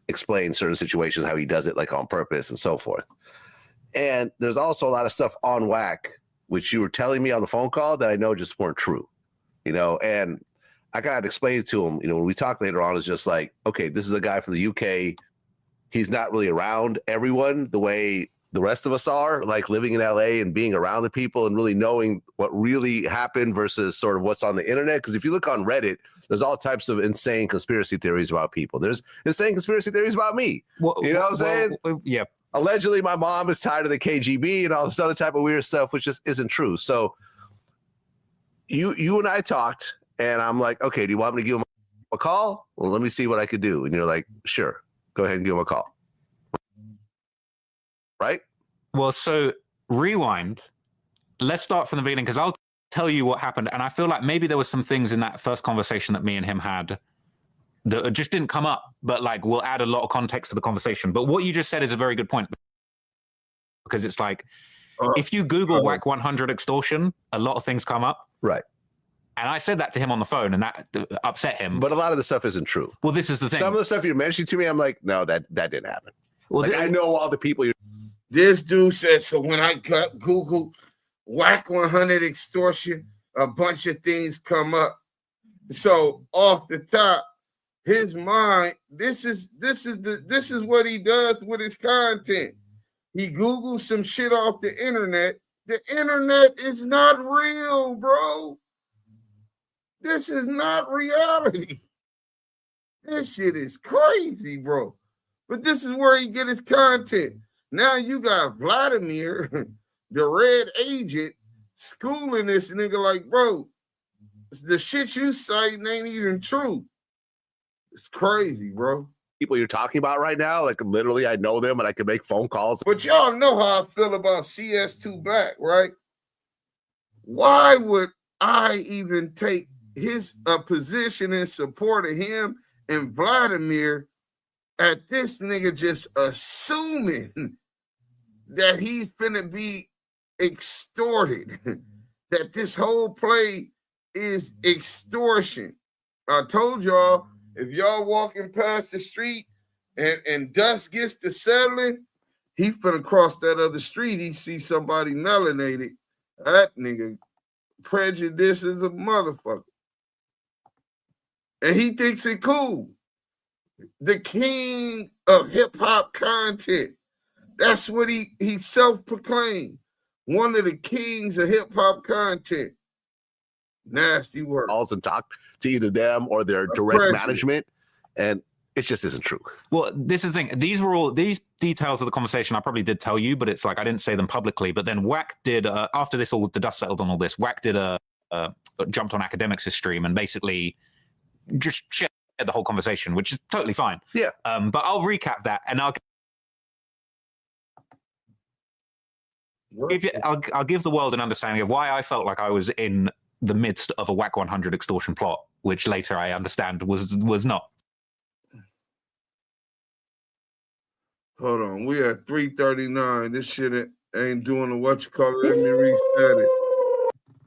explains certain situations, how he does it like on purpose and so forth. And there's also a lot of stuff on WACK, which you were telling me on the phone call that I know just weren't true, you know, and I got to explain it to him, you know, when we talk later on, it's just like, okay, this is a guy from the UK. He's not really around everyone the way the rest of us are, like living in LA and being around the people and really knowing what really happened versus sort of what's on the internet. Because if you look on Reddit, there's all types of insane conspiracy theories about people. There's insane conspiracy theories about me. You know what I'm saying? Yeah. Allegedly, my mom is tied to the KGB and all this other type of weird stuff, which just isn't true. So you and I talked, and I'm like, okay, do you want me to give him a call? Well, let me see what I could do. And you're like, sure, go ahead and give him a call. Right? Well, so rewind. Let's start from the beginning, because I'll tell you what happened. And I feel like maybe there was some things in that first conversation that me and him had that just didn't come up, but like we'll add a lot of context to the conversation. But what you just said is a very good point, because it's like, if you Google WACK100 extortion, a lot of things come up. Right. And I said that to him on the phone, and that upset him. But a lot of the stuff isn't true. Well, this is the thing. Some of the stuff you're mentioning to me, I'm like, no, that didn't happen. Well, like, I know all the people you're... This dude says, so when I got Google WACK100 extortion, a bunch of things come up. So off the top, his mind, this is what he does with his content. He Googles some shit off the internet. The internet is not real, bro. This is not reality. This shit is crazy, bro. But this is where he get his content. Now you got Vladimir, the red agent, schooling this nigga like, bro, the shit you citing ain't even true. It's crazy, bro. People you're talking about right now, like literally I know them and I can make phone calls. But y'all know how I feel about CS2 Black, right? Why would I even take his position in support of him and Vladimir at this nigga just assuming that he's finna be extorted, that this whole play is extortion. I told y'all, if y'all walking past the street and dust gets to settling, he finna cross that other street. He see somebody melanated. That nigga prejudice is a motherfucker. And he thinks it cool. The king of hip-hop content. That's what he self-proclaimed. One of the kings of hip-hop content. Nasty work. And talk to either them or their direct management, and it just isn't true. Well, this is the thing. These details of the conversation I probably did tell you, but it's like I didn't say them publicly. But then WACK did, after this all, the dust settled on all this, WACK did jumped on Akademiks' stream and basically just shared the whole conversation, which is totally fine. Yeah. But I'll recap that, and I'll give the world an understanding of why I felt like I was in the midst of a WACK100 extortion plot, which later I understand was not. Hold on, we at 3:39. This shit ain't doing the what you call it. Let me reset it.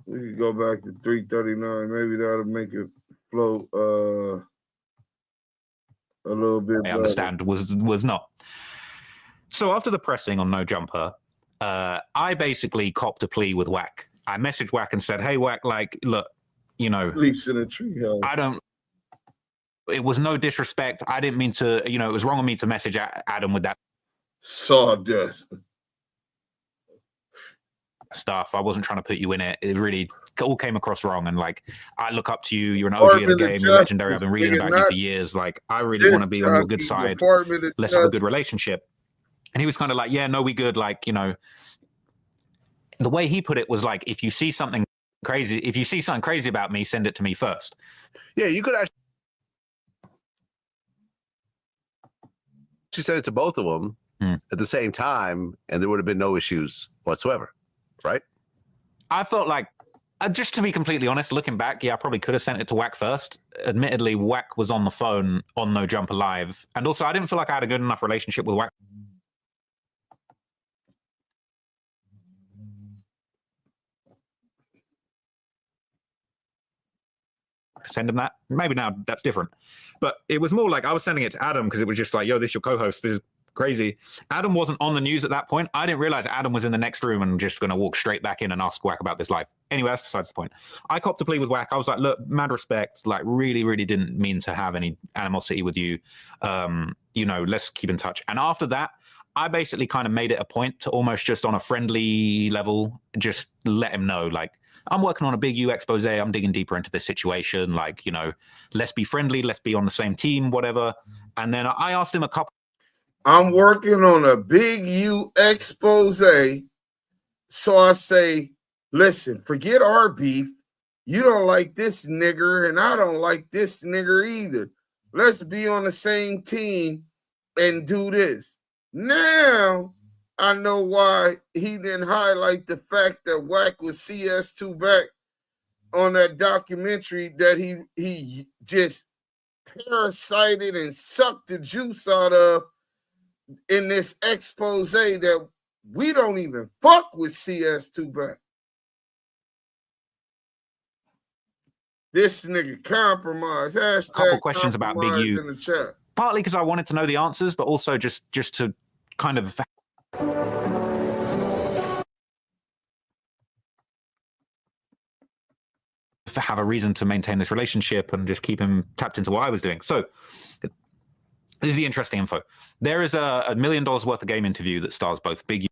We can go back to 3:39. Maybe that'll make it flow a little bit. I understand was not. So after the pressing on No Jumper, I basically copped a plea with WACK. I messaged WACK and said, hey, WACK, like, look, you know, sleeps in a treehouse. It was no disrespect. I didn't mean to, you know, it was wrong of me to message Adam with that sawdust stuff. I wasn't trying to put you in it. It really all came across wrong. And like, I look up to you. You're an OG of the game. You're legendary. I've been reading about you for years. Like, I really want to be on your good side. Let's have a good relationship. And he was kind of like, yeah, no, we good. Like, you know, the way he put it was like, if you see something crazy about me, send it to me first. Yeah, you could actually said it to both of them at the same time, and there would have been no issues whatsoever, right? I felt like, just to be completely honest, looking back, yeah, I probably could have sent it to WACK first. Admittedly, WACK was on the phone on No Jumper Live, and also I didn't feel like I had a good enough relationship with WACK. to send him that. Maybe now that's different. But it was more like I was sending it to Adam because it was just like, yo, this is your co-host. This is crazy. Adam wasn't on the news at that point. I didn't realize Adam was in the next room and just going to walk straight back in and ask Wack about this live. Anyway, that's besides the point. I copped a plea with Wack. I was like, look, mad respect. Like, really, really didn't mean to have any animosity with you. You know, let's keep in touch. And after that, I basically kind of made it a point to almost just on a friendly level, just let him know, like, I'm working on a big U expose. I'm digging deeper into this situation. Like, you know, let's be friendly. Let's be on the same team, whatever. And then I asked him a couple. I'm working on a big U expose. So I say, listen, forget our beef. You don't like this nigger, and I don't like this nigger either. Let's be on the same team and do this. Now, I know why he didn't highlight the fact that Wack was CS2 back on that documentary that he just parasited and sucked the juice out of in this expose that we don't even fuck with CS2 back. This nigga compromise. Hashtag couple questions about Big U. in the chat. Partly because I wanted to know the answers, but also just to kind of have a reason to maintain this relationship and just keep him tapped into what I was doing. So this is the interesting info. There is a $1 million worth of game interview that stars both Big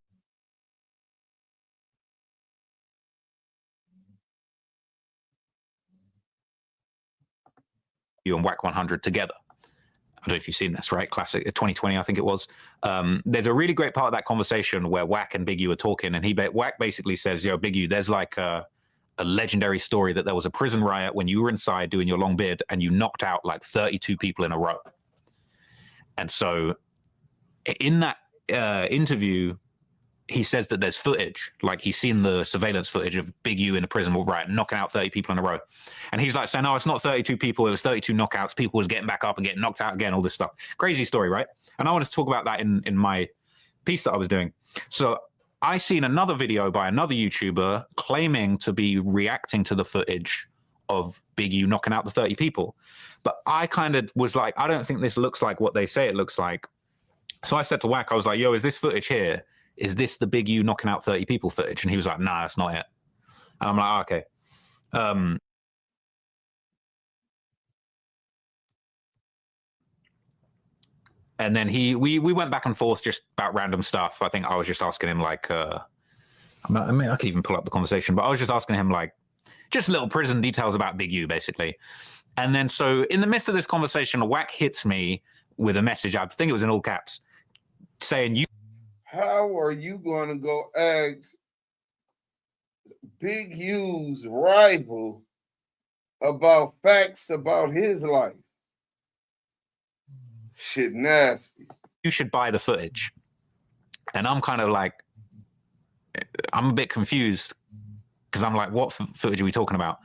U and WACK100 together. I don't know if you've seen this, right? Classic 2020, I think it was. There's a really great part of that conversation where Wack and Big U are talking, and Wack basically says, yo, Big U, there's like a legendary story that there was a prison riot when you were inside doing your long bid and you knocked out like 32 people in a row. And so in that interview, he says that there's footage, like he's seen the surveillance footage of Big U in a prison riot, knocking out 30 people in a row. And he's like saying, no, it's not 32 people, it was 32 knockouts. People was getting back up and getting knocked out again, all this stuff. Crazy story, right? And I wanted to talk about that in my piece that I was doing. So I seen another video by another YouTuber claiming to be reacting to the footage of Big U knocking out the 30 people. But I kind of was like, I don't think this looks like what they say it looks like. So I said to Wack, I was like, yo, is this footage here? Is this the Big U knocking out 30 people footage? And he was like, nah, that's not it. And I'm like, okay. And then we went back and forth just about random stuff. I think I was just asking him like, I mean, I could even pull up the conversation, but I was just asking him like, just little prison details about Big U, basically. And then so in the midst of this conversation, Wack hits me with a message, I think it was in all caps, saying, how are you going to go ask Big U's rival about facts about his life? Shit nasty. You should buy the footage. And I'm kind of like, I'm a bit confused because I'm like, what footage are we talking about?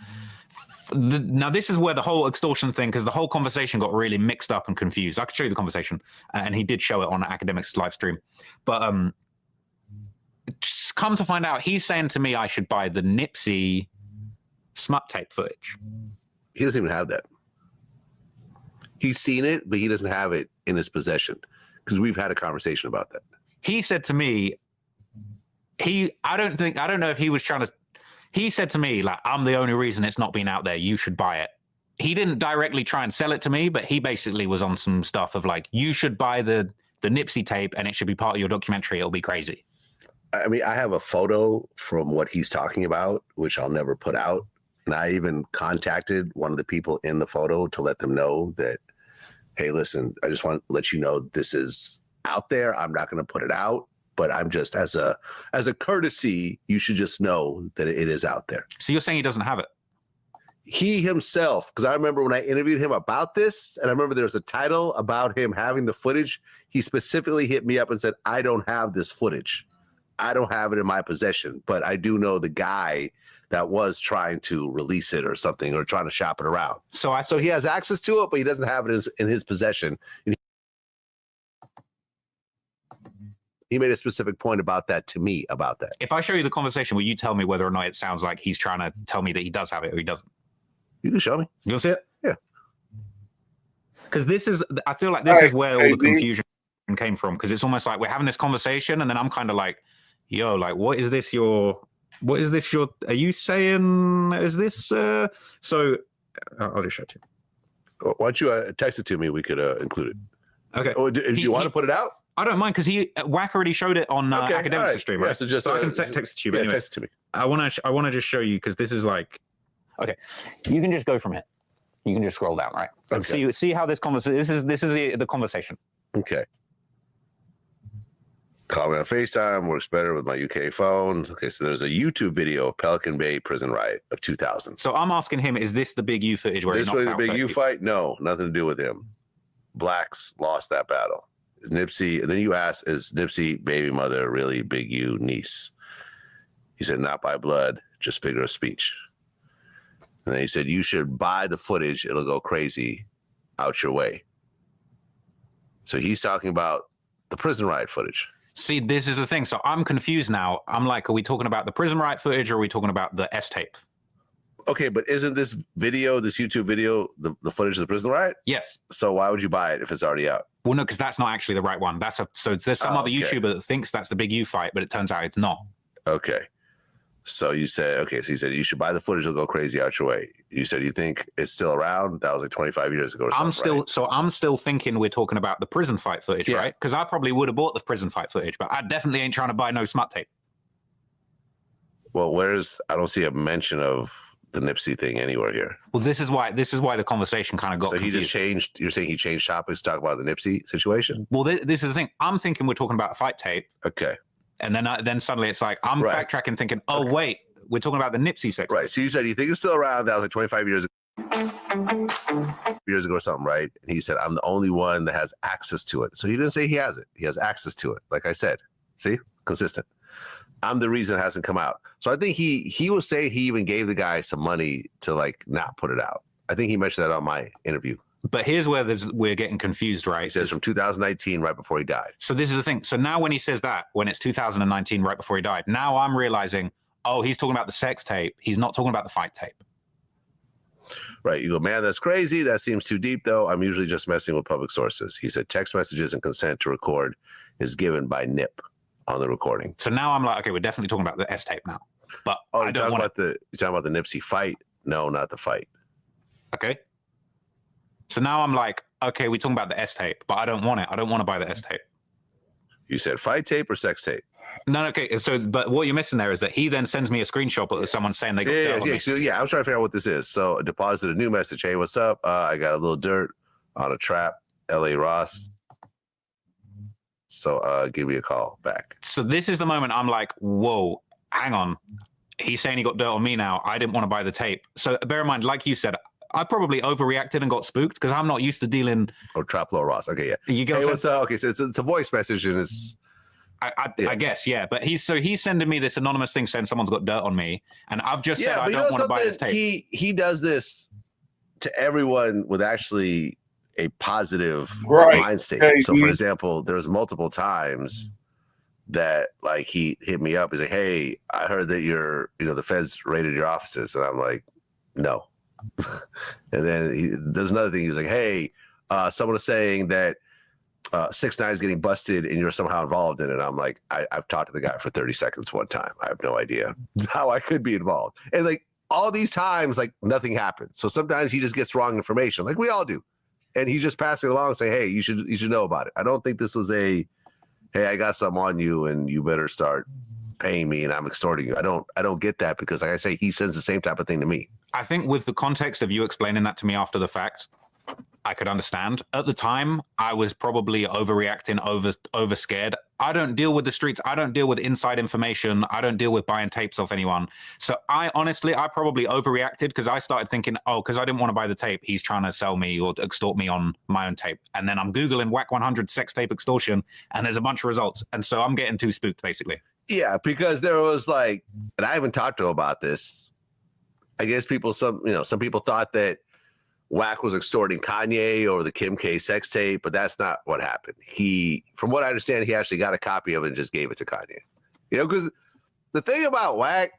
Now, this is where the whole extortion thing, because the whole conversation got really mixed up and confused. I could show you the conversation, and he did show it on Akademiks live stream. But just come to find out, he's saying to me I should buy the Nipsey smut tape footage. He doesn't even have that. He's seen it, but he doesn't have it in his possession because we've had a conversation about that. He said to me, I don't know if he was trying to. He said to me, like, I'm the only reason it's not been out there. You should buy it. He didn't directly try and sell it to me, but he basically was on some stuff of like, you should buy the Nipsey tape and it should be part of your documentary. It'll be crazy. I mean, I have a photo from what he's talking about, which I'll never put out. And I even contacted one of the people in the photo to let them know that, hey, listen, I just want to let you know this is out there. I'm not going to put it out. But I'm just, as a courtesy, you should just know that it is out there. So you're saying he doesn't have it? He himself, because I remember when I interviewed him about this, and I remember there was a title about him having the footage, he specifically hit me up and said, I don't have this footage. I don't have it in my possession, but I do know the guy that was trying to release it or something, or trying to shop it around. So he has access to it, but he doesn't have it in his possession. And he made a specific point about that to me about that. If I show you the conversation, will you tell me whether or not it sounds like he's trying to tell me that he does have it or he doesn't? You can show me. You'll see it? Yeah. Because I feel like this is where all the AB. confusion came from. Because it's almost like we're having this conversation, and then I'm kind of like, yo, like, are you saying, is this, so I'll just show it to you. Why don't you text it to me? We could include it. Okay. Or if you want to put it out? I don't mind, because WACK already showed it on Akademiks right. stream, Yeah, right? so just, I can text it to you. But yeah, anyway, text it to me. I want to just show you, because this is like, okay, you can just go from here. You can just scroll down, right? And see how this conversation. This is the conversation. Okay. Call me on FaceTime. Works better with my UK phone. Okay, so there's a YouTube video of Pelican Bay prison riot of 2000. So I'm asking him, is this the Big U footage where This he was knocked the out Big U 30 fight? No, nothing to do with him. Blacks lost that battle. Is Nipsey, and then you asked, is Nipsey baby mother really Big U niece? He said, not by blood, just figure of speech. And then he said, you should buy the footage. It'll go crazy out your way. So he's talking about the prison riot footage. See, this is the thing. So I'm confused now. I'm like, are we talking about the prison riot footage, or are we talking about the S tape? Okay, but isn't this video, this YouTube video, the footage of the prison riot? Yes. So why would you buy it if it's already out? Well, no, because that's not actually the right one. So there's some other YouTuber that thinks that's the Big U fight, but it turns out it's not. Okay. So you said, so you said you should buy the footage, it'll go crazy out your way. You said you think it's still around? That was like 25 years ago or something, I'm still thinking we're talking about the prison fight footage, right? Because I probably would have bought the prison fight footage, but I definitely ain't trying to buy no smut tape. Well, I don't see a mention of the Nipsey thing anywhere here. Well, this is why the conversation kind of got confused. He just changed, you're saying he changed topics to talk about the Nipsey situation? Well, this is the thing. I'm thinking we're talking about a fight tape. Okay. And then suddenly it's like, I'm backtracking thinking, wait, we're talking about the Nipsey sex. Right. So you said you think it's still around. That was like 25 years ago or something, right? And he said, I'm the only one that has access to it. So he didn't say he has it. He has access to it. Like I said, see, consistent. I'm the reason it hasn't come out. So I think he was saying he even gave the guy some money to like not put it out. I think he mentioned that on my interview. But here's where we're getting confused, right? He says from 2019, right before he died. So this is the thing. So now when he says that, when it's 2019, right before he died, now I'm realizing, he's talking about the sex tape. He's not talking about the fight tape. Right. You go, man, that's crazy. That seems too deep, though. I'm usually just messing with public sources. He said text messages and consent to record is given by Nip on the recording. So now I'm like, okay, we're definitely talking about the S tape now. But you're talking about the Nipsey fight? No, not the fight. Okay. So now I'm like, okay, we're talking about the S tape, but I don't want it. I don't want to buy the S tape. You said fight tape or sex tape? No, okay. So, but what you're missing there is that he then sends me a screenshot of someone saying they got dirt on me. So I was trying to figure out what this is. So I deposited a new message. Hey, what's up? I got a little dirt on a trap, LA Ross. So give me a call back. So this is the moment I'm like, whoa, hang on. He's saying he got dirt on me now. I didn't want to buy the tape. So bear in mind, like you said, I probably overreacted and got spooked because I'm not used to dealing. Oh, Traplore Ross. Okay, yeah. You go. Hey, what's up? Okay, so it's a voice message and it's. I guess, yeah. But he's sending me this anonymous thing saying someone's got dirt on me, and I've just said I don't want to buy this tape. He does this to everyone with actually a positive mind state. Hey, so, for example, there's multiple times that like he hit me up. He's like, "Hey, I heard that the feds raided your offices," and I'm like, "No." And then there's another thing. He was like, "Hey, someone is saying that 6ix9ine is getting busted and you're somehow involved in it." I'm like, I've talked to the guy for 30 seconds one time. I have no idea how I could be involved. And like all these times, like nothing happened. So sometimes he just gets wrong information, like we all do. And he's just passing along, saying, "Hey, you should know about it." I don't think this was hey, I got something on you and you better start paying me and I'm extorting you. I don't get that because, like I say, he sends the same type of thing to me. I think with the context of you explaining that to me after the fact, I could understand. At the time, I was probably overreacting, over scared. I don't deal with the streets. I don't deal with inside information. I don't deal with buying tapes off anyone. So I probably overreacted because I started thinking, because I didn't want to buy the tape, he's trying to sell me or extort me on my own tape. And then I'm Googling WACK100 sex tape extortion and there's a bunch of results. And so I'm getting too spooked, basically. Yeah, because there was like, and I haven't talked to him about this. I guess some people thought that WACK was extorting Kanye over the Kim K sex tape, but that's not what happened. From what I understand, he actually got a copy of it and just gave it to Kanye. Because the thing about WACK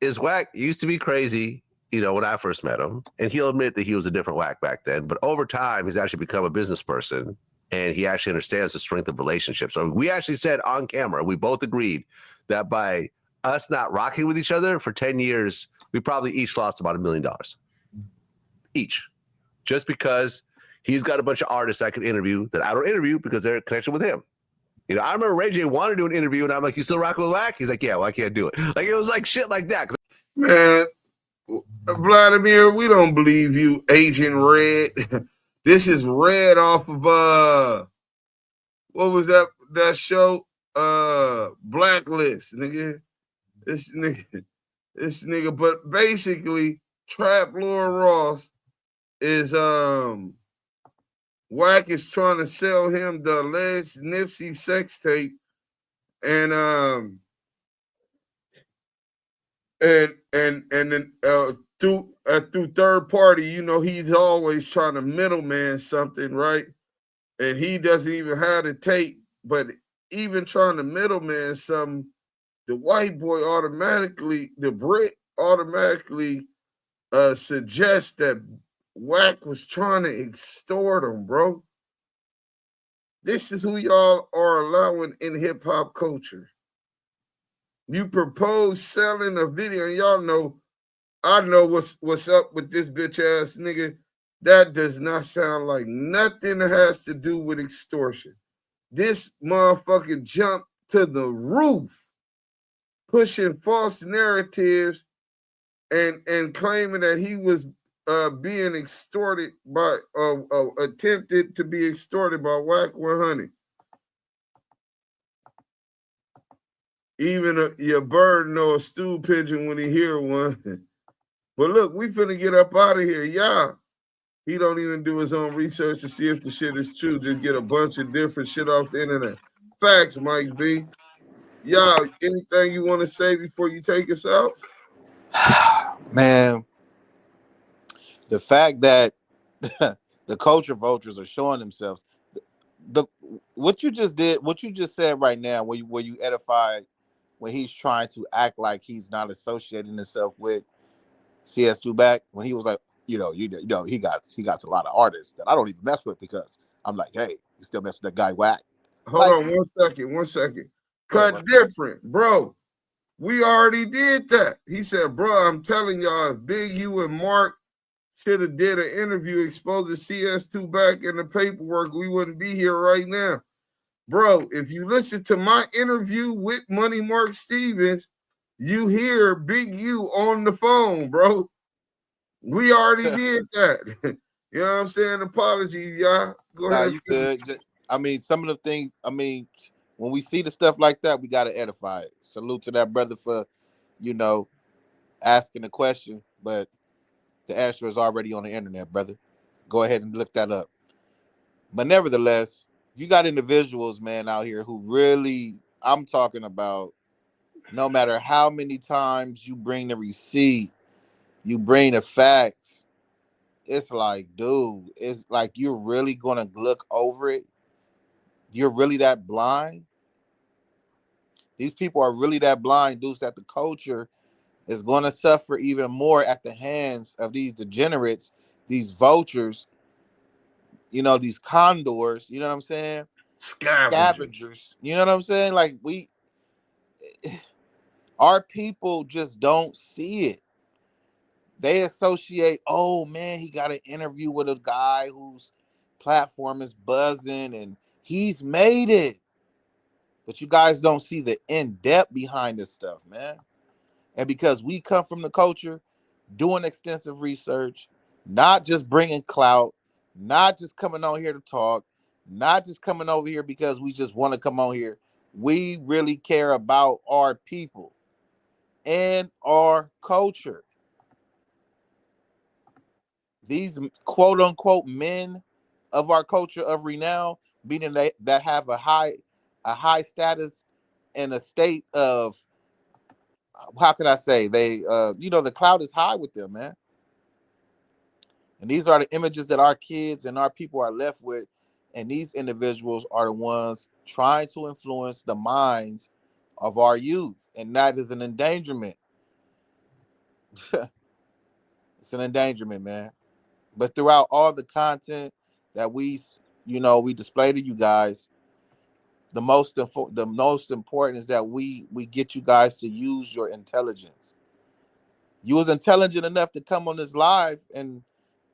is WACK used to be crazy. you know, when I first met him, and he'll admit that he was a different whack back then, but over time, he's actually become a business person, and he actually understands the strength of relationships. So we actually said on camera, we both agreed that by us not rocking with each other for 10 years, we probably each lost about $1 million. Each. Just because he's got a bunch of artists I could interview that I don't interview because they're in connection with him. You know, I remember Ray J wanted to do an interview, and I'm like, "You still rocking with Wack?" He's like, "Yeah, well, I can't do it." Like, it was like shit like that. Man, Vladimir, we don't believe you, Agent Red. This is Red off of what was that show? Blacklist, nigga. This nigga. But basically, Traplore Ross is Wack is trying to sell him the alleged Nipsey sex tape, and then through third party, you know, he's always trying to middleman something, right? And he doesn't even have the tape, but even trying to middleman something, the white boy the Brit automatically suggests that Wack was trying to extort him, bro. This is who y'all are allowing in hip hop culture. You propose selling a video, and y'all know, I know what's up with this bitch ass nigga. That does not sound like nothing that has to do with extortion. This motherfucker jumped to the roof, pushing false narratives and claiming that he was being extorted by, attempted to be extorted by WACK100. Even your bird know a stool pigeon when he hear one. But look, we finna get up out of here. Y'all, he don't even do his own research to see if the shit is true. Just get a bunch of different shit off the internet. Facts, Mike B. Y'all, anything you want to say before you take us out? Man, the fact that the culture vultures are showing themselves, what you just said right now, where you edified when he's trying to act like he's not associating himself with CS2 back, when he was like, you know, he got a lot of artists that I don't even mess with because I'm like, hey, you still mess with that guy Wack. Hold on 1 second. Cut different, bro. We already did that. He said, bro, I'm telling y'all, if Big U and Mark should have did an interview exposing CS2 back in the paperwork, we wouldn't be here right now. Bro, if you listen to my interview with Money Mark Stevens, you hear Big U on the phone, bro. We already did that. You know what I'm saying? Apologies, y'all. Go ahead. You good. I mean, some of the things, when we see the stuff like that, we got to edify it. Salute to that brother for, you know, asking the question, but the answer is already on the internet, brother. Go ahead and look that up. But nevertheless, you got individuals, man, out here who really, I'm talking about, no matter how many times you bring the receipt, you bring the facts, it's like, dude, it's like you're really going to look over it. You're really that blind. These people are really that blind, dudes, that the culture is going to suffer even more at the hands of these degenerates, these vultures, you know, these condors, you know what I'm saying? Scavengers. You know what I'm saying? Like, our people just don't see it. They associate, oh man, he got an interview with a guy whose platform is buzzing and he's made it. But you guys don't see the in-depth behind this stuff, man. And because we come from the culture, doing extensive research, not just bringing clout, not just coming on here to talk, not just coming over here because we just want to come on here. We really care about our people and our culture. These quote unquote men of our culture of renown, meaning that have a high status and a state of, how can I say, they you know, the cloud is high with them, man. And these are the images that our kids and our people are left with. And these individuals are the ones trying to influence the minds of our youth. And that is an endangerment. It's an endangerment, man. But throughout all the content that we display to you guys, the most important is that we get you guys to use your intelligence. You was intelligent enough to come on this live and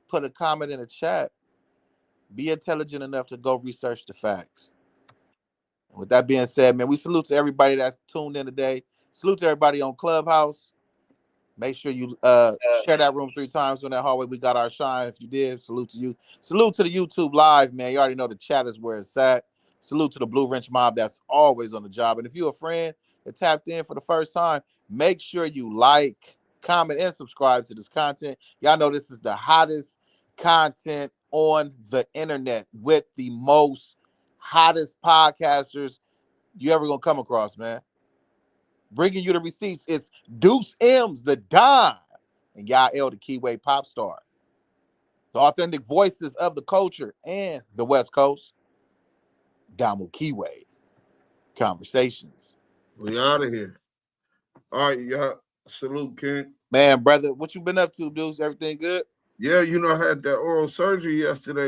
put a comment in the chat. Be intelligent enough to go research the facts. With that being said, man, we salute to everybody that's tuned in today. Salute to everybody on Clubhouse. Make sure you share that room 3 times on that hallway. We got our shine. If you did, salute to you. Salute to the YouTube live, man. You already know the chat is where it's at. Salute to the Blue Wrench mob that's always on the job. And if you're a friend that tapped in for the first time, make sure you like, comment, and subscribe to this content. Y'all know this is the hottest content on the internet with the most hottest podcasters you ever gonna come across, man. Bringing you the receipts, it's Duse M's the Don and Yael the Kiwe pop star. The authentic voices of the culture and the West Coast. Damu Kiwe Conversations. We out of here. All right, y'all. Salute, King. Man, brother, what you been up to, Deuce? Everything good? Yeah, I had that oral surgery yesterday.